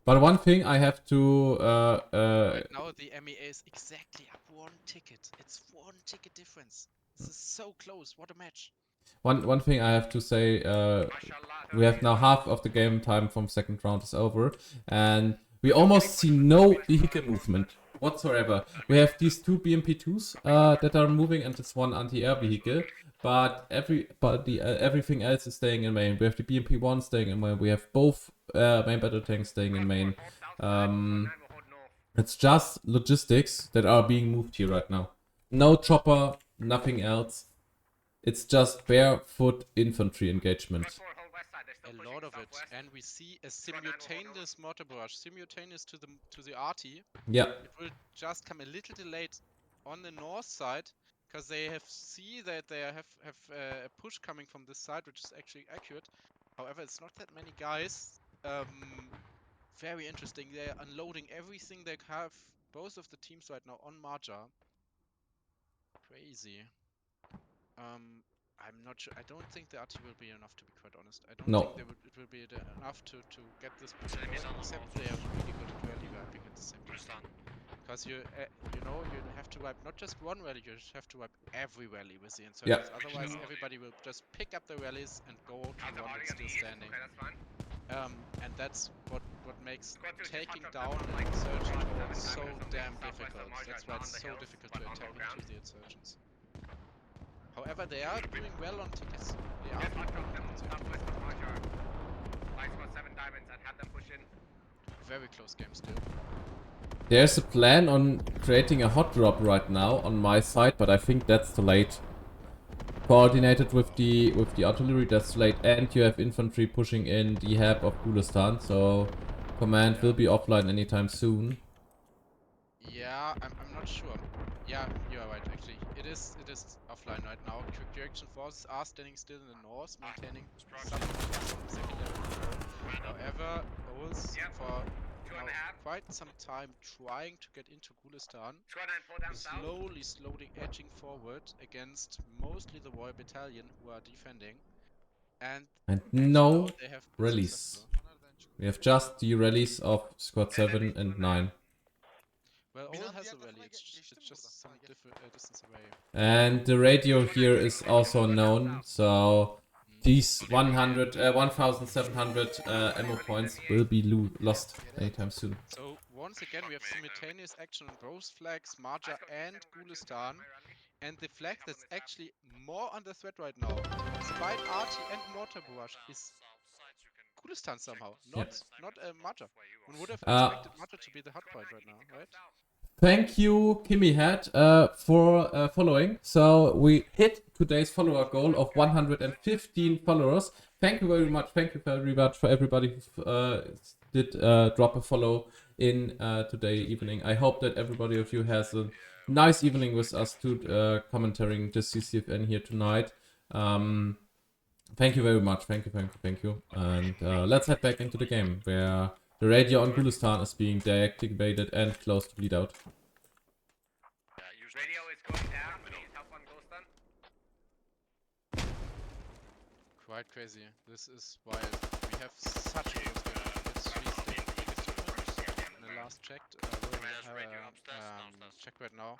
But one thing I have to Right now the MEA is exactly up 1 ticket. It's 1 ticket difference. This is so close. What a match. one thing I have to say, we have now half of the game time from second round is over, and we almost see no vehicle movement whatsoever. We have these 2 BMP2s that are moving, and it's 1 anti-air vehicle, but everything else is staying in main. We have the BMP1 staying in main. We have both main battle tanks staying in main. It's just logistics that are being moved here right now. No chopper, nothing else. It's just barefoot infantry engagement. A lot of it, and we see a simultaneous mortar barrage, simultaneous to the RT. Yeah. It will just come a little delayed on the north side, because they see that they have a push coming from this side, which is actually accurate. However, it's not that many guys. Very interesting. They're unloading everything they have. Both of the teams right now on Marja. Crazy. I'm not sure. I don't think the RT will be enough, to be quite honest. I don't No. think it will be enough to get this push going, except they are really good at rally wiping at the same time. Because you have to wipe not just one rally, you have to wipe every rally with the insurgents. Yeah. Otherwise, everybody will just pick up the rallies and go to the one that's still standing. And that's what makes taking down an insurgent horde so damn difficult. That's why it's so difficult to attack into the insurgents. However, they are doing well on tickets. They are doing well on tickets. Very close game still. There's a plan on creating a hot drop right now on my side, but I think that's too late. coordinated with the artillery. That's late, and you have infantry pushing in the hab of Gulistan. So command will be offline anytime soon. Yeah, I'm not sure. Yeah, you are right. Actually, it is offline right now. Quick direction forces are standing still in the north, maintaining some secondary control. However, Ols for now quite some time trying to get into Gulistan, slowly edging forward against mostly the Royal Battalion who are defending. And No they have been release. successful. We have just the release of squad 7 and 9. Well, all Binanın has diğer a tarafına rally. It's geçtin mi just buradan? some Ha, geç. different distance away. And the radio here is also known, so these 1,700 ammo points will be lost anytime soon. So once again, we have simultaneous action on both flags, Marja and Gulistan, and the flag that's actually more under threat right now, despite Arti and Mortar Barrage, is Gulistan somehow, not Marja. One would have expected Marja to be the hot point right now, right? Thank you, Kimmy Hat, for following. So we hit today's follower goal of 115 followers. Thank you very much. Thank you very much for everybody who did drop a follow in today evening. I hope that everybody of you has a nice evening with us to commentating the CCFN here tonight. Thank you very much. Thank you. And let's head back into the game where the radio on Gulistan is being deactivated and close to bleed out. Radio is going down. Please help on Gulistan. Quite crazy. This is wild. We have such a close game. It's 3 in the last checked. Check right now.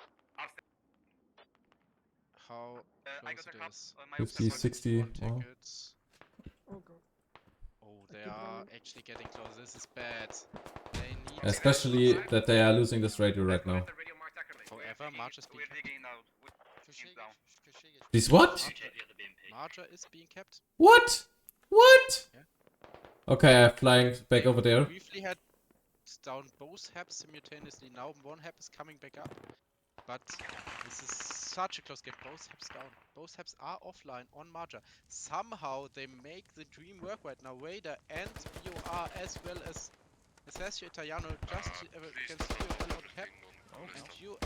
How close it is. 50, 60. One Wow. tickets. Oh, they are actually getting close. This is bad. They need Especially that they are losing this radio right now. However, March is being We're kept. digging out. Köşeye geç. Şu köşeye geç. This what? Check the other BMP. Marja is being kept. What? What? Yeah. Okay, I'm flying back over there. Briefly had down both habs simultaneously. Now one hab is coming back up. But this is such a close game. Both habs down. Both habs are offline on Marja. Somehow they make the dream work right now. Raider and BOR as well as Esercito Italiano just against UL on cap. And UL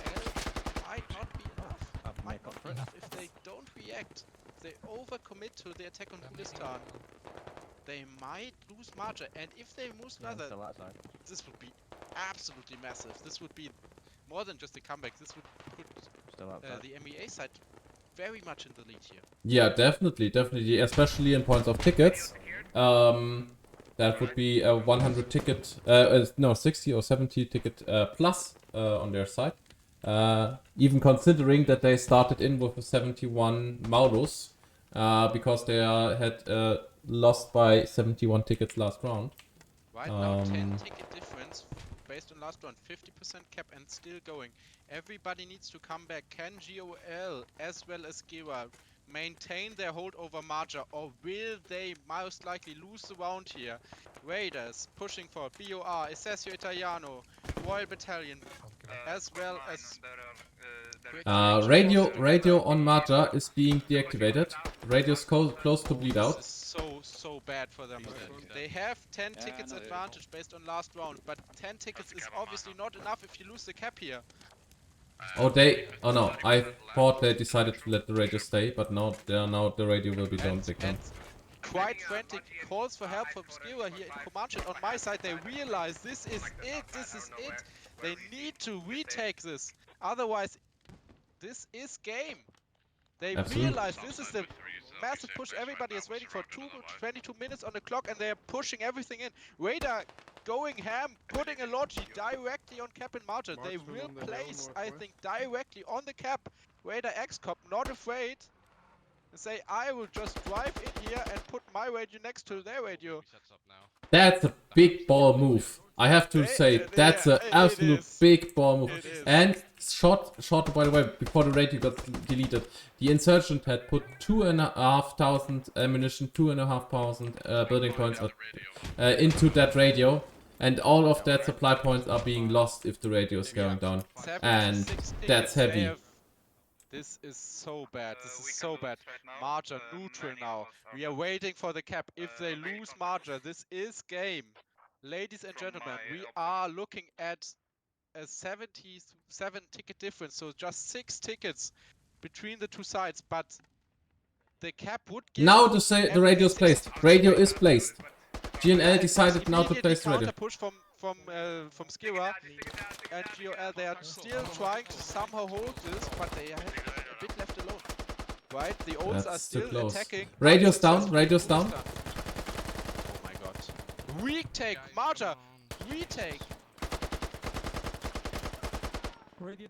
might not be enough. Might not be enough if they don't react. They overcommit to the attack on Gulistan. They might lose Marja, and if they lose another, this would be absolutely massive. This would be more than just a comeback. This would put the MEA side very much in the lead here. Yeah, definitely, especially in points of tickets. That would be a 100 ticket, no, 60 or 70 ticket plus on their side. Even considering that they started in with a 71 Maulus, because they had lost by 71 tickets last round. Right now, 10 ticket difference based on last round, 50% cap and still going. Everybody needs to come back. Can GOL as well as Gira maintain their hold over Marja, or will they most likely lose the round here? Raiders pushing for BOR, Esercito Italiano, Royal Battalion, as well as radio on Marja is being deactivated. Radio is close to bleed out. This is so bad for them. They have 10 tickets advantage based on last round, but 10 tickets is obviously not enough if you lose the cap here. Oh no, I thought they decided to let the radio stay, but now the radio will be down big time. Quite frantic calls for help from Skira here in command chat. On my side, they realize this is it. They need to retake this, otherwise this is game. They realize this is the massive push. Everybody is waiting for 22 minutes on the clock, and they are pushing everything in. Radar going ham, putting a logi directly on cap and Marja. They will place, I think, directly on the cap. Radar X-Cop, not afraid, and say, I will just drive in here and put my radio next to their radio. That's a big ball move. I have to say, that's an absolute big ball move. And short, by the way, before the radio got deleted, the Insurgent had put 2,500 ammunition, 2,500 building points into that radio. And all of that supply points are being lost if the radio is going down. And that's heavy. This is so bad. This is We so can bad. lose right now. Marja neutral Many now. of us are We are waiting for the cap. If they many lose contacts Marja, this is game. Ladies and from gentlemen, my we opponent. are looking at a 77 ticket difference, so just 6 tickets between the two sides, but the cap would give Now to say the every radio is 6 placed. tickets Radio away. is placed. Yeah, GNL and decided now to immediately place the radio. counter push from Skira and GOL. They are still trying to somehow hold this, but they have a bit left alone. Right? The olds are That's too still close. attacking. Radio's down, unsuccessfully. radio's Who is down. Oh my god. Retake, Marja! Retake! Radio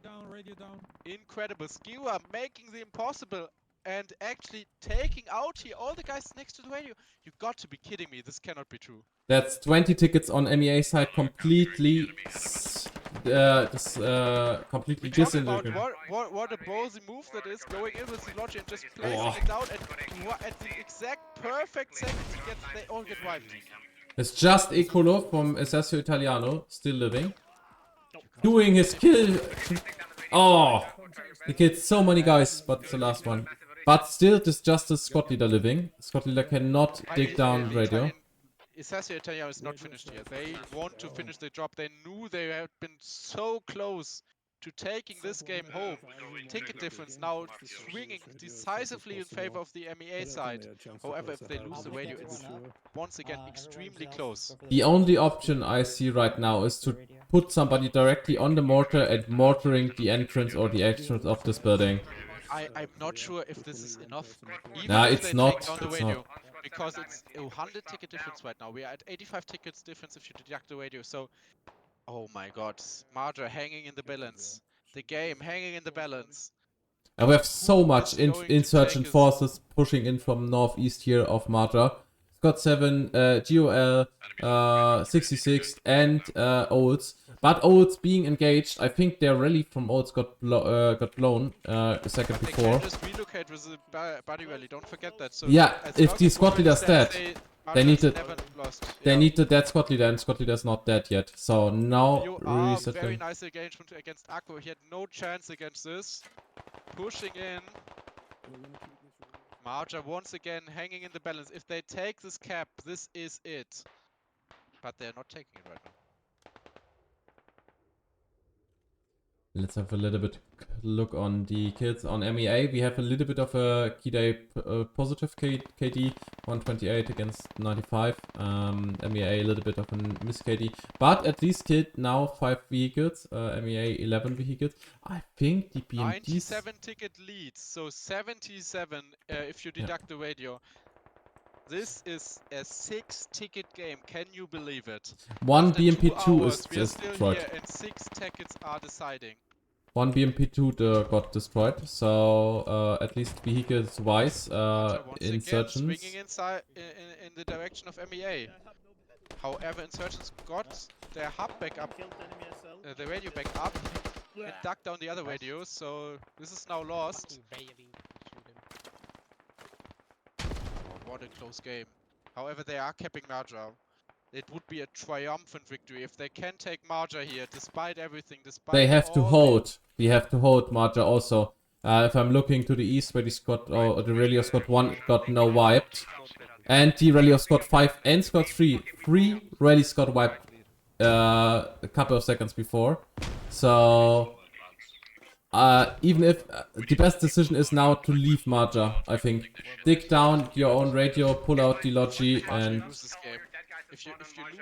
down. Incredible. Skira making the impossible and actually taking out here all the guys next to the radio. You got to be kidding me. This cannot be true. That's 20 tickets on MEA side completely completely We talk about disintegrated. what a ballsy move that is, going in with the logic and just placing Oh. it down, and at the exact perfect second they all get wiped. It's just Ecolo from Esercito Italiano, still living. Doing his kill. Oh! He killed so many guys, but it's the last one. But still, this just a squad leader living. Squad leader cannot dig down radio. Esercito Italiano is not finished here. They want to finish the job. They knew they had been so close to taking this game home. Ticket difference now swinging decisively in favor of the MEA side. However, if they lose the radio, it's once again extremely close. The only option I see right now is to put somebody directly on the mortar and mortaring the entrance or the entrance of this building. I'm not sure if this is enough. Even Nah, if it's they not, take down the it's radio, not. because it's a 100 ticket difference right now. We are at 85 tickets difference if you deduct the radio. So, oh my god, Marja hanging in the balance. The game hanging in the balance. And we have so much is going to insurgent take us- forces pushing in from northeast here of Marja. Scott 7, GOL, 66, and Olds. But Olds being engaged, I think their rally from Olds got blown a second But they before. can just relocate with the body rally. Don't forget that. So Yeah, as if long the as squad Wolverine leader's stands, dead, Marja they need is to- never lost. They Yeah. need the dead squad leader, and squad leader's not dead yet. So now You are very resetting. nice engagement against Akko. He had no chance against this. Pushing in. Marja once again hanging in the balance. If they take this cap, this is it. But they're not taking it right now. Let's have a little bit look on the kills on MEA. We have a little bit of a Kidai positive KD, 128 against 95. MEA a little bit of a miss KD, but at least killed now 5 vehicles. MEA 11 vehicles. I think the BMDs. 97 ticket leads, so 77 if you deduct the radio. This is a 6 ticket game. Can you believe it? One After 2 BMP2 hours, is we are still destroyed. here and 6 tickets are deciding. One BMP2 got destroyed. So at least vehicles wise, Marja once again insurgents. swinging inside in the direction of MEA. However, insurgents got their hub back up, the radio back up, and dug down the other radios. So this is now lost. Oh, what a close game. However, they are capping Marja. It would be a triumphant victory if they can take Marja here, despite everything, despite They have to all the- hold. We have to hold Marja also. If I'm looking to the east, where the squad or the rally of squad 1 got no wiped, and the rally of squad 5 and squad 3 rallies got wiped a couple of seconds before. So even if the best decision is now to leave Marja, I think dig down your own radio, pull out the logi, Marja and lose this game. If you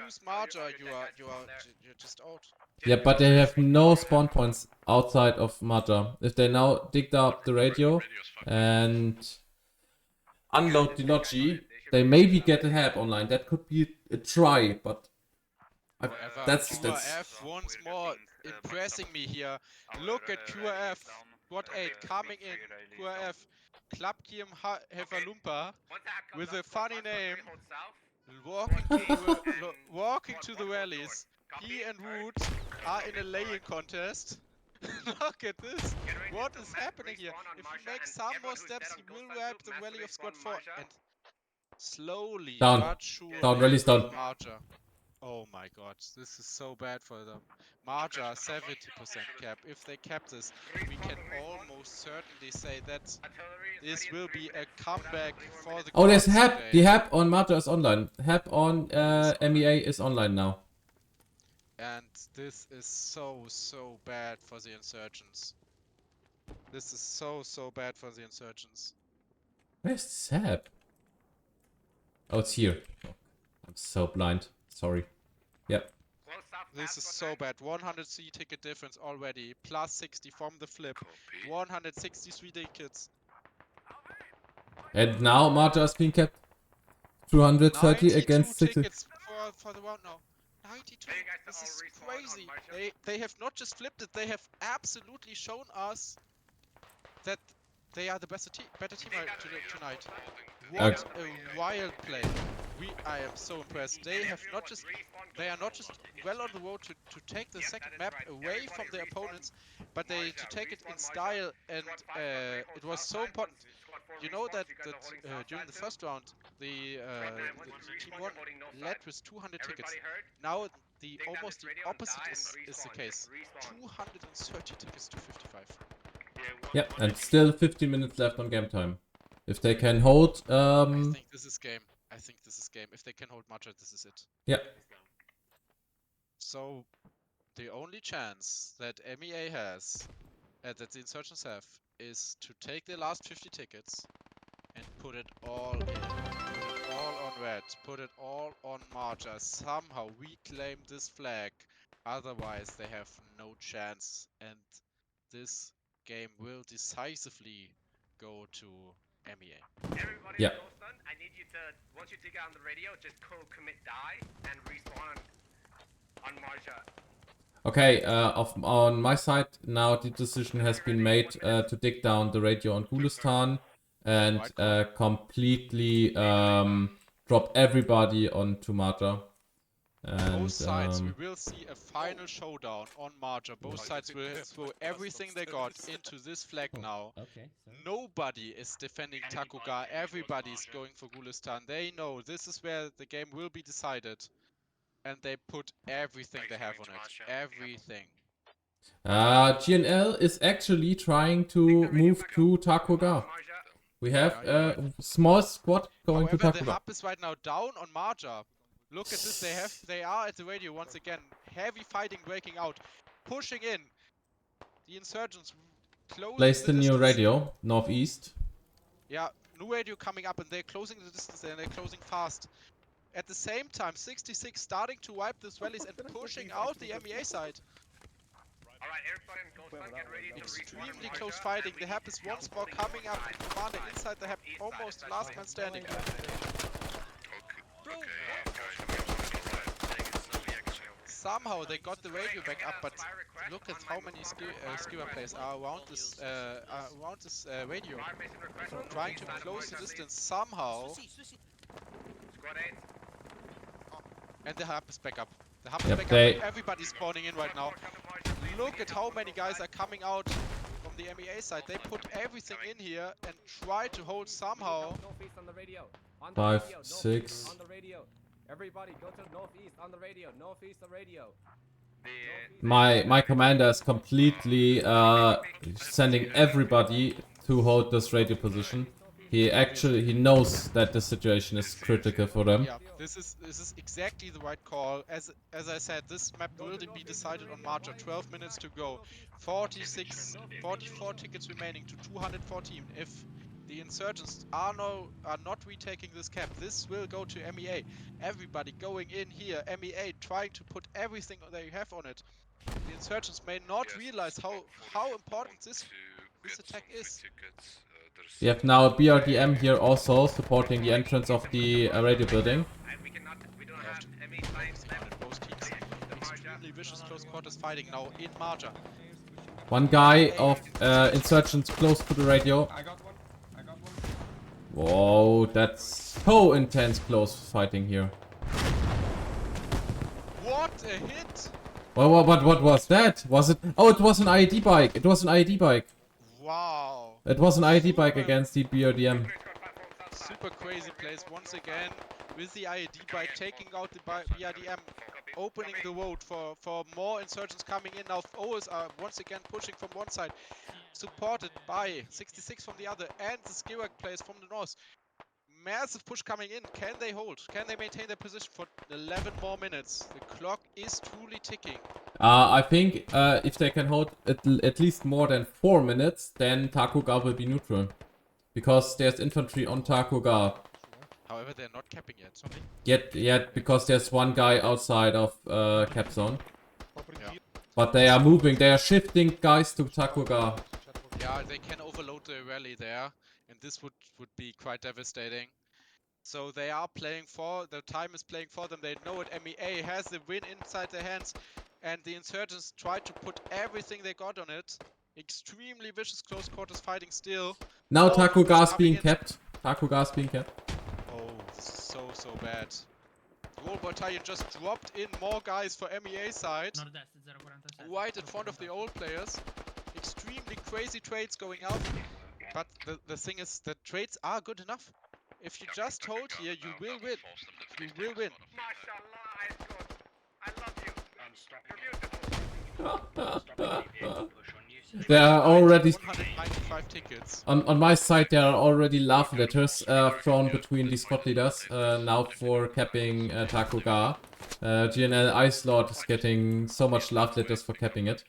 lose Marja, you're just out. yeah, but they have no spawn points outside of Marja. If they now dig up the radio and unload the logi, they maybe get a help online. That could be a try, but However, that's QRF once more impressing me here. Look at QRF, squad 8 coming in. QRF, Klapkiem Hefalumpa, with a funny name, walking to the rallies. He and Root are in a laying contest. Look at this. What is happening here? If he makes some more steps, he will wipe the rally of squad 4 and slowly Down. but surely Down, rally's down. Marja. Oh my god, this is so bad for them. Marja 70% cap. If they cap this, we can almost certainly say that this will be a comeback for the Oh, there's gods HAP. today. The HAP on Marta is online. HAP on MEA is online now. And this is so bad for the insurgents. This is so bad for the insurgents. Where's this HAP? Oh, it's here. Oh, I'm so blind. Sorry. Yep. This is so bad. 103 ticket difference already. Plus 60 from the flip. 163 tickets. And now Marta is being kept 230 against 60. tickets for the round now. 92. This is crazy. They have not just flipped it. They have absolutely shown us that they are the better team tonight. What a wild play. I am so impressed. They are not just well on the road to take the second map away from their opponents, but to take it in style, and it was so important. You know that during the first round, the team 1 led with 200 tickets. Now almost the opposite is the case. 230 tickets to 55. Yep, and still 15 minutes left on game time. If they can hold, I think this is game. If they can hold Matcha, this is it. Yeah. So, the only chance that MEA has, that the insurgents have, is to take the last 50 tickets and put it all in. Put it all on red. Put it all on Marja. Somehow reclaim this flag. Otherwise, they have no chance. And this game will decisively go to MEA. Everybody Yeah. I need you to, once you take it on the radio, just commit die and respawn on Marja. Okay, on my side now the decision has been made to dig down the radio on Gulistan and completely drop everybody onto Marja. And, both sides, we will see a final showdown on Marja. Both sides will throw everything they got into this flag now. Okay. Nobody is defending Takuga. Everybody is going for Gulistan. They know this is where the game will be decided. And they put everything they have on it. Everything. GNL is actually trying to move to Takuga. We have a small squad going to However, the Takuga. hub is right now down on Marja. Look at this, they are at the radio once again. Heavy fighting breaking out. Pushing in. The insurgents closing Placed the the new distance. radio, northeast. Yeah, new radio coming up and they're closing the distance and they're closing fast. At the same time, 66 starting to wipe these rallies and pushing out the MEA side. Alright, everybody in Goldstone, get ready to respawn Extremely on close Marja. fighting. The HAP is once more coming up. Commander inside the HAP, almost last man standing. Somehow they got the radio back up, but look at how many skewer players are around this radio, trying to close the distance somehow. And the hub is back up. The hub is back up. And everybody's spawning in right now. Look at how many guys are coming out from the MEA side. They put everything in here and try to hold somehow. 5, 6. On the radio. Everybody go to northeast on the radio. Northeast on radio. My commander is completely sending everybody to hold this radio position. He knows that the situation is critical for them. Yeah, this is exactly the right call. As I said, this map will be decided on March. 12 minutes to go. 44 tickets remaining to 214. If the insurgents are not retaking this cap, this will go to MEA. Everybody going in here. MEA trying to put everything they have on it. The insurgents may not realize how important this attack is. We have now BRDM here also supporting the entrance of the radio building. We don't have any lines left. Both teams extremely vicious close quarters fighting now in Marja. One guy of insurgents close to the radio. I got one. Whoa, that's so intense close fighting here. What a hit! Well, what was that? Was it? Oh, it was an IED bike. It was an IED bike. Wow. It was an IED bike against the BRDM. super crazy plays once again with the IED by taking out the BRDM, opening the road for more insurgents coming in. Now OS are once again pushing from one side, supported by 66 from the other, and the Skirak players from the north. Massive push coming in. Can they hold? Can they maintain their position for 11 more minutes? The clock is truly ticking. I think if they can hold at least more than 4 minutes, then Takuga will be neutral. Because there's infantry on Takuga. However, they're not capping yet. Yet, because there's one guy outside of cap zone. Yeah. But they are moving, they are shifting guys to Takuga. Yeah, they can overload the rally there, and this would be quite devastating. So they are playing for, the time is playing for them, they know it, MEA has the win inside their hands, and the insurgents try to put everything they got on it. Extremely vicious close quarters fighting still. Now More numbers Takuga's coming being in. kept. Takuga's being kept. Oh, this is so bad. The whole battalion just dropped in more guys for MEA side. Right in front of the old players. Extremely crazy trades going out. But the thing is, the trades are good enough. If you just hold here, you will win. You will win. Mashallah, I scored. I love you. There are already 195 tickets. on my side. There are already love letters thrown between the squad leaders now for capping Takuga. GNL Ice Lord is getting so much love letters for capping it.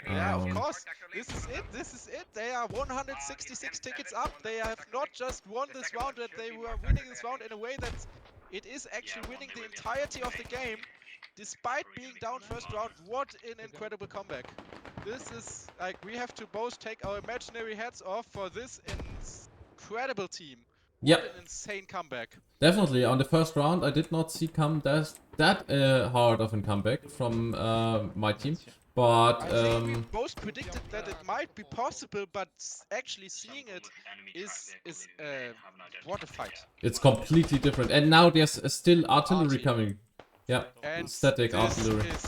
Yeah, of course. This is it. This is it. They are 166 tickets up. They have not just won this round, but they were winning this round in a way that it is actually winning the entirety of the game, despite being down first round. What an incredible comeback. This is like, we have to both take our imaginary hats off for this incredible team. What Yep. an insane comeback. Definitely, on the first round, I did not see that hard of a comeback from my team. But I think we both predicted that it might be possible, but actually seeing it is what a fight. it's completely different. And now there's still artillery coming. Yeah, And static this artillery. is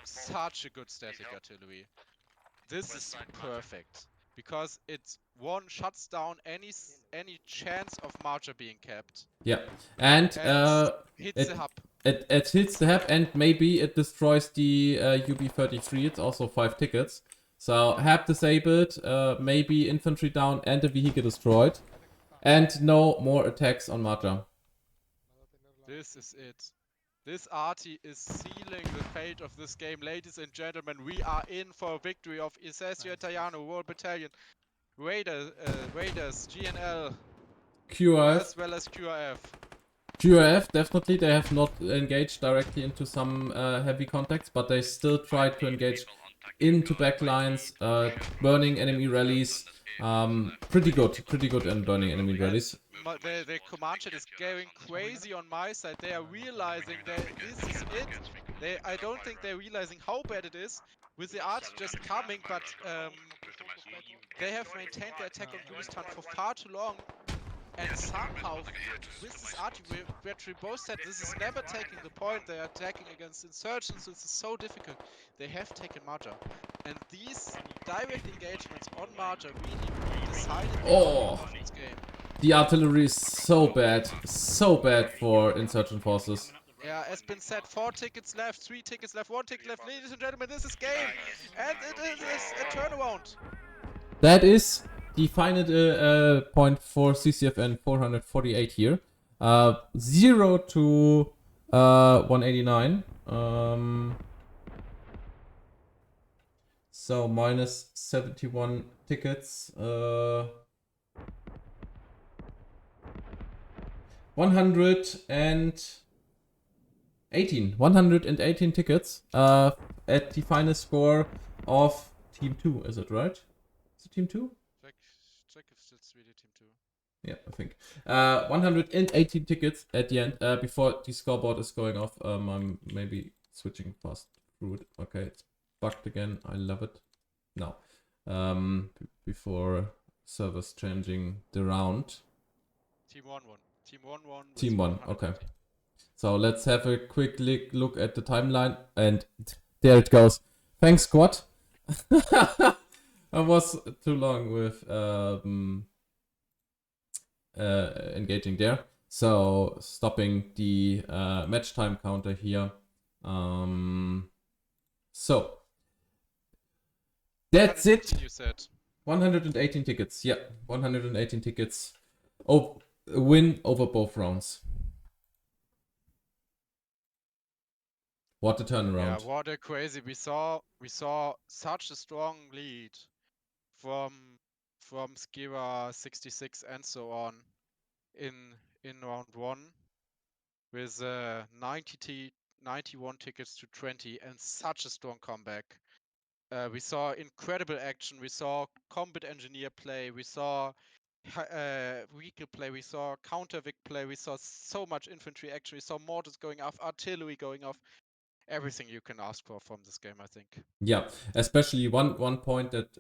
such a good static artillery. This is perfect because it shuts down any chance of Marcher being kept. Yeah, and hits the hub. It hits the hub, and maybe it destroys the UB-33. It's also 5 tickets. So hub disabled, maybe infantry down, and the vehicle destroyed, and no more attacks on Marja. This is it. This arty is sealing the fate of this game. Ladies and gentlemen, we are in for a victory of Isesio Italiano, Royal Battalion, Raiders, GNL, QRF. as well as QRF. QRF, definitely, they have not engaged directly into some heavy contacts, but they still tried to engage into backlines, burning enemy rallies. Pretty good in burning enemy rallies. The command chat is going crazy on my side. They are realizing that this is it. I don't think they're realizing how bad it is with the art just coming, but they have maintained the attack on Gulistan for far too long. And somehow, with this arty, which we both said, this is never taking the point. They are attacking against insurgents. This is so difficult. They have taken Marja. And these direct engagements on Marja really decided of this game. The artillery is so bad for insurgent forces. Yeah, as been said, 4 tickets left, 3 tickets left, 1 ticket left. Ladies and gentlemen, this is game. And it is a turnaround. That is the final point for CCFN 448 here. 0 to 189. So minus 71 tickets. 118 tickets at the final score of Team 2, is it right? Is it Team 2? Check if it's really Team 2. Yeah, I think. 118 tickets at the end, before the scoreboard is going off. I'm maybe switching fast through it. Okay, it's bugged again. I love it. No. Before servers changing the round. Team 1-1. Team 1-1. Team 1, okay. So let's have a quick look at the timeline, and there it goes. Thanks, squad. I was too long with engaging there. So stopping the match time counter here. So that's it. 118 you said. 118 tickets. Yeah, 118 tickets. Oh, a win over both rounds. What a turnaround. Yeah, what a crazy. We saw such a strong lead from Skira 66 and so on in round 1 with 91 tickets to 20 and such a strong comeback. We saw incredible action. We saw combat engineer play. We saw vehicle play. We saw counter vic play. We saw so much infantry action. We saw mortars going off, artillery going off. Everything you can ask for from this game, I think. Yeah, especially one point that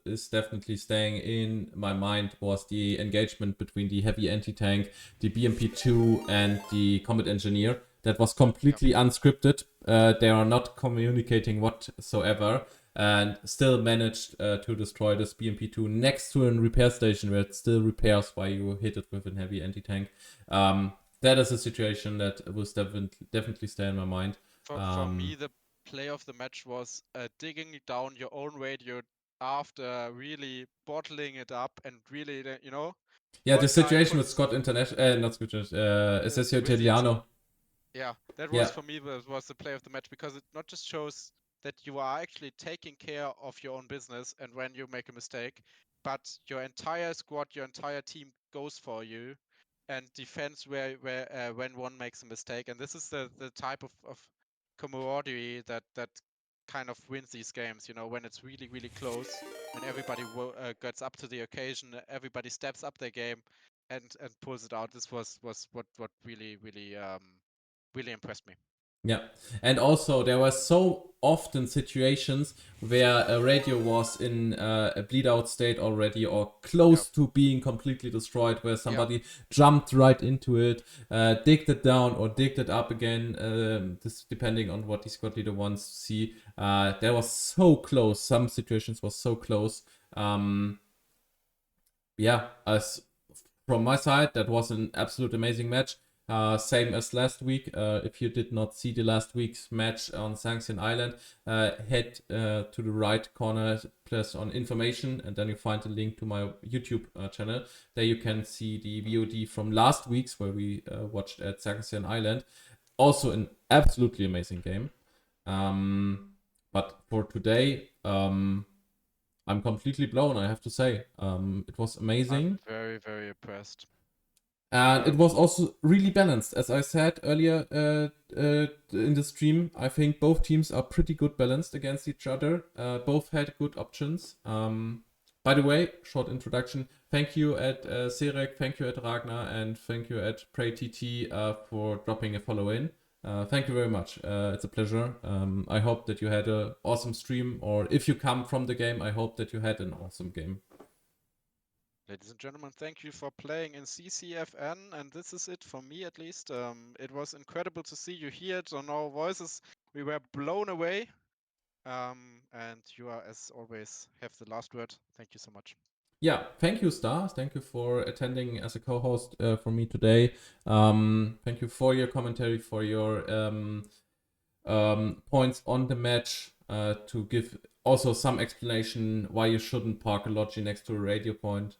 is definitely staying in my mind was the engagement between the heavy anti-tank, the BMP-2 and the combat engineer. That was completely unscripted. They are not communicating whatsoever and still managed to destroy this BMP-2 next to a repair station where it still repairs while you hit it with a heavy anti-tank. That is a situation that will definitely stay in my mind. For me, the play of the match was digging down your own radio after really bottling it up and really, Yeah, the one guy situation with puts- Scott International, not Scott, Essessio Italiano. Yeah, that was for me was the play of the match because it not just shows that you are actually taking care of your own business and when you make a mistake, but your entire squad, your entire team goes for you and defends where when one makes a mistake. And this is the type of camaraderie that kind of wins these games, when it's really, really close, when everybody gets up to the occasion, everybody steps up their game and pulls it out. This was what really, really really impressed me. Yeah, and also there were so often situations where a radio was in a bleed out state already or close to being completely destroyed, where somebody jumped right into it, digged it down or digged it up again, this depending on what the squad leader wants to see. That was so close. Some situations was so close. Yeah, as from my side, that was an absolute amazing match. Same as last week. If you did not see the last week's match on Sanxian Island, head to the right corner, press on information, and then you find a link to my YouTube channel. There you can see the VOD from last week's where we watched at Sanxian Island. Also an absolutely amazing game. But for today, I'm completely blown, I have to say. It was amazing. I'm very, very impressed. And it was also really balanced. As I said earlier in the stream, I think both teams are pretty good balanced against each other. Both had good options. By the way, short introduction. Thank you at Serek, thank you at Ragnar, and thank you at PrayTT for dropping a follow in. Thank you very much. It's a pleasure. I hope that you had an awesome stream, or if you come from the game, I hope that you had an awesome game. Ladies and gentlemen, thank you for playing in CCFN, and this is it for me at least. It was incredible to see you here, to know our voices. We were blown away, and you are, as always, have the last word. Thank you so much. Yeah, thank you, Stars. Thank you for attending as a co-host for me today. Thank you for your commentary, for your points on the match, to give also some explanation why you shouldn't park a Logi next to a radio point.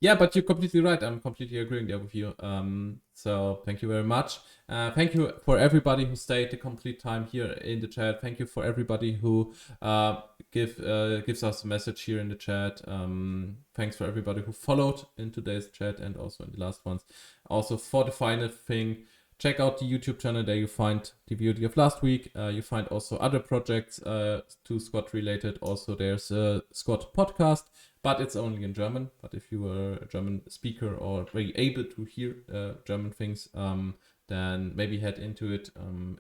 Yeah, but you're completely right. I'm completely agreeing there with you. So thank you very much. Thank you for everybody who stayed the complete time here in the chat. Thank you for everybody who gives us a message here in the chat. Thanks for everybody who followed in today's chat and also in the last ones. Also for the final thing, check out the YouTube channel. There you find the VOD of last week. You find also other projects to Squad related. Also there's a Squad podcast, but it's only in German. But if you are a German speaker or very able to hear German things, then maybe head into it.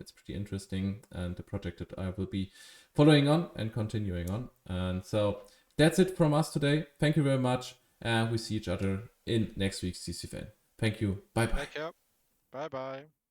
It's pretty interesting and the project that I will be following on and continuing on. And so that's it from us today. Thank you very much. And we see each other in next week's CCFN. Thank you. Bye-bye. Take care. Bye-bye.